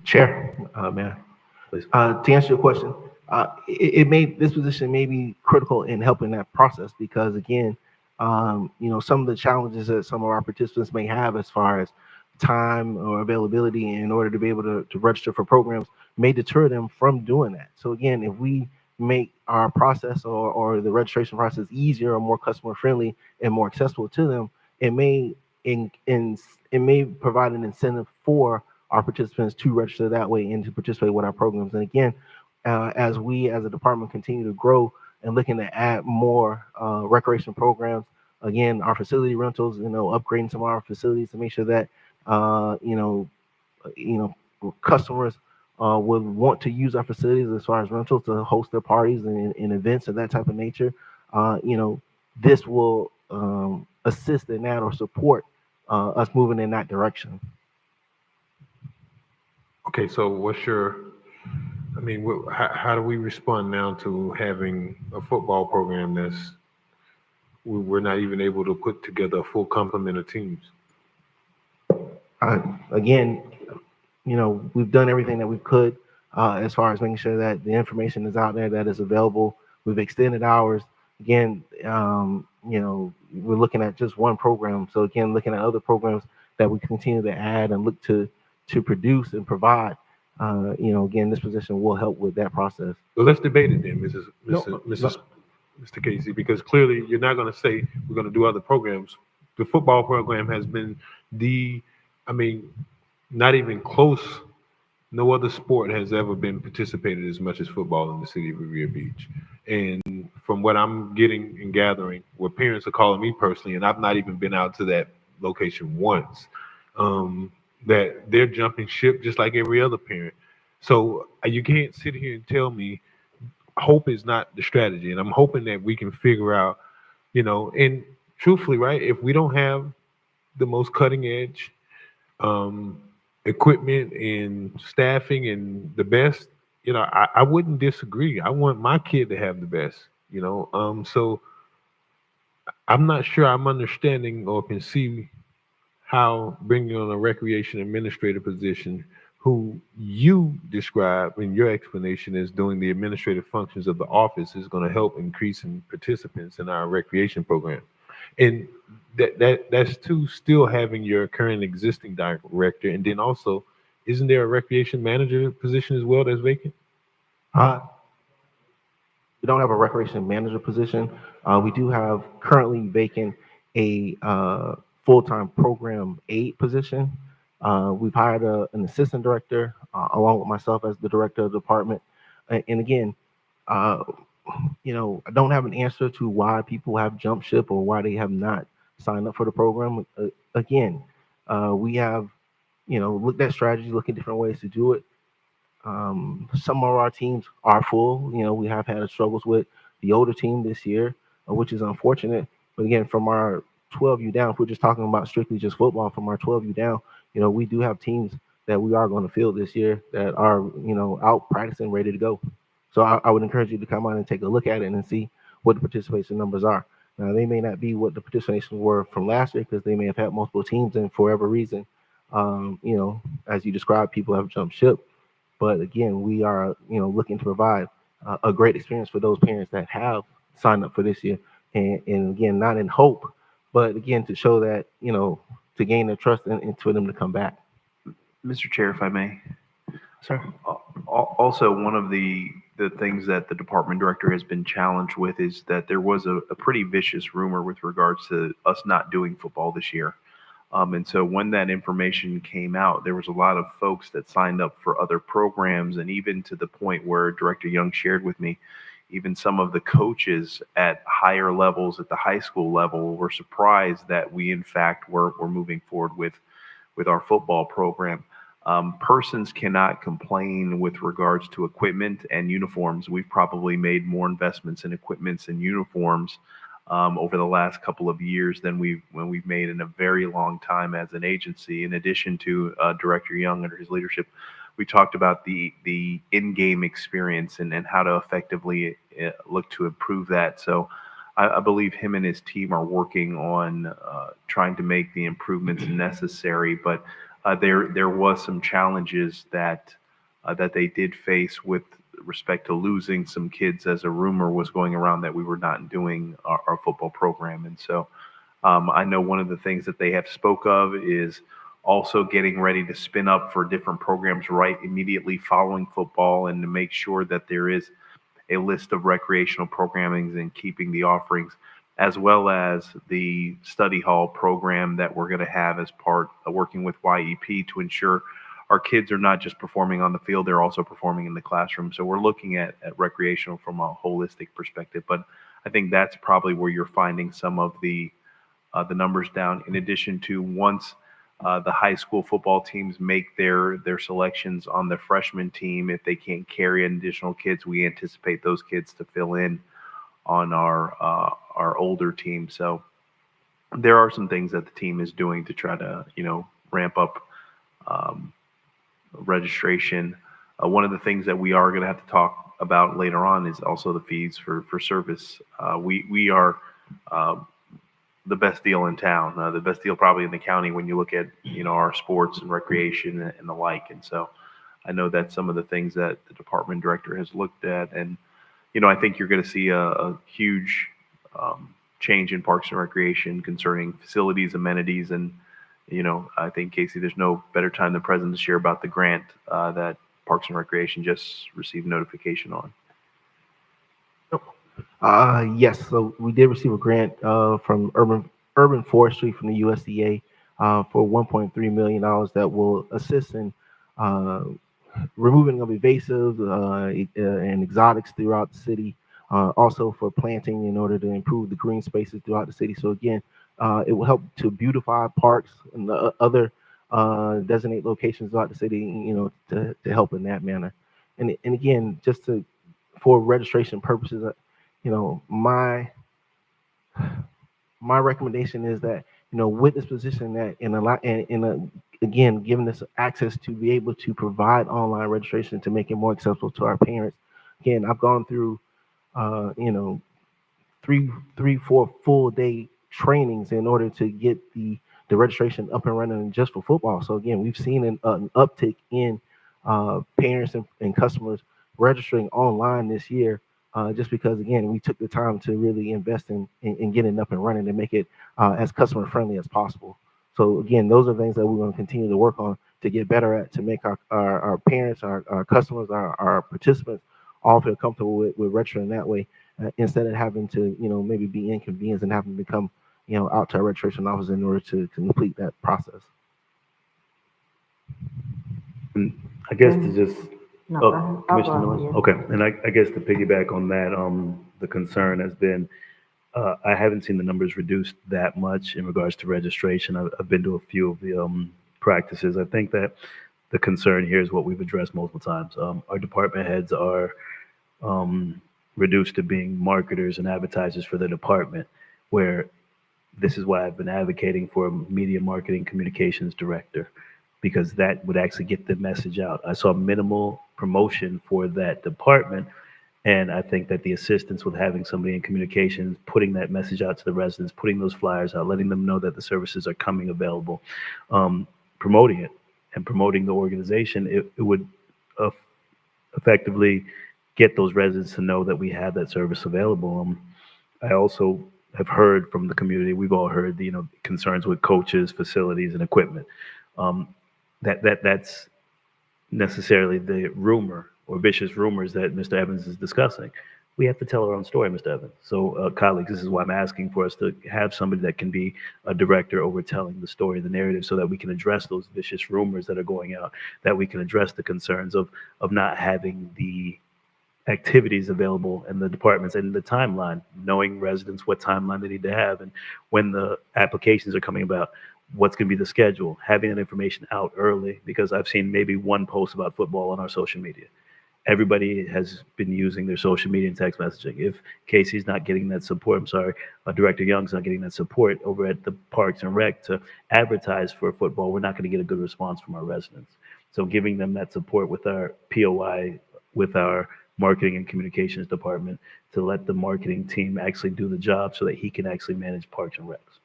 Chair, Mayor, to answer your question, this position may be critical in helping that process because again, some of the challenges that some of our participants may have as far as time or availability in order to be able to register for programs may deter them from doing that. So again, if we make our process or the registration process easier or more customer friendly and more accessible to them, it may it may provide an incentive for our participants to register that way and to participate with our programs. And again, as we as a department continue to grow and looking to add more recreation programs, again, our facility rentals, upgrading some of our facilities to make sure that uh, you know, customers would want to use our facilities as far as rentals to host their parties and events of that type of nature. This will assist in that or support us moving in that direction. Okay, so how do we respond now to having a football program we're not even able to put together a full complement of teams? Again, we've done everything that we could as far as making sure that the information is out there, that is available. We've extended hours. Again, we're looking at just one program. So again, looking at other programs that we continue to add and look to produce and provide. Again, this position will help with that process. So let's debate it then, No, Mr. Casey, because clearly you're not going to say we're going to do other programs. The football program has been not even close. No other sport has ever been participated as much as football in the city of Revere Beach. And from what I'm getting and gathering, what parents are calling me personally, and I've not even been out to that location once, that they're jumping ship just like every other parent. So you can't sit here and tell me hope is not the strategy. And I'm hoping that we can figure out, and truthfully, right, if we don't have the most cutting edge equipment and staffing and the best, I wouldn't disagree. I want my kid to have the best, so I'm not sure I'm understanding or can see how bringing on a recreation administrator position who you describe in your explanation as doing the administrative functions of the office is going to help increase in participants in our recreation program. And that's to still having your current existing director. And then also, isn't there a recreation manager position as well that's vacant? We don't have a recreation manager position. We do have currently vacant a full-time program aide position. We've hired an assistant director along with myself as the director of the department. And again, I don't have an answer to why people have jumped ship or why they have not signed up for the program. Again, we have, looked at strategies, looked at different ways to do it. Some of our teams are full. We have had struggles with the older team this year, which is unfortunate. But again, from our 12U down, if we're just talking about strictly just football, from our 12U down, we do have teams that we are going to field this year that are, out practicing, ready to go. So I would encourage you to come out and take a look at it and see what the participation numbers are. Now, they may not be what the participation were from last year because they may have had multiple teams and for whatever reason, as you described, people have jumped ship. But again, we are, looking to provide a great experience for those parents that have signed up for this year. And again, not in hope, but again, to show that, to gain their trust and for them to come back. Mr. Chair, if I may. Sir. Also, one of the things that the department director has been challenged with is that there was a pretty vicious rumor with regards to us not doing football this year. And so when that information came out, there was a lot of folks that signed up for other programs, and even to the point where Director Young shared with me, even some of the coaches at higher levels at the high school level were surprised that we in fact were moving forward with our football program. Persons cannot complain with regards to equipment and uniforms. We've probably made more investments in equipments and uniforms over the last couple of years than we've made in a very long time as an agency. In addition to Director Young under his leadership, we talked about the in-game experience and how to effectively look to improve that. So I believe him and his team are working on trying to make the improvements necessary. But there was some challenges that they did face with respect to losing some kids, as a rumor was going around that we were not doing our football program. And so I know one of the things that they have spoke of is also getting ready to spin up for different programs right immediately following football, and to make sure that there is a list of recreational programming and keeping the offerings, as well as the study hall program that we're going to have as part of working with YEP to ensure our kids are not just performing on the field, they're also performing in the classroom. So we're looking at recreational from a holistic perspective. But I think that's probably where you're finding some of the numbers down, in addition to once the high school football teams make their selections on the freshman team, if they can't carry an additional kids, we anticipate those kids to fill in on our older team. So there are some things that the team is doing to try to ramp up registration. One of the things that we are going to have to talk about later on is also the fees for service. We are the best deal in town, the best deal probably in the county when you look at our sports and recreation and the like. And so I know that's some of the things that the department director has looked at, and I think you're going to see a huge change in Parks and Recreation concerning facilities, amenities, and I think, Casey, there's no better time than present to share about the grant that Parks and Recreation just received notification on. Yes, so we did receive a grant from Urban Forestry from the USDA for $1.3 million that will assist in removing of invasives and exotics throughout the city, also for planting in order to improve the green spaces throughout the city. So again, it will help to beautify parks and the other designate locations throughout the city, to help in that manner. And again, just for registration purposes, my recommendation is that, with this position that again, giving us access to be able to provide online registration to make it more accessible to our parents. Again, I've gone through, 4 full day trainings in order to get the registration up and running just for football. So again, we've seen an uptick in parents and customers registering online this year, just because, again, we took the time to really invest in getting it up and running and make it as customer friendly as possible. So again, those are things that we're going to continue to work on to get better at, to make our parents, our customers, our participants all feel comfortable with registering that way, instead of having to, maybe be inconvenienced and having to come, out to our registration office in order to complete that process. And I guess to just, No, Commissioner Miller? Okay, and I guess to piggyback on that, the concern has been, I haven't seen the numbers reduced that much in regards to registration. I've been to a few of the practices. I think that the concern here is what we've addressed multiple times. Our department heads are reduced to being marketers and advertisers for the department, where this is why I've been advocating for a media marketing communications director, because that would actually get the message out. I saw minimal promotion for that department, and I think that the assistance with having somebody in communications, putting that message out to the residents, putting those flyers out, letting them know that the services are coming available, promoting it and promoting the organization, it would effectively get those residents to know that we have that service available. I also have heard from the community, we've all heard the concerns with coaches, facilities, and equipment. That's necessarily the rumor or vicious rumors that Mr. Evans is discussing. We have to tell our own story, Mr. Evans. So, colleagues, this is why I'm asking for us to have somebody that can be a director over telling the story, the narrative, so that we can address those vicious rumors that are going out, that we can address the concerns of not having the activities available in the departments and the timeline, knowing residents what timeline they need to have, and when the applications are coming about, what's going to be the schedule, having that information out early, because I've seen maybe one post about football on our social media. Everybody has been using their social media and text messaging. If Casey's not getting that support, I'm sorry, Director Young's not getting that support over at the Parks and Rec to advertise for football, we're not going to get a good response from our residents. So giving them that support with our POI, with our marketing and communications department, to let the marketing team actually do the job so that he can actually manage Parks and Recs.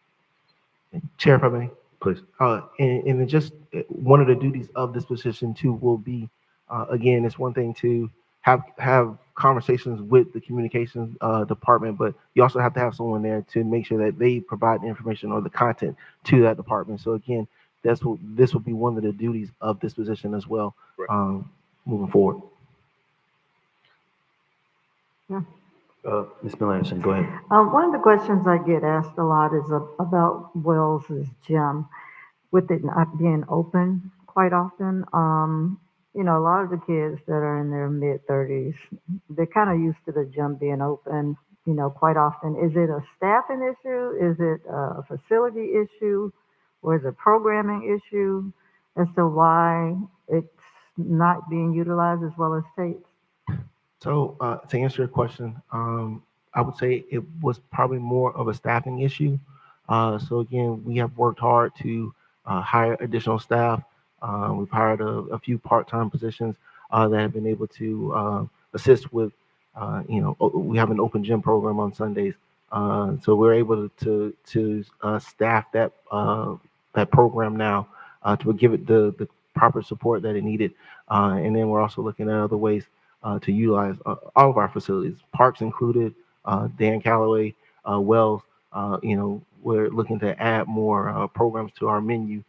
Chair, if I may. Please. And it just one of the duties of this position too will be, again, it's one thing to have conversations with the communications department, but you also have to have someone there to make sure that they provide the information or the content to that department. So again, this will be one of the duties of this position as well, Right. moving forward. Yeah. Ms. Miller Anderson, go ahead. One of the questions I get asked a lot is about Wells's gym, with it not being open quite often. A lot of the kids that are in their mid-30s, they're kind of used to the gym being open, quite often. Is it a staffing issue? Is it a facility issue? Or is it a programming issue as to why it's not being utilized as well as states? So to answer your question, I would say it was probably more of a staffing issue. So again, we have worked hard to hire additional staff. We've hired a few part-time positions that have been able to assist with, we have an open gym program on Sundays. So we're able to staff that program now to give it the proper support that it needed. And then we're also looking at other ways to utilize all of our facilities, parks included, Dan Calloway, Wells. We're looking to add more programs to our menu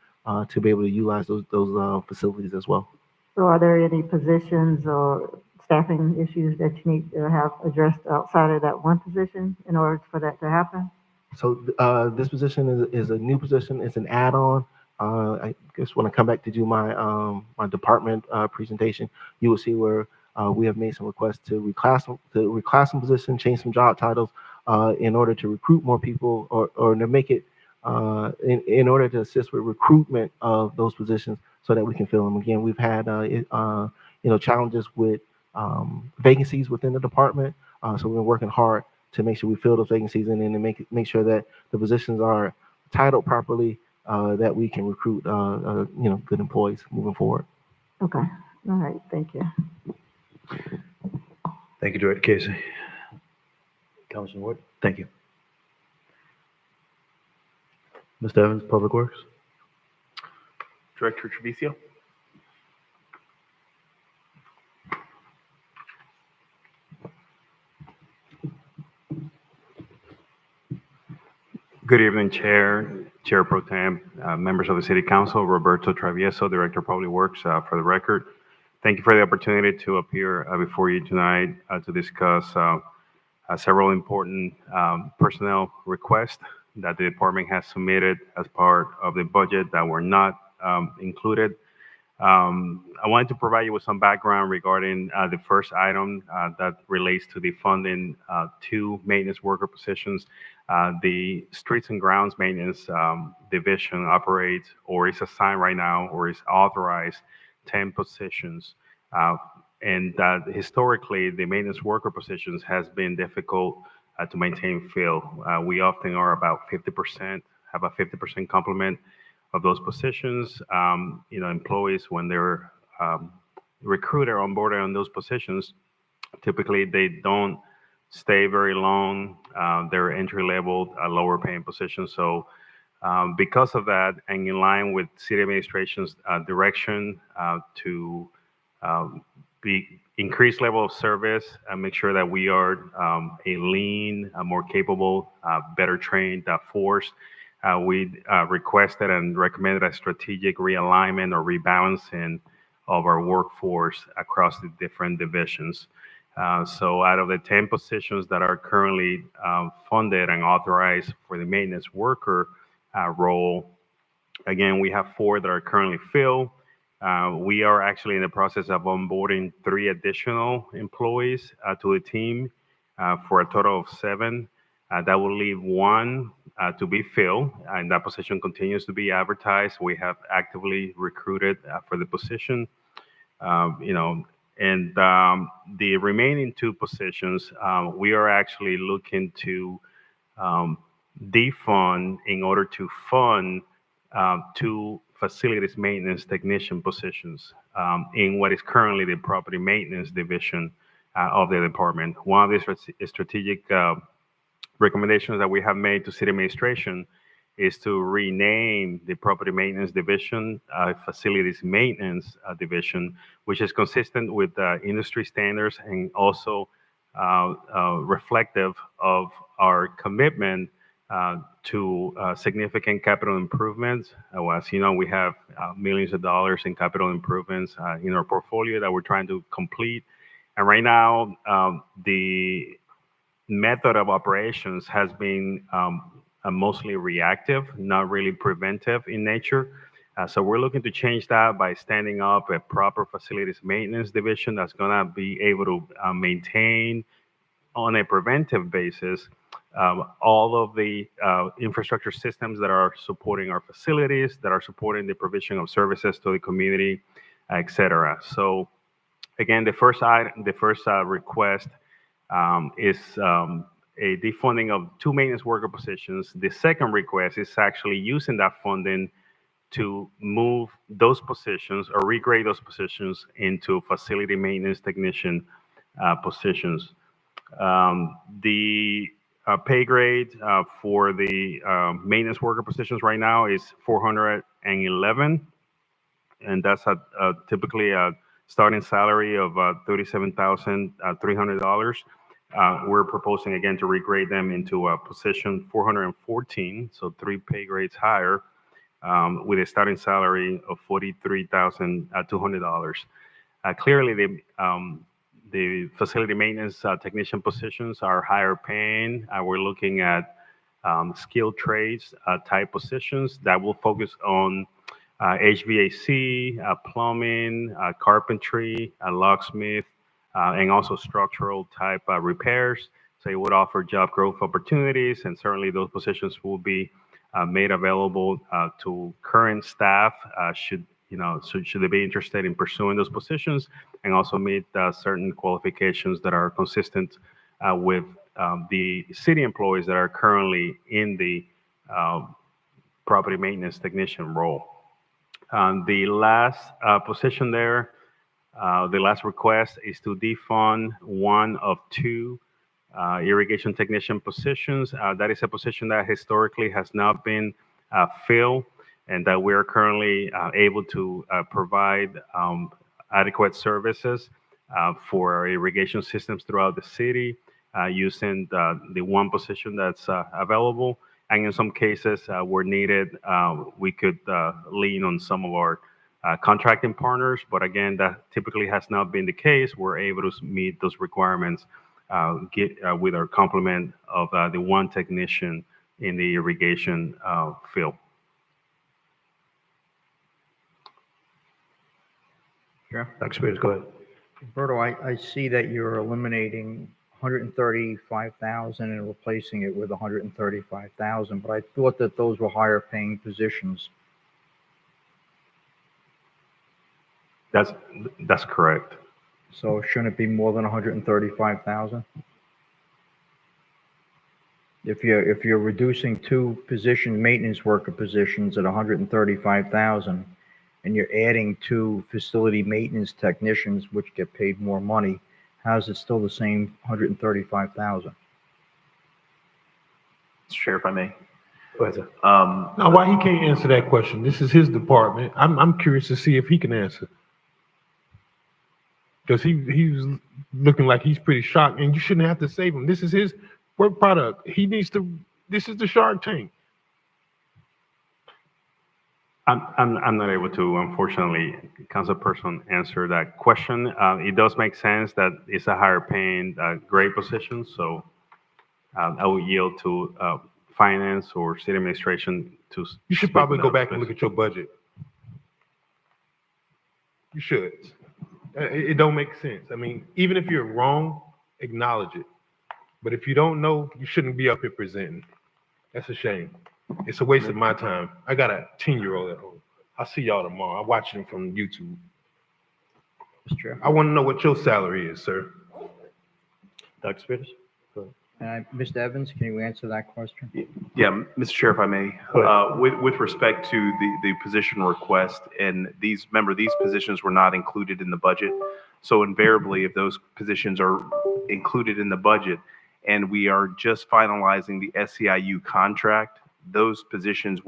to be able to utilize those facilities as well. So are there any positions or staffing issues that you need to have addressed outside of that one position in order for that to happen? So this position is a new position. It's an add-on. I guess when I come back to do my department presentation, you will see where we have made some requests to reclass some positions, change some job titles in order to recruit more people or to make it in order to assist with recruitment of those positions so that we can fill them. Again, we've had challenges with vacancies within the department, so we've been working hard to make sure we fill those vacancies and then to make sure that the positions are titled properly, that we can recruit good employees moving forward. Okay. All right. Thank you. Thank you, Director Casey. Councilman Ward, thank you. Mr. Evans, Public Works. Director Treviso. Good evening, Chair Pro Tem, members of the City Council, Roberto Travieso, Director of Public Works. For the record, thank you for the opportunity to appear before you tonight to discuss several important personnel requests that the department has submitted as part of the budget that were not included. I wanted to provide you with some background regarding the first item that relates to the funding two maintenance worker positions. The Streets and Grounds Maintenance Division operates or is assigned right now or is authorized 10 positions. And that historically, the maintenance worker positions has been difficult to maintain fill. We often are about 50%, have a 50% complement of those positions. Employees, when they're recruited or onboarded on those positions, typically they don't stay very long. They're entry level, lower paying positions. So because of that, and in line with city administration's direction to be increased level of service and make sure that we are a lean, a more capable, better trained force, we requested and recommended a strategic realignment or rebalancing of our workforce across the different divisions. So out of the 10 positions that are currently funded and authorized for the maintenance worker role, again, we have 4 that are currently filled. We are actually in the process of onboarding 3 additional employees to the team for a total of 7. That will leave one to be filled, and that position continues to be advertised. We have actively recruited for the position. You know, and the remaining two positions, we are actually looking to defund in order to fund two facilities maintenance technician positions in what is currently the property maintenance division of the department. One of the strategic recommendations that we have made to city administration is to rename the property maintenance division facilities maintenance division, which is consistent with industry standards and also reflective of our commitment to significant capital improvements. As you know, we have millions of dollars in capital improvements in our portfolio that we're trying to complete. And right now, the method of operations has been mostly reactive, not really preventive in nature. So we're looking to change that by standing up a proper facilities maintenance division that's going to be able to maintain on a preventive basis all of the infrastructure systems that are supporting our facilities, that are supporting the provision of services to the community, et cetera. So again, the first request is a defunding of two maintenance worker positions. The second request is actually using that funding to move those positions or regrade those positions into facility maintenance technician positions. The pay grade for the maintenance worker positions right now is 411, and that's typically a starting salary of $37,300. We're proposing again to regrade them into a position 414, so 3 pay grades higher, with a starting salary of $43,200. Clearly, the facility maintenance technician positions are higher paying. We're looking at skilled trades type positions that will focus on HVAC, plumbing, carpentry, locksmith, and also structural type repairs. So it would offer job growth opportunities, and certainly those positions will be made available to current staff should they be interested in pursuing those positions, and also meet certain qualifications that are consistent with the city employees that are currently in the property maintenance technician role. The last position there, the last request is to defund one of two irrigation technician positions. That is a position that historically has not been filled, and that we are currently able to provide adequate services for our irrigation systems throughout the city using the one position that's available. And in some cases where needed, we could lean on some of our contracting partners. But again, that typically has not been the case. We're able to meet those requirements with our complement of the one technician in the irrigation field. Sure. Dr. Spears, go ahead. Roberto, I see that you're eliminating 135,000 and replacing it with 135,000, but I thought that those were higher paying positions. That's correct. So shouldn't it be more than 135,000? If you're reducing two position maintenance worker positions at 135,000, and you're adding two facility maintenance technicians, which get paid more money, how is it still the same 135,000? Chair, if I may. Go ahead, sir. Now, why he can't answer that question? This is his department. I'm curious to see if he can answer. Because he's looking like he's pretty shocked, and you shouldn't have to save him. This is his work product. He needs to. This is the Shark Tank. I'm not able to, unfortunately, councilperson, answer that question. It does make sense that it's a higher paying grade position, so I will yield to finance or city administration to. You should probably go back and look at your budget. You should. It don't make sense. I mean, even if you're wrong, acknowledge it. But if you don't know, you shouldn't be up here presenting. That's a shame. It's a waste of my time. I got a 10-year-old at home. I'll see y'all tomorrow. I'm watching them from YouTube. Mr. Chair. I want to know what your salary is, sir. Dr. Spears? Mr. Evans, can you answer that question? Yeah, Mr. Chair, if I may, with respect to the position request, and these positions were not included in the budget. So invariably, if those positions are included in the budget and we are just finalizing the SEIU contract, those positions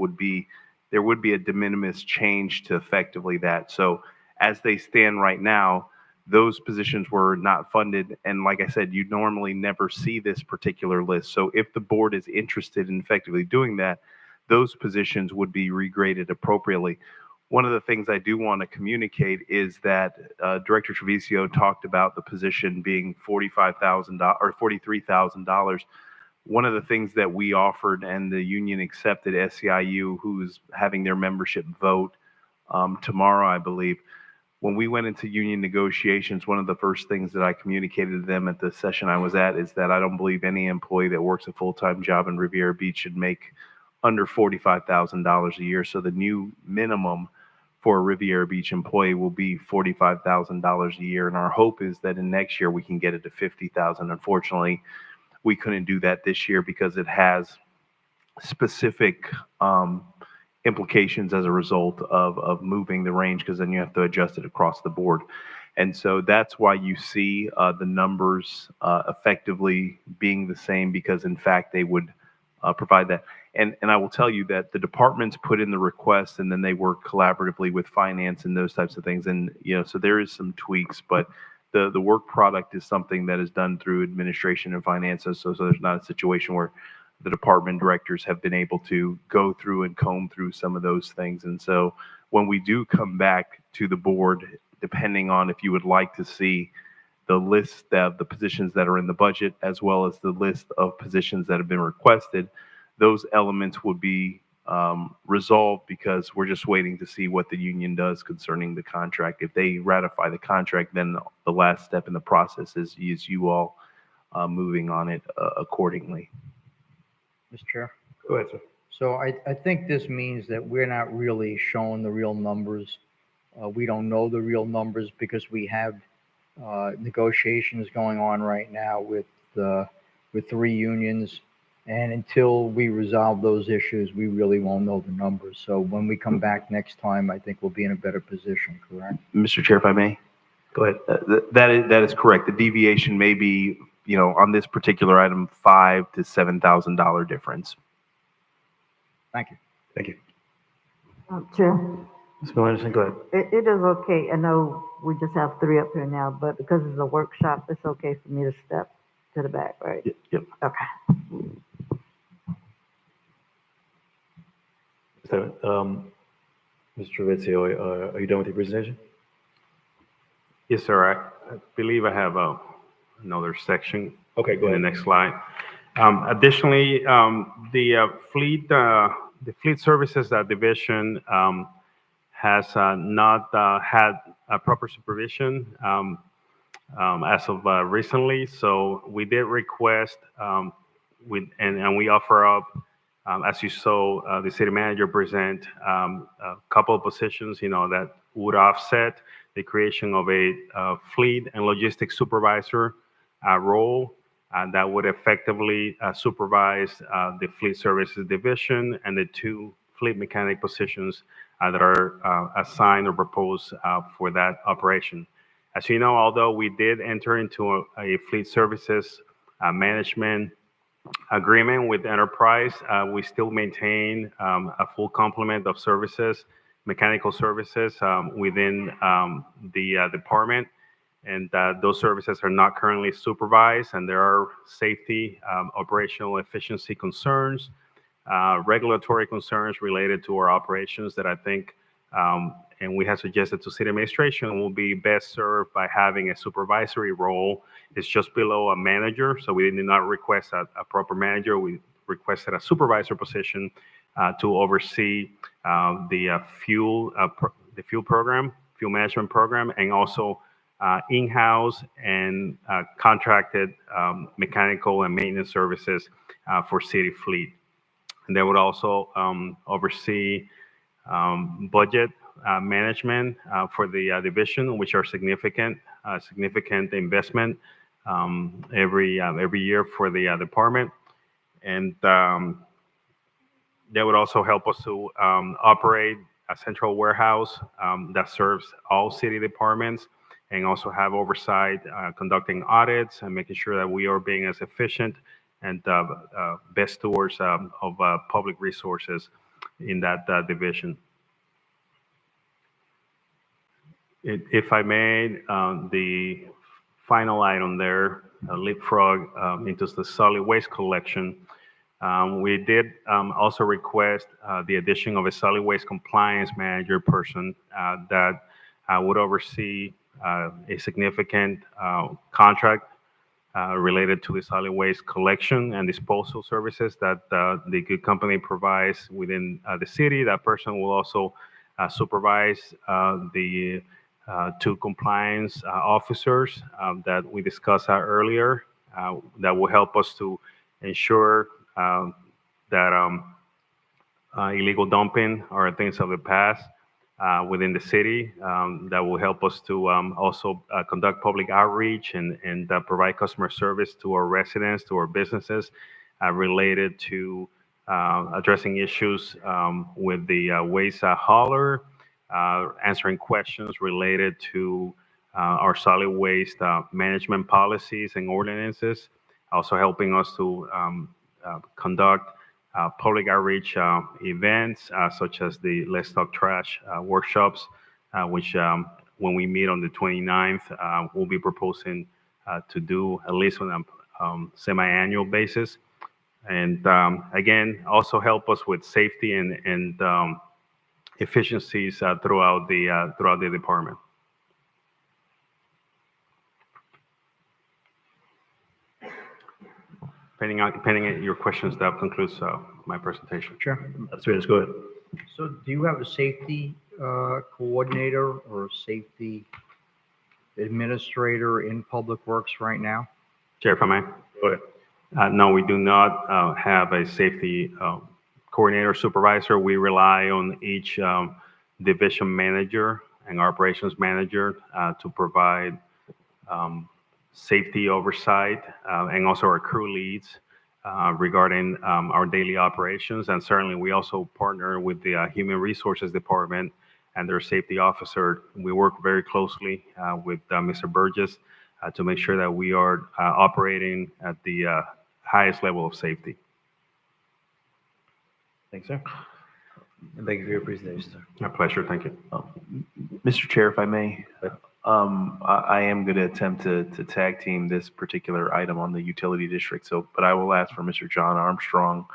there would be a de minimis change to effectively that. So as they stand right now, those positions were not funded. And like I said, you normally never see this particular list. So if the board is interested in effectively doing that, those positions would be regraded appropriately. One of the things I do want to communicate is that Director Treviso talked about the position being $45,000 or $43,000. One of the things that we offered and the union accepted SEIU, who's having their membership vote tomorrow, I believe. When we went into union negotiations, one of the first things that I communicated to them at the session I was at is that I don't believe any employee that works a full-time job in Riviera Beach should make under $45,000 a year. So the new minimum for a Riviera Beach employee will be $45,000 a year. And our hope is that in next year we can get it to $50,000. Unfortunately, we couldn't do that this year because it has specific implications as a result of moving the range, because then you have to adjust it across the board. And so that's why you see the numbers effectively being the same, because in fact they would provide that. And I will tell you that the departments put in the request and then they work collaboratively with finance and those types of things. And, so there is some tweaks, but the work product is something that is done through administration and finances. So there's not a situation where the department directors have been able to go through and comb through some of those things. And so when we do come back to the board, depending on if you would like to see the list of the positions that are in the budget, as well as the list of positions that have been requested, those elements would be resolved, because we're just waiting to see what the union does concerning the contract. If they ratify the contract, then the last step in the process is you all moving on it accordingly. Mr. Chair? Go ahead, sir. So I think this means that we're not really showing the real numbers. We don't know the real numbers because we have negotiations going on right now with 3 unions. And until we resolve those issues, we really won't know the numbers. So when we come back next time, I think we'll be in a better position, correct? Mr. Chair, if I may? Go ahead. That is correct. The deviation may be, on this particular item, $5,000 to $7,000 difference. Thank you. Thank you. Chair, Ms. Miller Anderson, go ahead. it is okay. I know we just have 3 up here now, but because it's a workshop, it's okay for me to step to the back, right? Yep. Okay. So, Mr. Treviso, are you done with your presentation? Yes, sir. I believe I have another section. Okay, go in ahead. the next slide. Additionally, the fleet services division has not had a proper supervision as of recently. So we did request, and we offer up, as you saw, the city manager present a couple of positions, that would offset the creation of a fleet and logistics supervisor role that would effectively supervise the fleet services division and the 2 fleet mechanic positions that are assigned or proposed for that operation. As you know, although we did enter into a fleet services management agreement with Enterprise, we still maintain a full complement of services, mechanical services within the department. And those services are not currently supervised, and there are safety, operational efficiency concerns, regulatory concerns related to our operations that I think, and we have suggested to city administration, will be best served by having a supervisory role. It's just below a manager, so we did not request a proper manager. We requested a supervisor position to oversee the fuel program, fuel management program, and also in-house and contracted mechanical and maintenance services for city fleet. And they would also oversee budget management for the division, which are significant investment every year for the department. And they would also help us to operate a central warehouse that serves all city departments, and also have oversight conducting audits and making sure that we are being as efficient and best stewards of public resources in that division. If I may, the final item there, leapfrog into the solid waste collection. We did also request the addition of a solid waste compliance manager person that would oversee a significant contract related to the solid waste collection and disposal services that the good company provides within the city. That person will also supervise the two compliance officers that we discussed earlier that will help us to ensure that illegal dumping are things of the past within the city. That will help us to also conduct public outreach and provide customer service to our residents, to our businesses related to addressing issues with the waste hauler, answering questions related to our solid waste management policies and ordinances, also helping us to conduct public outreach events such as the Let's Talk Trash workshops, which when we meet on the 29th, we'll be proposing to do at least on a semi-annual basis. And again, also help us with safety and efficiencies throughout the department. Depending on your questions, that concludes my presentation. Sure. That's right. Let's go ahead. So do you have a safety coordinator or safety administrator in Public Works right now? Chair, if I may? Go ahead. No, we do not have a safety coordinator supervisor. We rely on each division manager and operations manager to provide safety oversight and also our crew leads regarding our daily operations. And certainly we also partner with the Human Resources Department and their safety officer. We work very closely with Mr. Burgess to make sure that we are operating at the highest level of safety. Thanks, sir. And thank you for your presentation, sir. My pleasure. Thank you. Mr. Chair, if I may, I am going to attempt to tag team this particular item on the utility district. But I will ask for Mr. John Armstrong,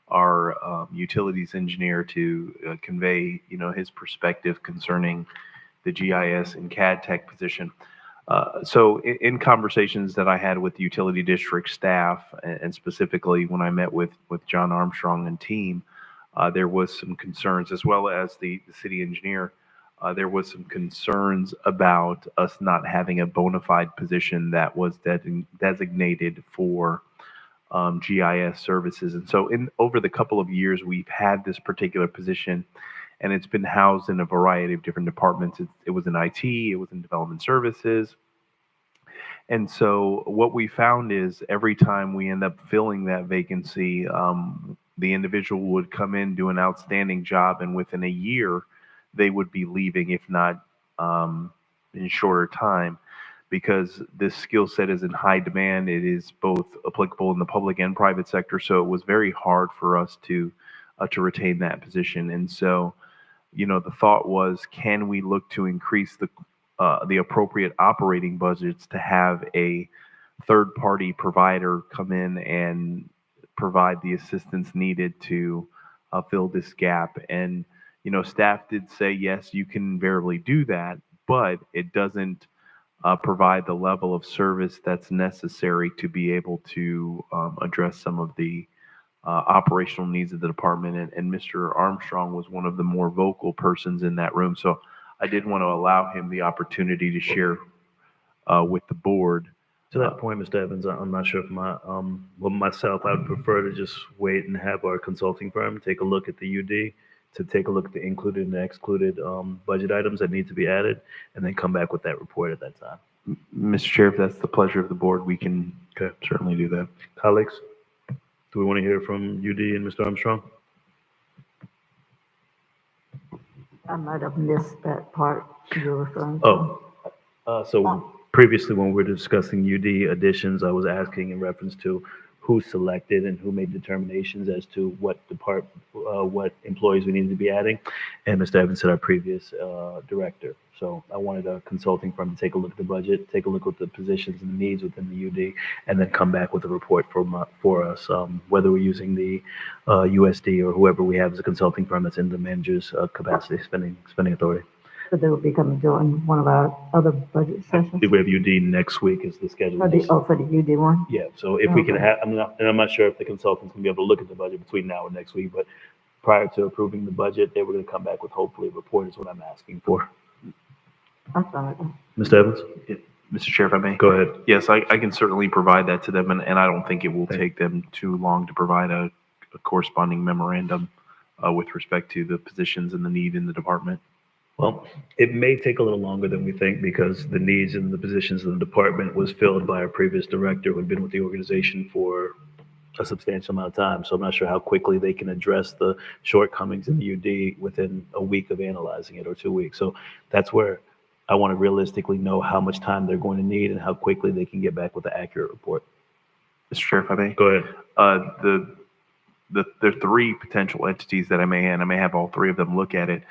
our utilities engineer, to convey, his perspective concerning the GIS and CAD tech position. So in conversations that I had with the utility district staff, and specifically when I met with John Armstrong and team, there was some concerns, as well as the city engineer. There was some concerns about us not having a bona fide position that was designated for GIS services. And so over the couple of years, we've had this particular position, and it's been housed in a variety of different departments. It was in IT, it was in development services. And so what we found is every time we end up filling that vacancy, the individual would come in, do an outstanding job, and within a year, they would be leaving, if not in shorter time, because this skill set is in high demand. It is both applicable in the public and private sector. So it was very hard for us to retain that position. And so, the thought was, can we look to increase the appropriate operating budgets to have a third-party provider come in and provide the assistance needed to fill this gap? And staff did say, yes, you can invariably do that, but it doesn't provide the level of service that's necessary to be able to address some of the operational needs of the department. And Mr. Armstrong was one of the more vocal persons in that room. So I did want to allow him the opportunity to share with the board. To that point, Mr. Evans, I'm not sure if myself, I would prefer to just wait and have our consulting firm take a look at the UD, to take a look at the included and excluded budget items that need to be added, and then come back with that report at that time. Mr. Chair, if that's the pleasure of the board, we can Okay. certainly do that. Colleagues, do we want to hear from UD and Mr. Armstrong? I might have missed that part you're referring to. So previously when we were discussing UD additions, I was asking in reference to who selected and who made determinations as to what what employees we needed to be adding. And Mr. Evans said our previous director. So I wanted a consulting firm to take a look at the budget, take a look at the positions and the needs within the UD, and then come back with a report for us, whether we're using the USD or whoever we have as a consulting firm that's in the manager's capacity, spending authority. So they will be coming during one of our other budget sessions? We have UD next week is the schedule. For the UD one? Yeah, so if we can Okay. have, I'm not sure if the consultants can be able to look at the budget between now and next week, but prior to approving the budget, they were going to come back with hopefully a report is what I'm asking for. I'm sorry. Mr. Evans? Mr. Chair, if I may. Go ahead. Yes, I can certainly provide that to them, and I don't think it will take them too long to provide a corresponding memorandum with respect to the positions and the need in the department. Well, it may take a little longer than we think because the needs and the positions in the department was filled by our previous director who had been with the organization for a substantial amount of time. So I'm not sure how quickly they can address the shortcomings in the UD within a week of analyzing it or 2 weeks. So that's where I want to realistically know how much time they're going to need and how quickly they can get back with the accurate report. Mr. Chair, if I may. Go ahead. There are three potential entities that I may have all three of them look at it.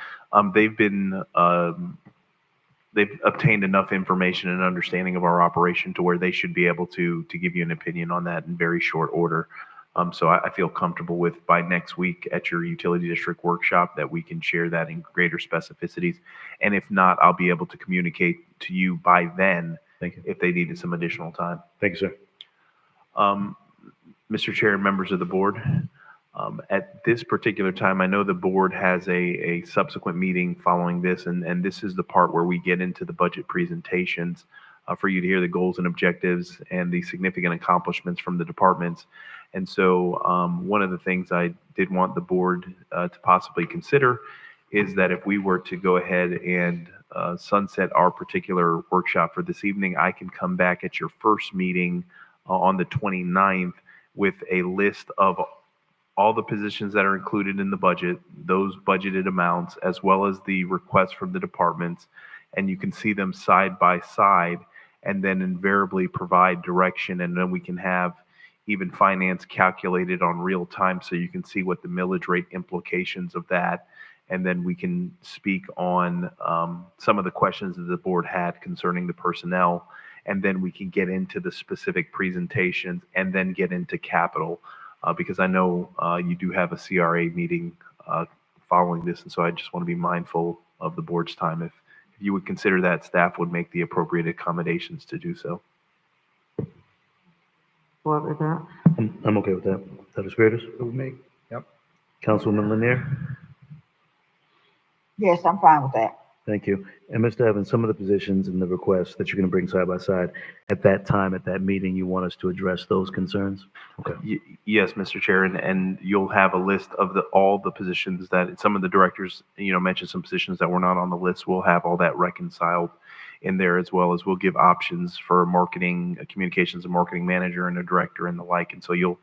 They've obtained enough information and understanding of our operation to where they should be able to give you an opinion on that in very short order. So I feel comfortable with by next week at your utility district workshop that we can share that in greater specificities. And if not, I'll be able to communicate to you by then if they needed some additional time. Thank you, sir. Mr. Chair and members of the board, at this particular time, I know the board has a subsequent meeting following this, and this is the part where we get into the budget presentations for you to hear the goals and objectives and the significant accomplishments from the departments. And so one of the things I did want the board to possibly consider is that if we were to go ahead and sunset our particular workshop for this evening, I can come back at your first meeting on the 29th with a list of all the positions that are included in the budget, those budgeted amounts, as well as the requests from the departments, and you can see them side by side, and then invariably provide direction, and then we can have even finance calculated on real time so you can see what the millage rate implications of that, and then we can speak on some of the questions that the board had concerning the personnel, and then we can get into the specific presentations and then get into capital. Because I know you do have a CRA meeting following this, and so I just want to be mindful of the board's time. If you would consider that, staff would make the appropriate accommodations to do so. What with that? I'm okay with that. That is greatest. Me. Yep. Councilwoman Lanier? Yes, I'm fine with that. Thank you. And Mr. Evans, some of the positions and the requests that you're going to bring side by side, at that time, at that meeting, you want us to address those concerns? Okay. Yes, Mr. Chair, and you'll have a list of all the positions that some of the directors, mentioned some positions that were not on the list. We'll have all that reconciled in there, as well as we'll give options for marketing, communications and marketing manager and a director and the like. And so you'll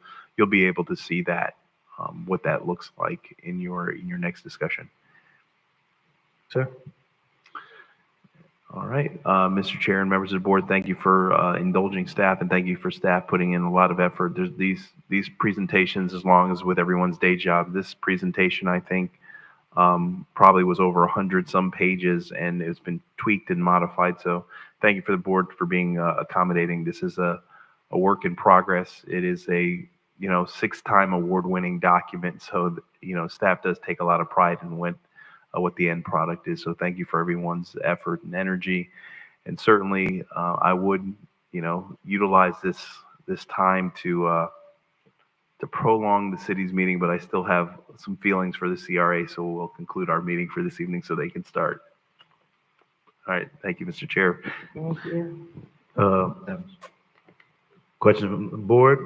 be able to see that, what that looks like in your next discussion. Sir? All right, Mr. Chair and members of the board, thank you for indulging staff, and thank you for staff putting in a lot of effort. There's these presentations, as long as with everyone's day job, this presentation, I think, probably was over 100 some pages, and it's been tweaked and modified. So thank you for the board for being accommodating. This is a work in progress. It is a 6-time award-winning document. So staff does take a lot of pride in what the end product is. So thank you for everyone's effort and energy. And certainly I would, utilize this time to prolong the city's meeting, but I still have some feelings for the CRA. So we'll conclude our meeting for this evening so they can start. All right. Thank you, Mr. Chair. Thank you. Uh, Question from the board?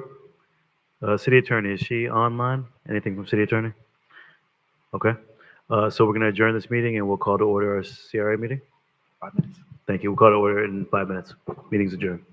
City Attorney, is she online? Anything from City Attorney? Okay. So we're going to adjourn this meeting and we'll call to order our CRA meeting. 5 minutes. Thank you. We'll call to order in 5 minutes. Meeting's adjourned.